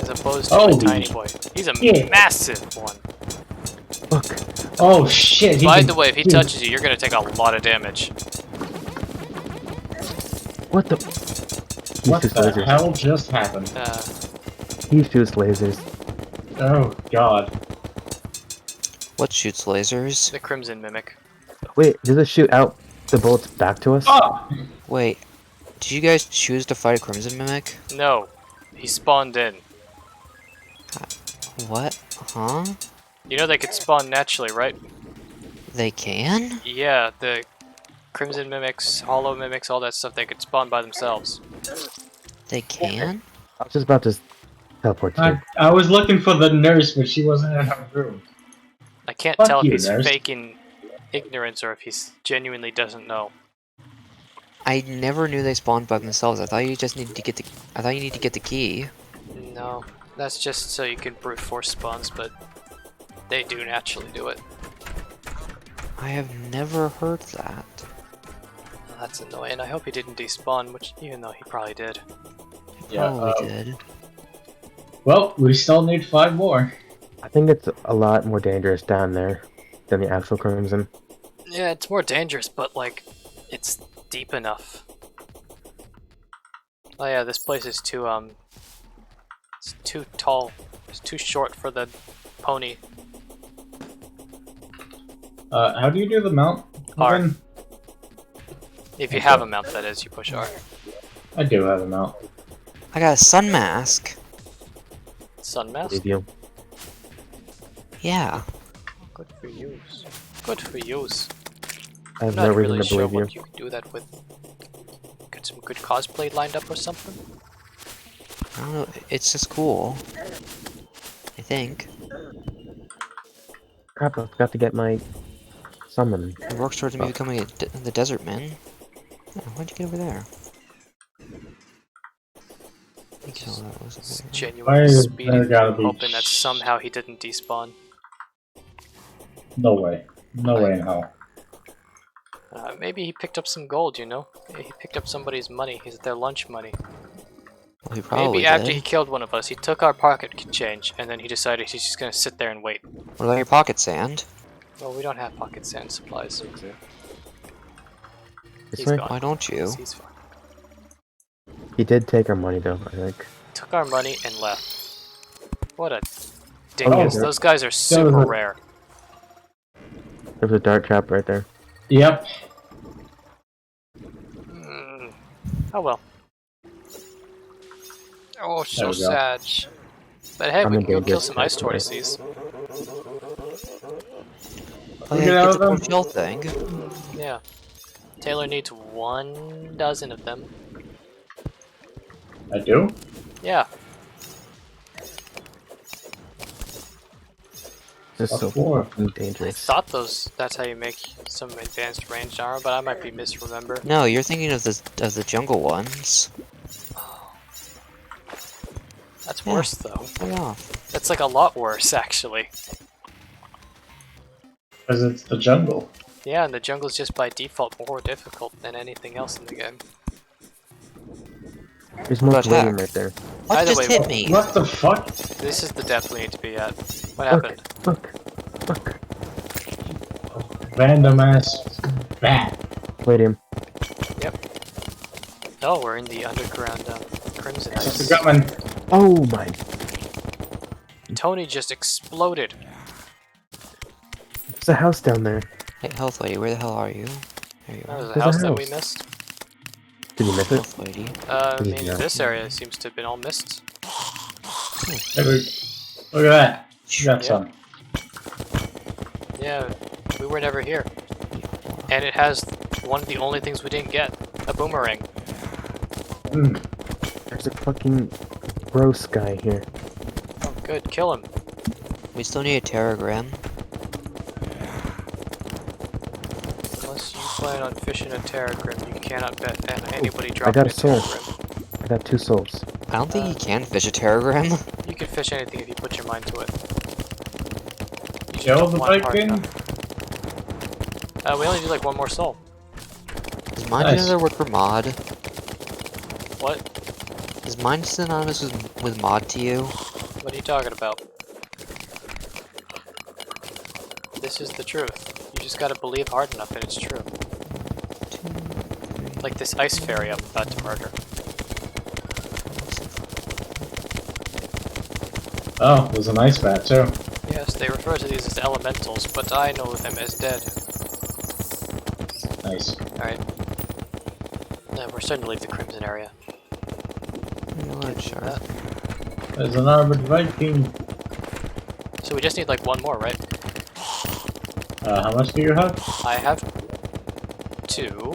As opposed to a Holy tiny boy. He's a shit. massive one. Look. Oh shit! By the way, if he touches you, you're gonna take a lot of damage. What the? What He shoots the lasers. hell just happened? He shoots lasers. Oh god. What shoots lasers? The Crimson Mimic. Wait, does it shoot out the bullets back to us? Oh! Wait, did you guys choose to fight a Crimson Mimic? No. He spawned in. What? Huh? You know they could spawn naturally, right? They can? Yeah, the Crimson Mimics, Hollow Mimics, all that stuff, they could spawn by themselves. They can? I was just about to teleport you. I was looking for the nurse, but she wasn't in her room. I can't Fuck tell if you, he's nurse. faking ignorance or if he genuinely doesn't know. I never knew they spawned by themselves. I thought you just needed to get the. I thought you need to get the key. No, that's just so you can brute force spawns, but they do naturally do it. I have never heard that. Well, that's annoying. I hope he didn't despawn, which even though he probably did. Yeah, Probably did. Well, we still need 5 more. I think it's a lot more dangerous down there than the actual Crimson. Yeah, it's more dangerous, but like, it's deep enough. Oh yeah, this place is too it's too tall. It's too short for the pony. How do you do the mount? R. Again? If you have a mount, that is, you push R. I do have a mount. I got a sun mask. Sun mask? Believe you. Yeah. Good for you. Good for you. I have I'm not no reason really to sure believe you. what you could do that with. Get some good cosplay lined up or something? I don't know. It's just cool. I think. Crap, I forgot to get my summon. It works towards me becoming the desert man. Oh, why'd you get over there? Genuinely There speeding, gotta be hoping that somehow he didn't despawn. No way. No way in hell. Maybe he picked up some gold, you know? He picked up somebody's money, their lunch money. Well, he probably Maybe after did. he killed one of us, he took our pocket change, and then he decided he's just gonna sit there and wait. What about your pocket sand? Well, we don't have pocket sand supplies. This He's way? gone. Why don't you? He's fine. He did take our money though, I think. Took our money and left. What a Oh, dingus. yeah. Those guys are super rare. There's a dark trap right there. Yep. Oh well. Oh, There so we go. sad. But hey, I'm we in can go danger kill some ice territory. tortoises. Oh, Get yeah, out get of the them. Portiel thing. Yeah. Taylor needs 12 of them. I do? Yeah. This is What so for? fucking I dangerous. thought that's how you make some advanced ranged armor, but I might be misremember. No, you're thinking of the jungle ones. That's Yeah. worse though. Way off. That's like a lot worse actually. Because it's the jungle. Yeah, and the jungle's just by default more difficult than anything else in the game. There's more What palladium attack? right there. What Either just way, hit me? What the fuck? This is the depth we need to be at. What happened? Look! Random ass bat. Palladium. Oh, we're in the underground Crimson It's Ice. a gunman. Oh my! Tony just exploded. There's a house down there. Hey, health lady, where the hell are you? There you That are. was a There's a house that we house. missed. Did you miss it? Health lady. I mean, Yeah. this area seems to have been all missed. Look at that. You got Yeah. some. Yeah, we were never here. And it has one of the only things we didn't get, a boomerang. Mm. There's a fucking gross guy here. Oh, good, kill him. We still need a terragram. Unless you plan on fishing a terragrim, you cannot bet anybody dropping got a a soul. terragrim. I got 2 souls. I don't think you can fish a terragram. You can fish anything if you put your mind to it. You just Kill don't the want hard Viking? enough. We only need like one more soul. Does mine Nice. another word for mod? What? Is mine synonymous with mod to you? What are you talking about? This is the truth. You just gotta believe hard enough and it's true. Like this ice fairy I'm about to murder. Oh, there's an ice bat too. Yes, they refer to these as elementals, but I know them as dead. Nice. Alright. We're starting to leave the Crimson area. Sure. There's an armored Viking. So we just need like one more, right? How much do you have? I have 2.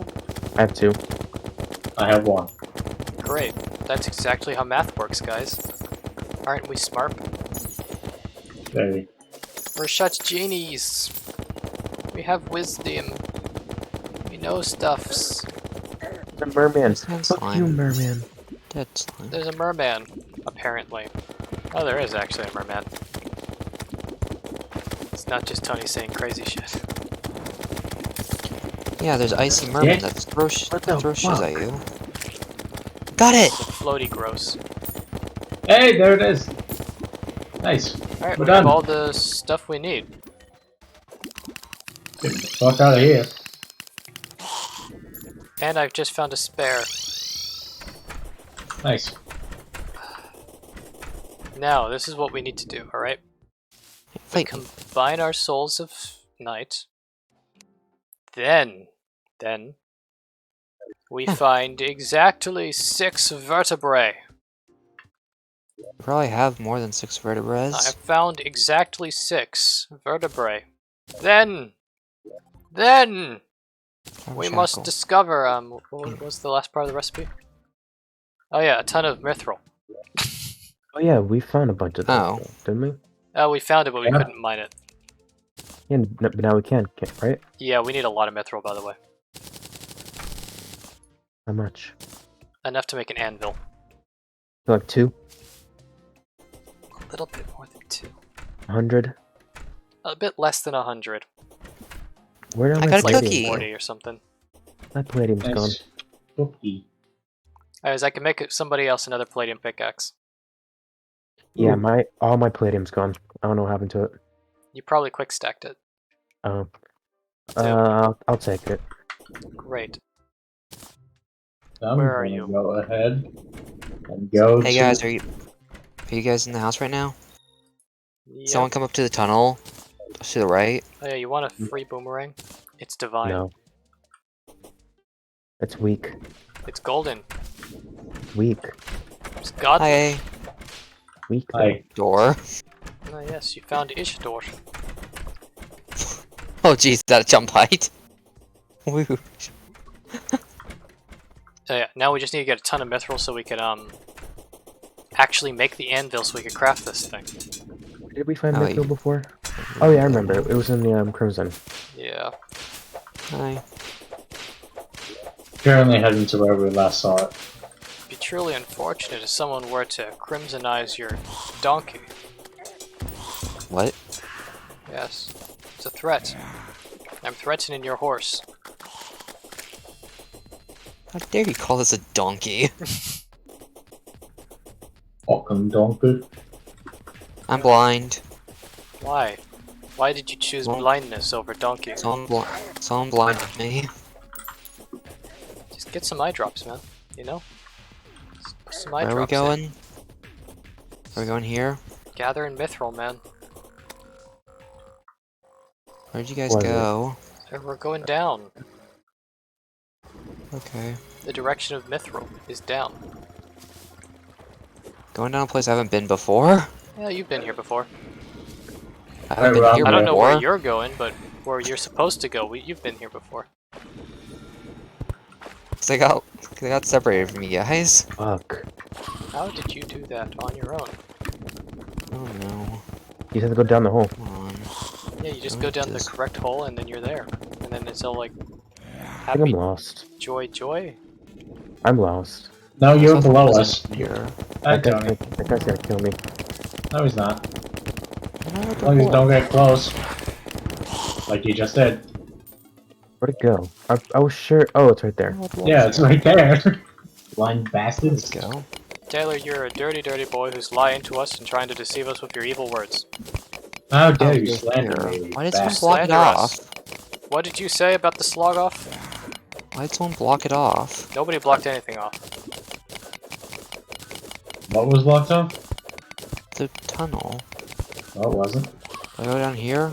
I have 2. I have 1. Great. That's exactly how math works, guys. Aren't we smart? Very. We're such genies. We have wisdom. We know stuffs. The merman. Sounds Fuck fine. you, merman. Dead slime. There's a merman, apparently. Oh, there is actually a merman. It's not just Tony saying crazy shit. Yeah, there's icy merman Yeah. that throws What the shit fuck? at you. Got it! The floaty gross. Hey, there it is. Nice. Alright, We're we have done. all the stuff we need. Get the fuck out of here. And I've just found a spare. Nice. Now, this is what we need to do, alright? We Wait, combine our souls of night. Then we find exactly 6 vertebrae. we probably have more than 6 vertebrae. I found exactly 6 vertebrae. Then we must discover, what was the last part of the recipe? Oh yeah, a ton of mithril. Oh yeah, we found a bunch of Oh. those, didn't we? Oh, we found it, but we Yeah. couldn't mine it. Yeah, but now we can, right? Yeah, we need a lot of mithril, by the way. How much? Enough to make an anvil. Like 2? A little bit more than 2. 100? A bit less than 100. Where are I my got a palladium? cookie. 40 or something. My palladium's gone. Nice. Cookie. Anyways, I can make somebody else another Palladium Pickaxe. Yeah, Ooh. all my palladium's gone. I don't know what happened to it. You probably quick stacked it. I'll take it. Great. I'm Where are gonna you? go ahead and go Hey to... guys, are you guys in the house right now? Yep. Someone come up to the tunnel to the right. Oh yeah, you want a free boomerang? It's divine. No. It's weak. It's golden. Weak. It's godly. Hi, Weak. Hi. door. Oh yes, you found Ishtor. Oh jeez, that jump height. Woo. Oh yeah, now we just need to get a ton of mithril so we can actually make the anvil so we can craft this thing. Did we find Oh, mithril you- before? Oh yeah, I remember. It was in the Crimson. Yeah. Hi. Currently heading to where we last saw it. It'd be truly unfortunate if someone were to crimsonize your donkey. What? Yes. It's a threat. I'm threatening your horse. How dare you call this a donkey? Fucking donkey. I'm blind. Why? Why did you choose Well- blindness over donkey? Someone blinded me. Just get some eye drops, man. You know? Just put some eye Where are we drops in. going? Are we going here? Gathering mithril, man. Where'd you guys What is it? go? And we're going down. Okay. The direction of mithril is down. Going down a place I haven't been before? Yeah, you've been here before. I haven't been Right, here I don't know where before. you're going, but where you're supposed to go, you've been here before. 'Cause I got separated from you guys. Fuck. How did you do that on your own? Oh no. You have to go down the hole. Come on. Yeah, you just Oh, go down the this- correct hole and then you're there. And then it's all like I think I'm happy, lost. joy, joy. I'm lost. No, you're There's below nothing us. here. Hi, That Tony. guy's gonna kill me. No, he's not. No, As long as you don't get close. Like you just did. Where'd it go? I was sure. Oh, it's right there. Yeah, it's right there. Blind bastards. Let's go. Taylor, you're a dirty, dirty boy who's lying to us and trying to deceive us with your evil words. How dare Oh, you here's slander here. me, Why did someone bastard. block it Slander off? us. What did you say about the slog off? Why did someone block it off? Nobody blocked anything off. What was blocked off? The tunnel. Oh, it wasn't. I go down here.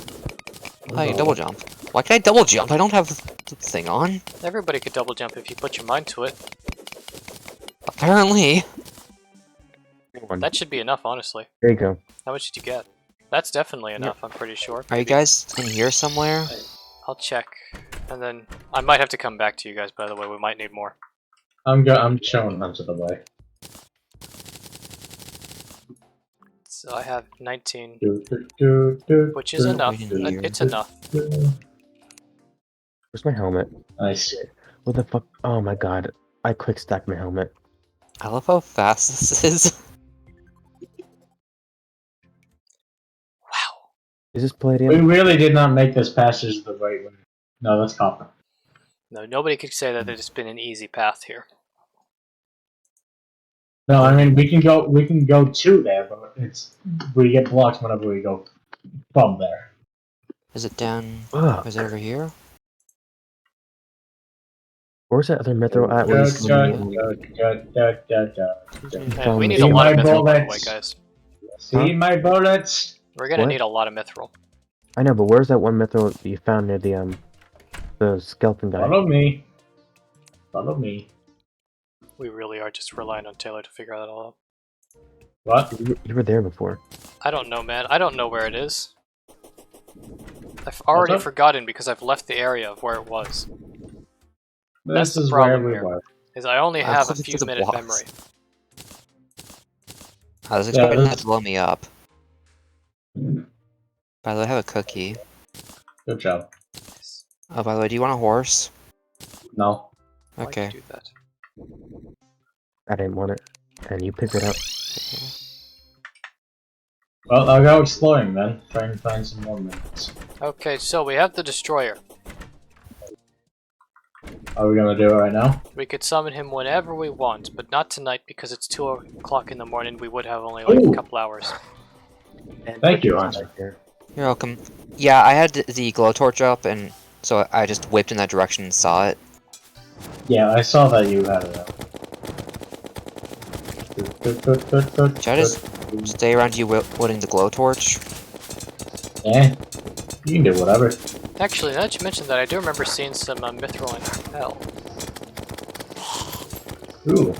was Hi, all- double jump. Why can I double jump? I don't have the thing on. Everybody could double jump if you put your mind to it. Apparently. That should be enough, honestly. There you go. How much did you get? That's definitely enough, I'm pretty sure. Are you Maybe- guys in here somewhere? I'll check. And then I might have to come back to you guys, by the way. We might need more. I'm showing them to the way. So I have 19, Do, which is enough. Wait in here. It's enough. Where's my helmet? Nice. What the fuck? Oh my god. I quick stacked my helmet. I love how fast this is. Wow. Is this We Palladium? really did not make this passage the right way. No, that's copper. No, nobody could say that it's been an easy path here. No, I mean we can go to there, but we get blocked whenever we go from there. Is it down? Ugh. Is it over here? Where's that other mithril at? Where he's Man, we need See a lot my of mithril, by the way, bullets. guys. See my bullets? We're gonna What? need a lot of mithril. I know, but where's that one mithril that you found near the skeleton guy? Follow me. Follow me. We really are just relying on Taylor to figure that all out. What? You were there before. I don't know, man. I don't know where it is. I've already up? forgotten because I've left the area of where it was. That's This the is where problem we here. were. Is I only I'm have a clicking few through the minute blocks. memory. I was expecting that that's- to blow me up. By the way, I have a cookie. Good job. Oh, by the way, do you want a horse? No. Why'd Okay. you do that? I didn't want it, and you picked it up. Well, I'll go exploring then. Try and find some more minutes. Okay, so we have the destroyer. Are we gonna do it right now? We could summon him whenever we want, but not tonight because it's 2 o'clock in the morning. We would have only like Ooh. a couple hours. Thank you, Hunter. Right there. You're welcome. Yeah, I had the glowtorch up, and so I just whipped in that direction and saw it. Yeah, I saw that you had it up. Should I just stay around you wielding the glowtorch? Eh, you can do whatever. Actually, now that you mentioned that, I do remember seeing some mithril in hell. Ooh.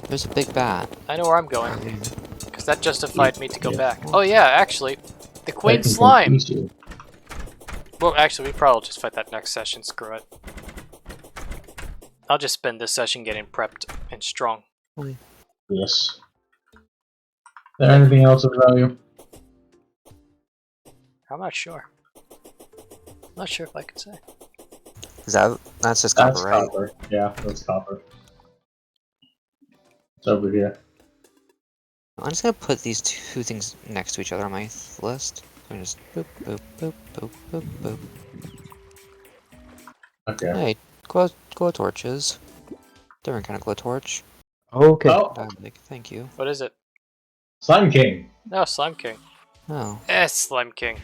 There's a big bat. I know where I'm going, because that justified me to go Yeah. back. Oh yeah, actually, the Queen I can Slime! confuse you. Well, actually, we probably just fight that next session, screw it. I'll just spend this session getting prepped and strong. Yes. Is there anything else of value? I'm not sure. Not sure if I could say. That's just That's copper, right? copper. Yeah, that's copper. It's over here. I'm just gonna put these two things next to each other on my list. I'm just boop, boop, boop, boop, boop, boop. Okay. Hey, glow torches. Different kind of glow torch. Okay. Oh, Thank you. What is it? Slime King. No, Slime King. Oh, Slime King.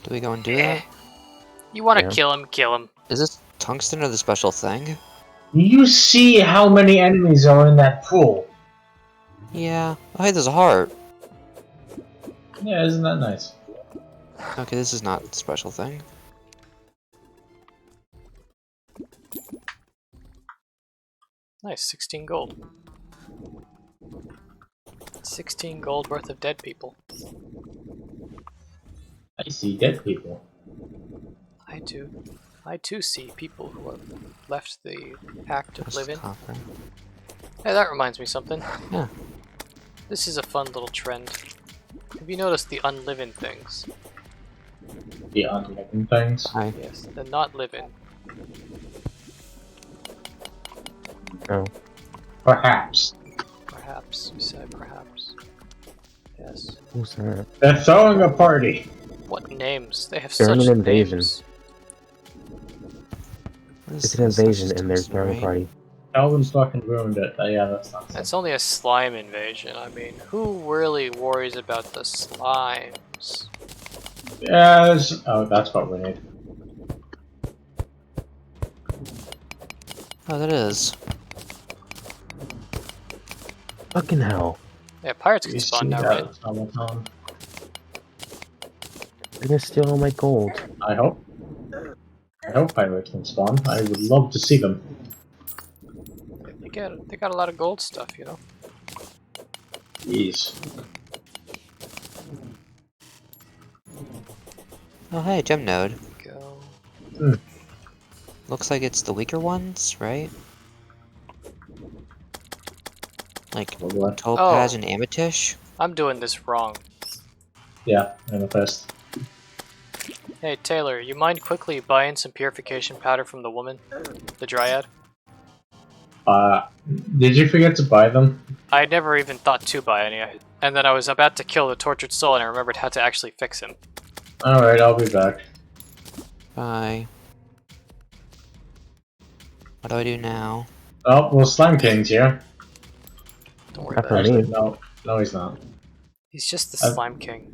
do we go and do that? You wanna Yeah. kill him, kill him. Is this tungsten or the special thing? Do you see how many enemies are in that pool? Yeah. Oh, hey, there's a heart. Yeah, isn't that nice? Okay, this is not the special thing. Nice, 16 gold. 16 gold worth of dead people. I see dead people. I too see people who have left the act of Just living. copper. Hey, that reminds me of something. Yeah. This is a fun little trend. Have you noticed the unliving things? The unliving things. Hi. Yes, the not living. Oh. Perhaps. Perhaps, you say perhaps. Yes. Who's that? They're throwing a party. What names? They have They're such in an invasion. names. It's an invasion and there's throwing a party. Calvin's fucking ruined it. Yeah, that's not. It's only a slime invasion. I mean, who really worries about the slimes? Yes. Oh, that's what we need. Oh, that is. Fucking hell. Yeah, pirates You can see spawn now, that right? automaton? They're gonna steal all my gold. I hope. I hope pirates can spawn. I would love to see them. They got a lot of gold stuff, you know. Jeez. Oh, hey, gem node. Go. Looks like it's the weaker ones, right? Like What? topaz and amethyst. I'm doing this wrong. Yeah, amethyst. Hey Taylor, you mind quickly buying some purification powder from the woman, the dryad? Did you forget to buy them? I never even thought to buy any, and then I was about to kill the tortured soul, and I remembered how to actually fix him. Alright, I'll be back. Bye. What do I do now? Oh, well, Slime King's here. Don't worry Not about for it. me. Actually, no, he's not. He's just the I've- slime king.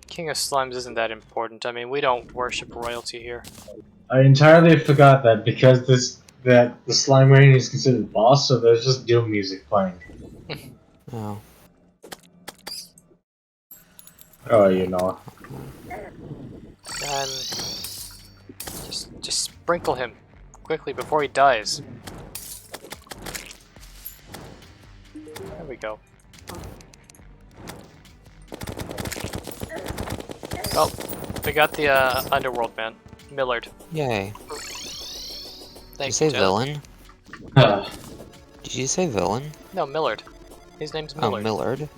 King of slimes isn't that important. I mean, we don't worship royalty here. I entirely forgot that because the slime rain is considered boss, so there's just doom music playing. Oh. Oh, you know. And just sprinkle him quickly before he dies. There we go. Oh, we got the Underworld man, Millard. Yay. Did Thank you say Taylor. villain? Ah, Did you say villain? No, Millard. His name's Oh, Millard. Millard.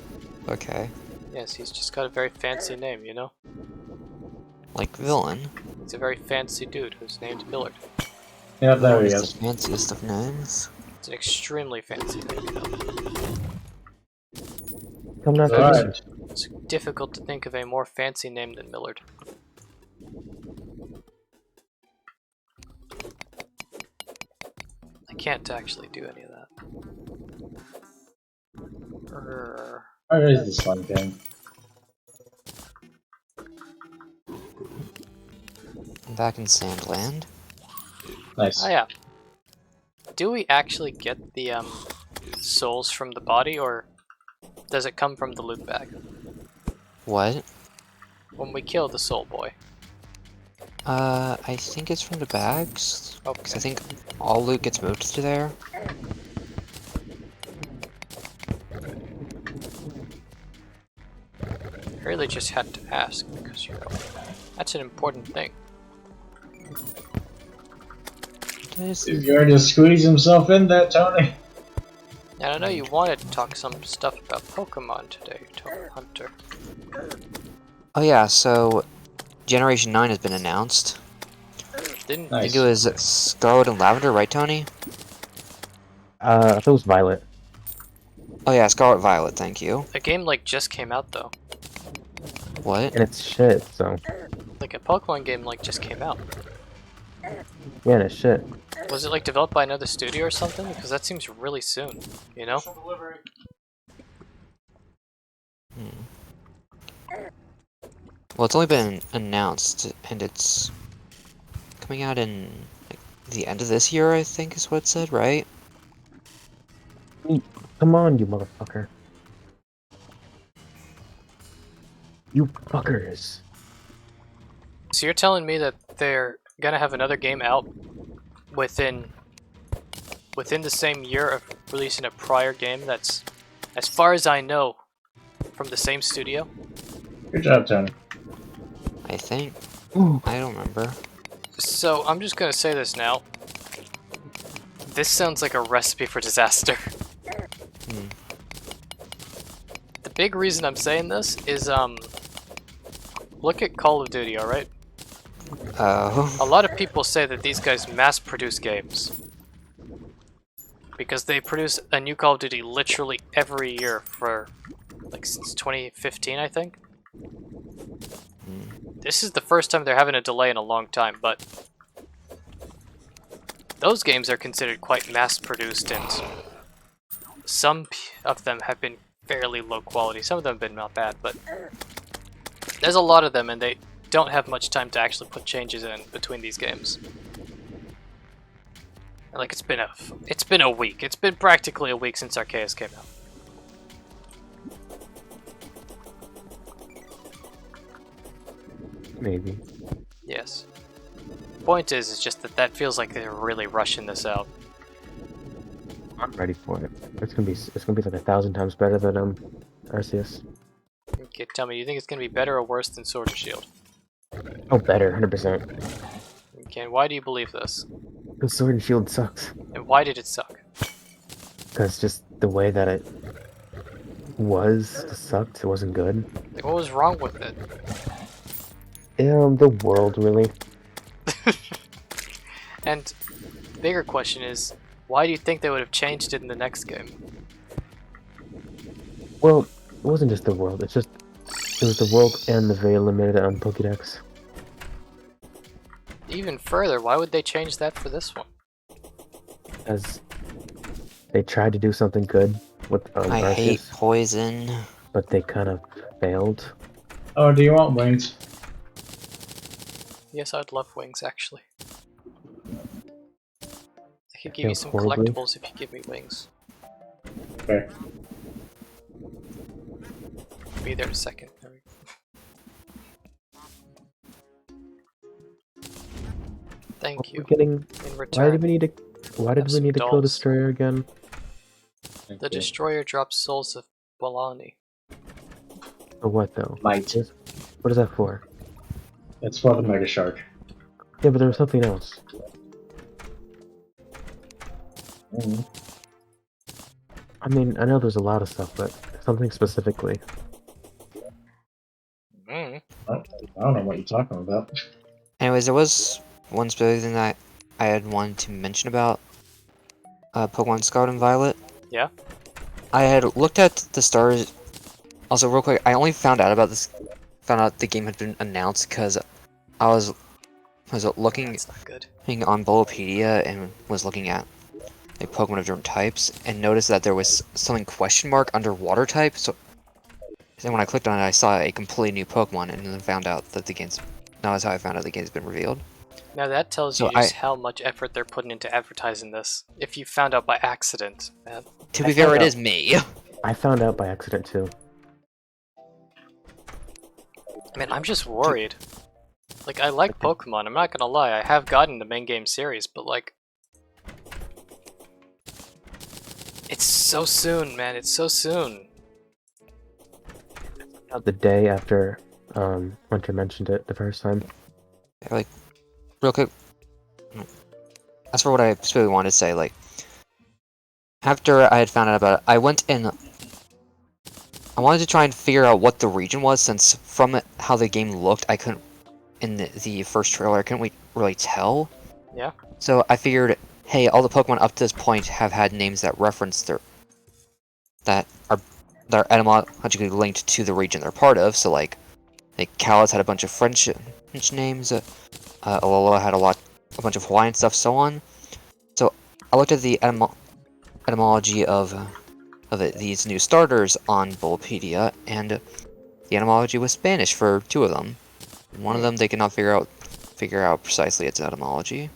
Okay. Yes, he's just got a very fancy name, you know? Like villain. He's a very fancy dude who's named Millard. yeah, there Millard he is is. the fanciest of names. It's an extremely fancy name, you know? Come not Alright. It's difficult to think of a more fancy name than Millard. I can't actually do any of that. Where is the slime king? I'm back in Sandland. Nice. Oh yeah. Do we actually get the souls from the body, or does it come from the loot bag? What? When we kill the soul boy. I think it's from the bags. Because Okay. I think all loot gets moved to there. I really just had to ask because, you know, that's an important thing. There's- He's going to squeeze himself in there, Tony. And I know you wanted to talk some stuff about Pokemon today, Hunter. Oh yeah, so Generation 9 has been announced. Didn't I Nice. think it was Scarlet and Lavender, right, Tony? I thought it was Violet. Oh yeah, Scarlet Violet, thank you. a game like just came out though? What? And it's shit, so. Like a Pokemon game like just came out. Yeah, and it's shit. Was it like developed by another studio or something? Because that seems really soon, you know? Well, it's only been announced, and it's coming out in like, the end of this year, I think is what it said, right? Come on, you motherfucker. You fuckers. So you're telling me that they're gonna have another game out within the same year of releasing a prior game that's, as far as I know, from the same studio? Good job, Tony. I think. Ooh. I don't remember. So I'm just gonna say this now. This sounds like a recipe for disaster. Hmm. The big reason I'm saying this is look at Call of Duty, alright? A Oh. lot of people say that these guys mass produce games. Because they produce a new Call of Duty literally every year for like since 2015, I think. This is the first time they're having a delay in a long time, but those games are considered quite mass produced, and some of them have been fairly low quality. Some of them have been not bad, but there's a lot of them and they don't have much time to actually put changes in between these games. And like it's been a week. It's been practically a week since Arceus came out. Maybe. Yes. Point is just that feels like they're really rushing this out. I'm ready for it. It's gonna be like 1,000 times better than Arceus. Okay, tell me, you think it's gonna be better or worse than Sword and Shield? Oh, better, 100%. Okay, and why do you believe this? Because Sword and Shield sucks. And why did it suck? Because just the way that it was sucked. It wasn't good. Like, what was wrong with it? The world, really. And bigger question is, why do you think they would have changed it in the next game? Well, it wasn't just the world. It was the world and the very limited Pokédex. Even further, why would they change that for this one? As They tried to do something good with I hate Arceus, poison. but they kind of failed. Oh, do you want wings? Yes, I'd love wings, actually. I could give you failed some horribly. collectibles if you give me wings. Okay. Be there in a second. There we go. Thank you. Getting. In Why return, did we need to? Why did have we some need to kill dolls. Destroyer again? The Destroyer drops souls of Bolani. For what though? Might. What is that for? It's for the Mega Shark. Yeah, but there was something else. Mm. I mean, I know there's a lot of stuff, but something specifically. Mm. I don't know what you're talking about. Anyways, there was one specific thing that I had wanted to mention about Pokemon Scarlet and Violet. Yeah? I had looked at the stars. Also, real quick, I only found out about this. Found out the game had been announced because I was looking That's not good. on Bulbapedia and was looking at like Pokemon of different types and noticed that there was something question mark under water type. So then when I clicked on it, I saw a completely new Pokemon and then found out that the game's. Now that's how I found out the game's been revealed. Now that tells So you just how much effort they're putting into advertising this. If you found out by accident, man. To I be fair, found it out- is me. I found out by accident too. I mean, I'm just worried. Like, I like Pokemon, I'm not gonna lie, I have gotten the main game series, but like... It's so soon, man, it's so soon. Out the day after Hunter mentioned it the first time. Like, real quick. That's for what I specifically wanted to say. Like, after I had found out about it, I went and I wanted to try and figure out what the region was, since from how the game looked, I couldn't. In the first trailer, I couldn't really tell. Yeah? So I figured, hey, all the Pokemon up to this point have had names that reference that are etymologically linked to the region they're part of. So like Kalos had a bunch of French names. Alola had a bunch of Hawaiian stuff, so on. So I looked at the etymology of these new starters on Bulbapedia, and the etymology was Spanish for 2 of them. One of them they could not figure out precisely its etymology.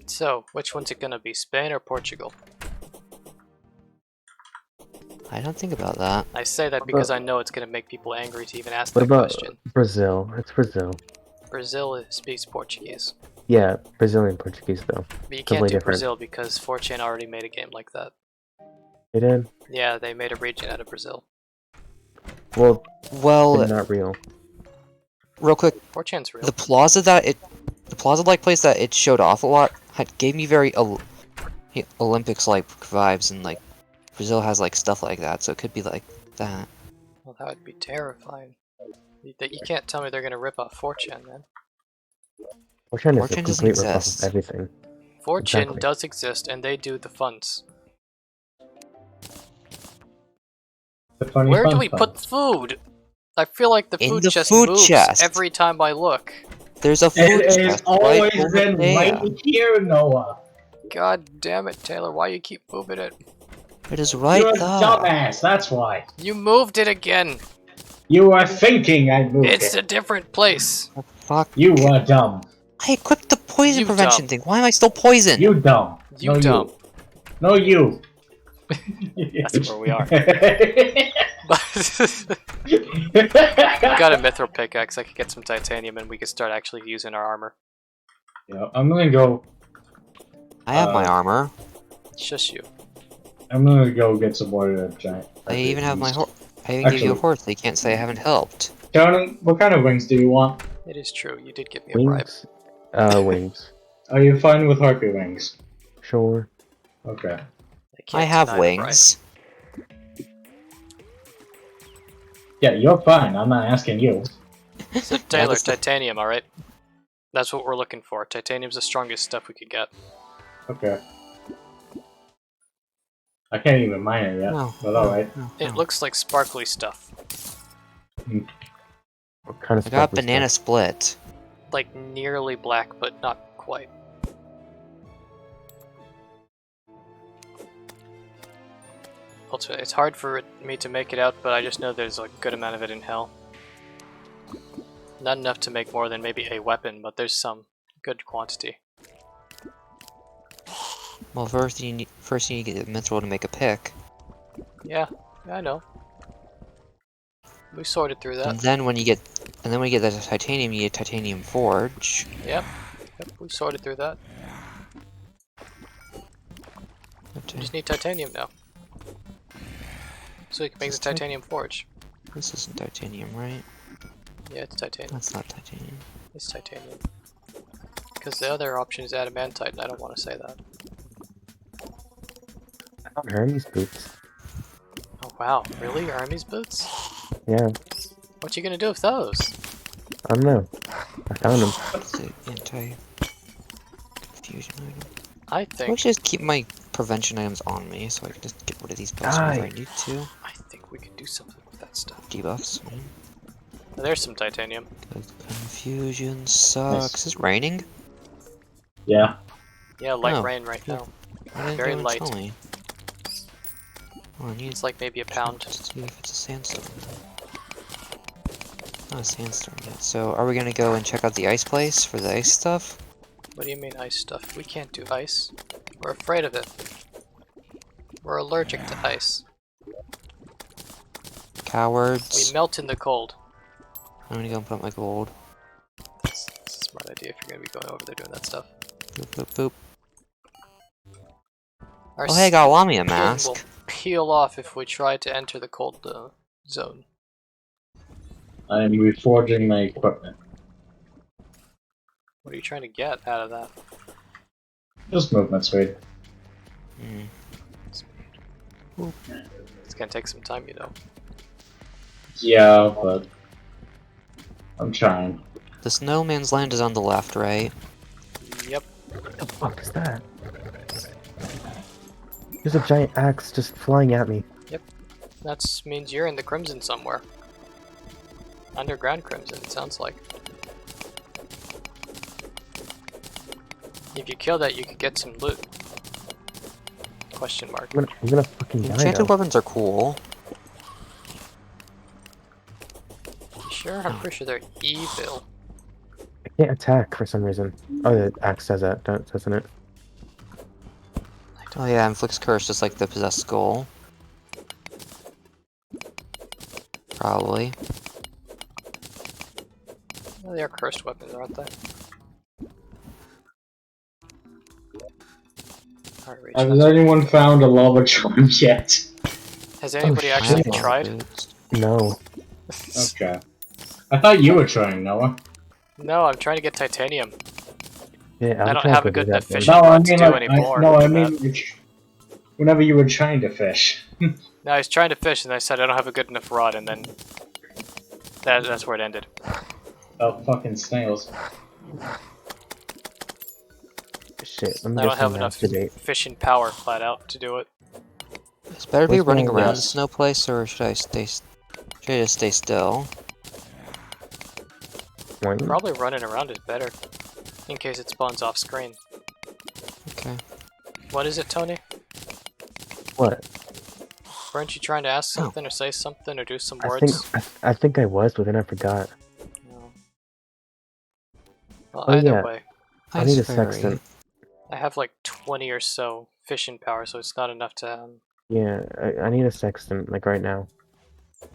So, which one's it gonna be, Spain or Portugal? I don't think about that. I say that because I know it's gonna make people angry to even ask What that about question. Brazil? It's Brazil. Brazil speaks Portuguese. Yeah, Brazilian Portuguese though. But you can't Completely do different. Brazil because 4chan already made a game like that. They did? Yeah, they made a region out of Brazil. Well, Well, they're not real. real quick, 4chan's real. the plaza-like place that it showed off a lot gave me very Olympics-like vibes, and like Brazil has like stuff like that, so it could be like that. Well, that would be terrifying. You can't tell me they're gonna rip off 4chan, man. 4chan is a 4chan doesn't complete ripoff exist. of everything. 4chan Exactly. does exist, and they do the funds. The funny Where fun do we fun. put food? I feel like the In food the chest food moves chest. every time I look. There's a food It has chest always right over been there. right here, Noah. God damn it, Taylor, why you keep moving it? It is right You're a there. dumbass, that's why. You moved it again! You were thinking I moved It's it. a different place! Oh, fuck. You were dumb. I equipped the poison You prevention dumb. thing. Why am I still poisoned? You dumb. You no, dumb. You. No, you. That's where we are. You Got a Mithril Pickaxe, I could get some titanium and we could start actually using our armor. know, I'm gonna go. I have my armor. Shush you. I'm gonna go get some more of the giant. I even have my horse. I even gave you a Actually- horse. They can't say I haven't helped. Tony, what kind of wings do you want? It is true, you did give me a bribe. Wings? Wings. Are you fine with harpy wings? Sure. Okay. can't I have deny the bribe. wings. Yeah, you're fine. I'm not asking you. So Taylor, that's the- titanium, alright? That's what we're looking for. Titanium's the strongest stuff we could get. Okay. I can't even mine it yet, No. but alright. No, It no. looks like sparkly stuff. What kind of I got stuff is banana split. Like nearly black, but not quite. ultimately, it's hard for me to make it out, but I just know there's a good amount of it in Hell. Not enough to make more than maybe a weapon, but there's some good quantity. Well, first you need to get the mithril to make a pick. Yeah, I know. We sorted through that. And then when you get the titanium, you get titanium forge. Yep, we sorted through that. Okay. We just need titanium now. So we can make the titanium forge. This isn't titanium, right? Yeah, it's titanium. That's not titanium. It's titanium. Because the other option is adamantite, and I don't want to say that. I found Hermes boots. Oh wow, really? Hermes boots? Yeah, What you gonna do with those? I don't know. I found them. It's an anti-confusion item. I I think should just keep my prevention items on me, so I can just get rid of these buffs whenever I need to. I think we could do something with that stuff. Debuffs. There's some titanium. Confusion sucks. Nice. Is it raining? Yeah. Yeah, light Oh, rain right now. I didn't Very even light. tell me. Oh, I need It's like maybe a pound. to see if it's a sandstone. Not a sandstone yet. So, are we gonna go and check out the ice place for the ice stuff? What do you mean ice stuff? We can't do ice. We're afraid of it. We're allergic to ice. Cowards. We melt in the cold. I'm gonna go and put up my gold. That's a smart idea if you're gonna be going over there doing that stuff. Boop, boop, boop. Our Oh, hey, I got Lamia skin mask. will peel off if we try to enter the cold zone. I'm reforging my equipment. What are you trying to get out of that? Just movement speed. Mm. It's gonna take some time, you know. Yeah, but I'm trying. The snowman's land is on the left, right? Yep. What the fuck is that? There's a giant axe just flying at me. That means you're in the Crimson somewhere. Underground Crimson, it sounds like. If you kill that, you could get some loot. Question mark. I'm gonna fucking die Enchanted now. weapons are cool. You sure? I'm pretty sure they're evil. I can't attack for some reason. Oh, the axe does that, doesn't it? Oh yeah, inflicts curse just like the possessed skull. Probably. Well, they are cursed weapons, aren't they? Alright, Rach, Has anyone found a lava charm yet? has anybody shit. actually I have tried? boots. No. Okay. I thought you were trying, Noah. No, I'm trying to get titanium. Yeah, I I'm don't trying have to a do good that enough then. fishing No, I rod to mean, do like, any more. no, I than mean, that. like, whenever you were trying to fish. No, I was trying to fish and I said I don't have a good enough rod, and then that's where it ended. Oh, fucking snails. Shit, let me I get don't have some enough masturbate. fishing power flat out to do it. It's better to be What's running wrong around with the us? snow place, or should I just stay still? One. Probably running around is better, in case it spawns off screen. Okay. What is it, Tony? What? Weren't you trying to ask something or say something or do some I words? think I was, but then I forgot. No. Well, Oh, either yeah. way, I need a Ice fairy. sextant. I have like 20 or so fishing power, so it's not enough to. Yeah, I need a sextant, like right now.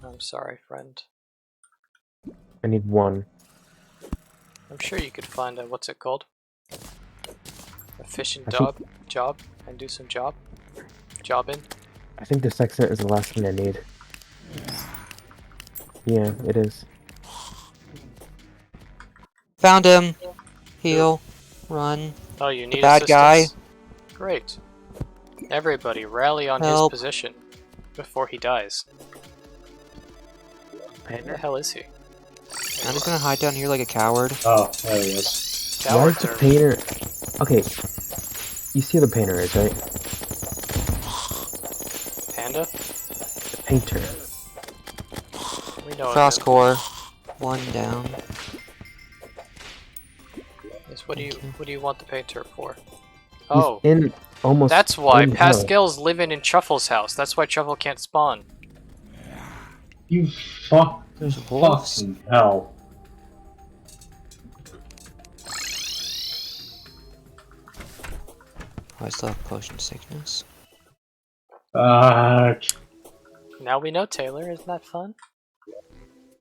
I'm sorry, friend. I need one. I'm sure you could find a what's it called? A fishing I think- job, and do some jobbing. I think the sextant is the last thing I need. Yeah, it is. Found him! Heal. Run. Oh, you need bad guy. assistance? Great. Everybody, rally on Help. his position before he dies. Where the hell is he? I'm just gonna hide down here like a coward. Oh, there he is. Why is Cowards the are. painter... Okay, you see who the painter is, right? Panda? The painter. We know Frost him. core. One down. Yes, what do you want the painter for? Oh, He's almost. That's why in Pascal's living in Truffle's house. That's why Truffle can't spawn. You fuck. There's wolves. Fucking hell. Oh, I still have potion sickness. Fuck. Now we know, Taylor. Isn't that fun?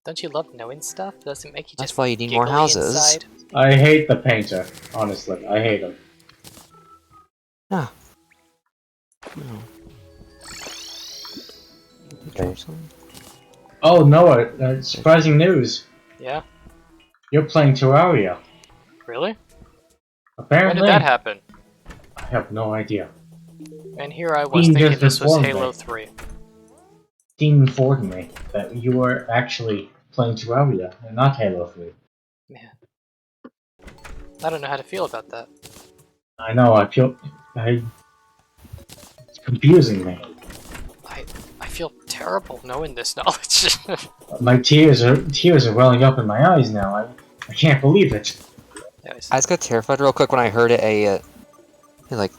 Don't you love knowing stuff? Doesn't it make you That's just why you need more giggly houses. inside? I hate the painter. Honestly, I hate him. Ah. No. Okay. Oh, Noah, surprising news. Yeah? You're playing Terraria. Really? Apparently. When did that happen? I have no idea. And here I was Steam thinking just this was informed Halo me. 3. Steam informed me that you were actually playing Terraria and not Halo 3. Man. I don't know how to feel about that. I know, it's confusing me. I feel terrible knowing this knowledge. My tears are welling up in my eyes now. I can't believe it. Anyways, I just got terrified real quick when I heard like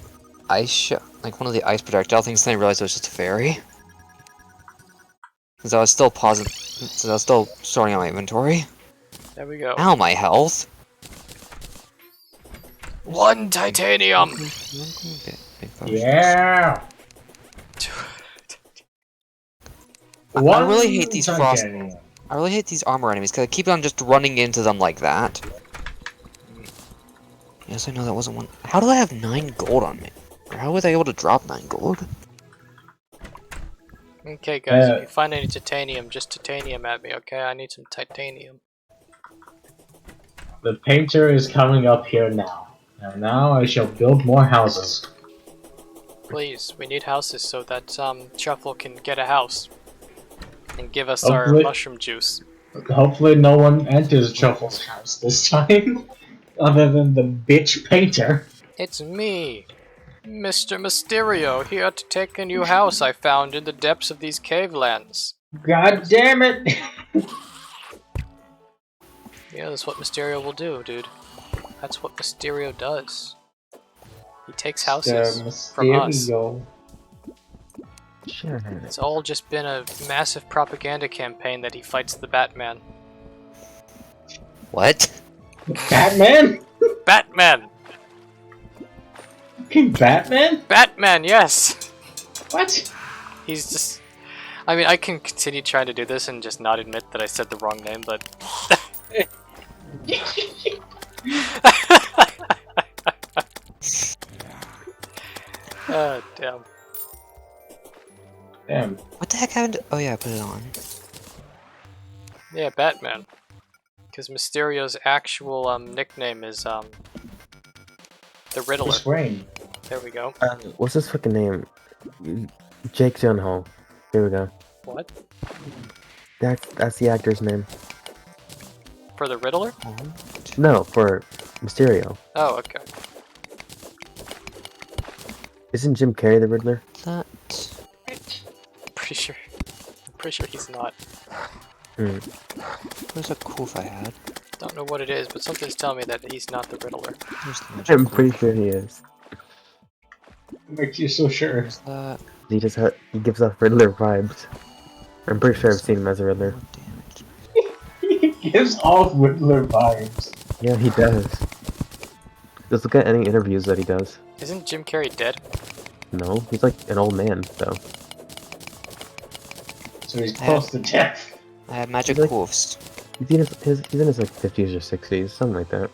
like one of the ice projectile things, and I realized it was just a fairy. Because I was still pausing, so I was still sorting out my inventory. there we go. Ow, my health! 1 titanium! Big potions. Yeah! I really hate these frost. titanium. I really hate these armor enemies because I keep on just running into them like that. Yes, I know that wasn't one. How do I have 9 gold on me? Or how was I able to drop 9 gold? Okay, guys, if you find any titanium, just titanium at me, okay? I need some titanium. The painter is coming up here now. And now I shall build more houses. Please, we need houses so that Truffle can get a house. And give us our Hopefully- mushroom juice. Hopefully no one enters Truffle's house this time. Other than the bitch painter. It's me, Mr. Mysterio, here to take a new house I found in the depths of these cavelands. God damn it! Yeah, that's what Mysterio will do, dude. That's what Mysterio does. He takes houses from us. Mysterio. Sure. It's all just been a massive propaganda campaign that he fights the Batman. What? Batman? Batman! Fucking Batman? Batman, yes! What? He's just... I mean, I can continue trying to do this and just not admit that I said the wrong name, but... Damn. Damn. What the heck happened? Oh yeah, I put it on. Yeah, Batman. Because Mysterio's actual nickname is the Riddler. Bruce Wayne. There we go. What's his fucking name? Jake Gyllenhaal. There we go. What? That's the actor's name. For the Riddler? No, for Mysterio. Oh, okay. Isn't Jim Carrey the Riddler? That. I'm pretty sure he's not. Where's a coof I had? Don't know what it is, but something's telling me that he's not the Riddler. Where's the magic I'm coof? pretty sure he is. Makes you so sure. Where's that? He gives off Riddler vibes. I'm pretty sure I've seen him as a Riddler. More damage. He gives off Riddler vibes. Yeah, he does. Just look at any interviews that he does. Isn't Jim Carrey dead? No, he's like an old man, though. So he's close to death. I have magic Like- coofs. He's in his like 50s or 60s, something like that.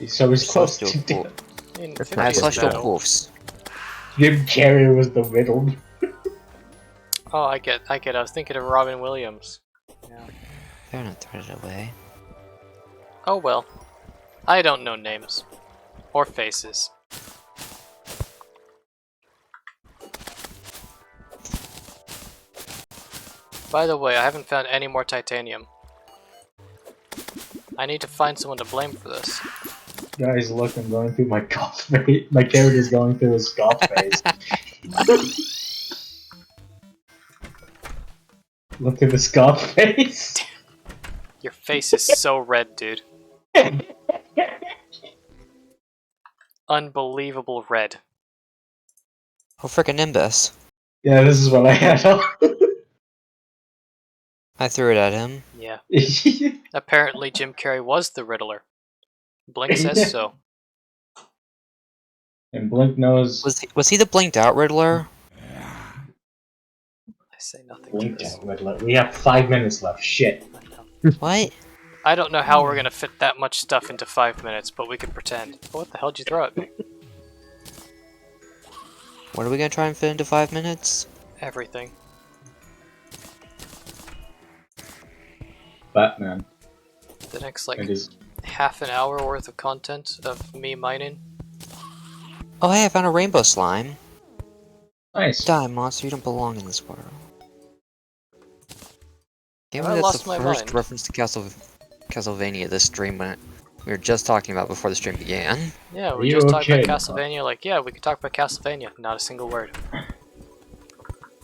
So he's close Celestial to coof. death. In That's I 50s have not celestial now. coofs. Jim Carrey was the riddle. Oh, I get. I was thinking of Robin Williams. Yeah. They're not threaded away. Oh well. I don't know names. Or faces. By the way, I haven't found any more titanium. I need to find someone to blame for this. Guys, look, I'm going through my golf face. My character's going through his golf face. Look at this golf face. Your face is so red, dude. Unbelievable red. Oh, frickin' Nimbus. Yeah, this is what I had. I threw it at him. Yeah. Apparently Jim Carrey was the Riddler. Blink says so. And Blink knows. Was he the blinked out Riddler? I say nothing Blink to this. out, Riddler. We have 5 minutes left. Shit. I know. What? I don't know how we're gonna fit that much stuff into 5 minutes, but we can pretend. What the hell did you throw at me? What are we gonna try and fit into 5 minutes? Everything. Batman. The next, like, It is. half an hour worth of content of me mining. Oh hey, I found a rainbow slime. Nice. Die, monster, you don't belong in this world. Can't I believe that's lost the my first mind. reference to Castlevania this stream when we were just talking about before the stream began. Yeah, Are we you just talked okay? about Castlevania, like, yeah, we could talk about Castlevania. Not a single word.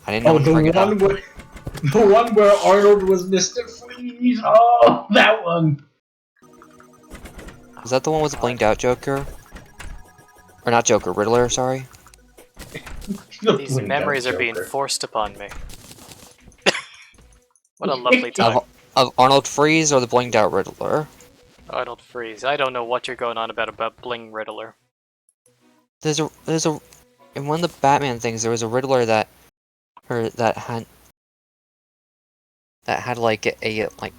I didn't know Oh, when to bring it up. the one where Arnold was Mr. Freeze. Oh, that one. Was that the one with the blinked out Joker? Or not Joker, Riddler, sorry. The These blinked memories out are being Joker. forced upon me. What a lovely time. Of Arnold Freeze or the blinked out Riddler? Arnold Freeze. I don't know what you're going on about Bling Riddler. There's a in one of the Batman things there was a Riddler that had like a like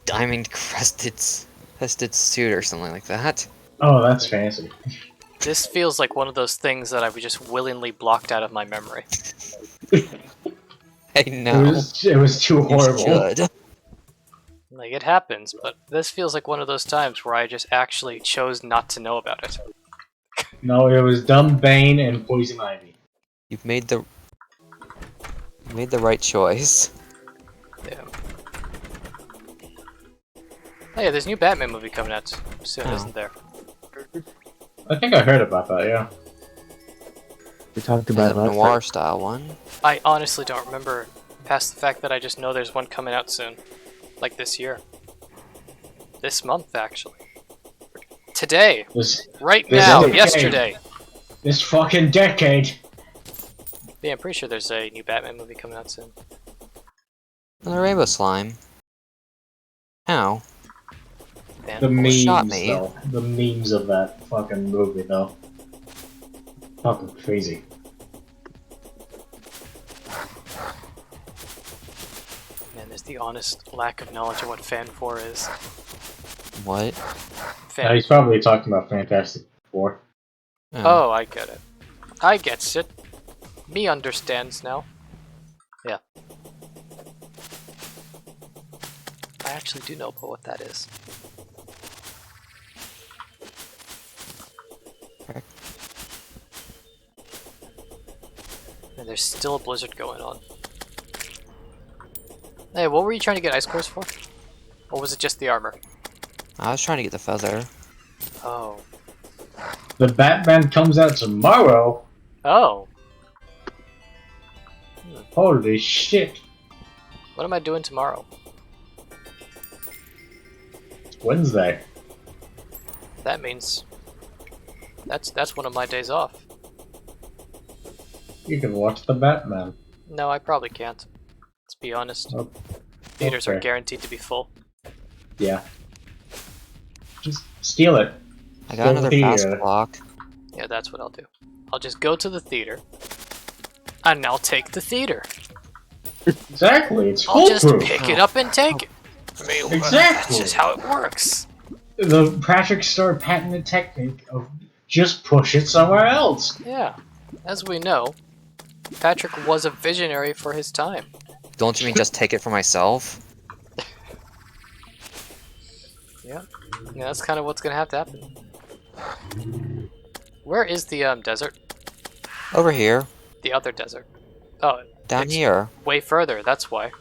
diamond crested suit or something like that. Oh, that's fancy. This feels like one of those things that I've just willingly blocked out of my memory. Hey, no. It was too You horrible. should. Like, it happens, but this feels like one of those times where I just actually chose not to know about it. No, it was Dumb Bane and Poison Ivy. You made the right choice. Yeah. Oh yeah, there's a new Batman movie coming out soon, Oh. isn't there? I think I heard about that, yeah. We talked Is about it it a last noir time. style one? I honestly don't remember, past the fact that I just know there's one coming out soon. Like this year. This month, actually. Today! Right this now! decade. Yesterday! This fucking decade. Yeah, I'm pretty sure there's a new Batman movie coming out soon. Another rainbow slime. How? Man, The memes, shot me. though. The memes of that fucking movie, though. Fucking crazy. Man, there's the honest lack of knowledge of what Fan 4 is. What? Fan. He's probably talking about Fantastic Four. Oh, I get it. I gets it. Me understands now. Yeah. I actually do know about what that is. Okay. And there's still a blizzard going on. Hey, what were you trying to get ice cores for? Or was it just the armor? I was trying to get the feather. Oh. The Batman comes out tomorrow. Oh! Holy shit. What am I doing tomorrow? It's Wednesday. That means... That's one of my days off. You can watch the Batman. No, I probably can't. Let's be honest. Oh, Theaters are okay. guaranteed to be full. Yeah. Just steal it. I got Go another here. fast block. Yeah, that's what I'll do. I'll just go to the theater, and I'll take the theater. Exactly, it's I'll just foolproof. pick it up and take it. I mean, that's Exactly. just how it works. The Patrick Star patented technique of just push it somewhere else. Yeah. As we know, Patrick was a visionary for his time. Don't you mean just take it for myself? Yeah. Yeah, that's kind of what's gonna have to happen. Where is the desert? Over here. The other desert. Oh, Down it's here. way further, that's why.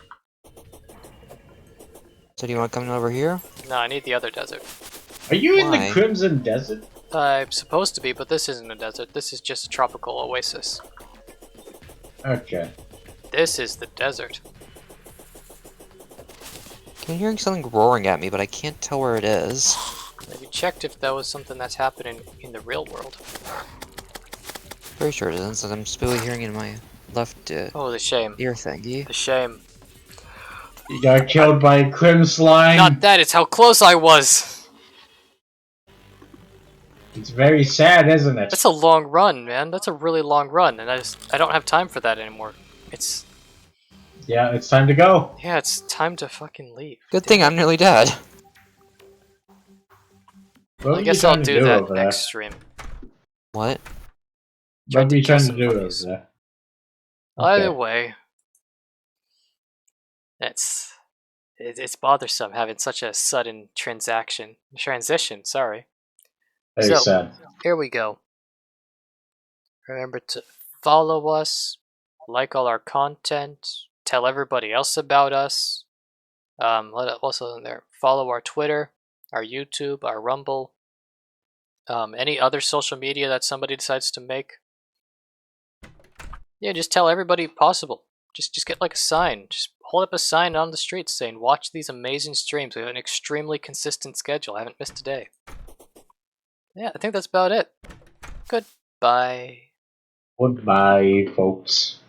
So do you want to come over here? No, I need the other desert. Are you in Why? the Crimson Desert? I'm supposed to be, but this isn't a desert. This is just a tropical oasis. Okay. This is the desert. I'm hearing something roaring at me, but I can't tell where it is. Have you checked if that was something that's happening in the real world? Pretty sure it isn't, since I'm still hearing it in my left Oh, the shame. ear thingy. The shame. You got killed by a crim slime. Not that, it's how close I was! It's very sad, isn't it? That's a long run, man. That's a really long run, and I don't have time for that anymore. It's... Yeah, it's time to go. Yeah, it's time to fucking leave. Good thing I'm nearly dead. What I were you guess I'll trying to do that over next there? stream. What? What were you kill trying to some do over bunnies. there? Either Okay. way, it's bothersome having such a sudden transition. Sorry. Very So sad. here we go. Remember to follow us, like all our content, tell everybody else about us. Also in there, follow our Twitter, our YouTube, our Rumble, any other social media that somebody decides to make. Yeah, just tell everybody possible. Just get like a sign. Just hold up a sign on the street saying, watch these amazing streams. We have an extremely consistent schedule. I haven't missed a day. Yeah, I think that's about it. Goodbye. Goodbye, folks.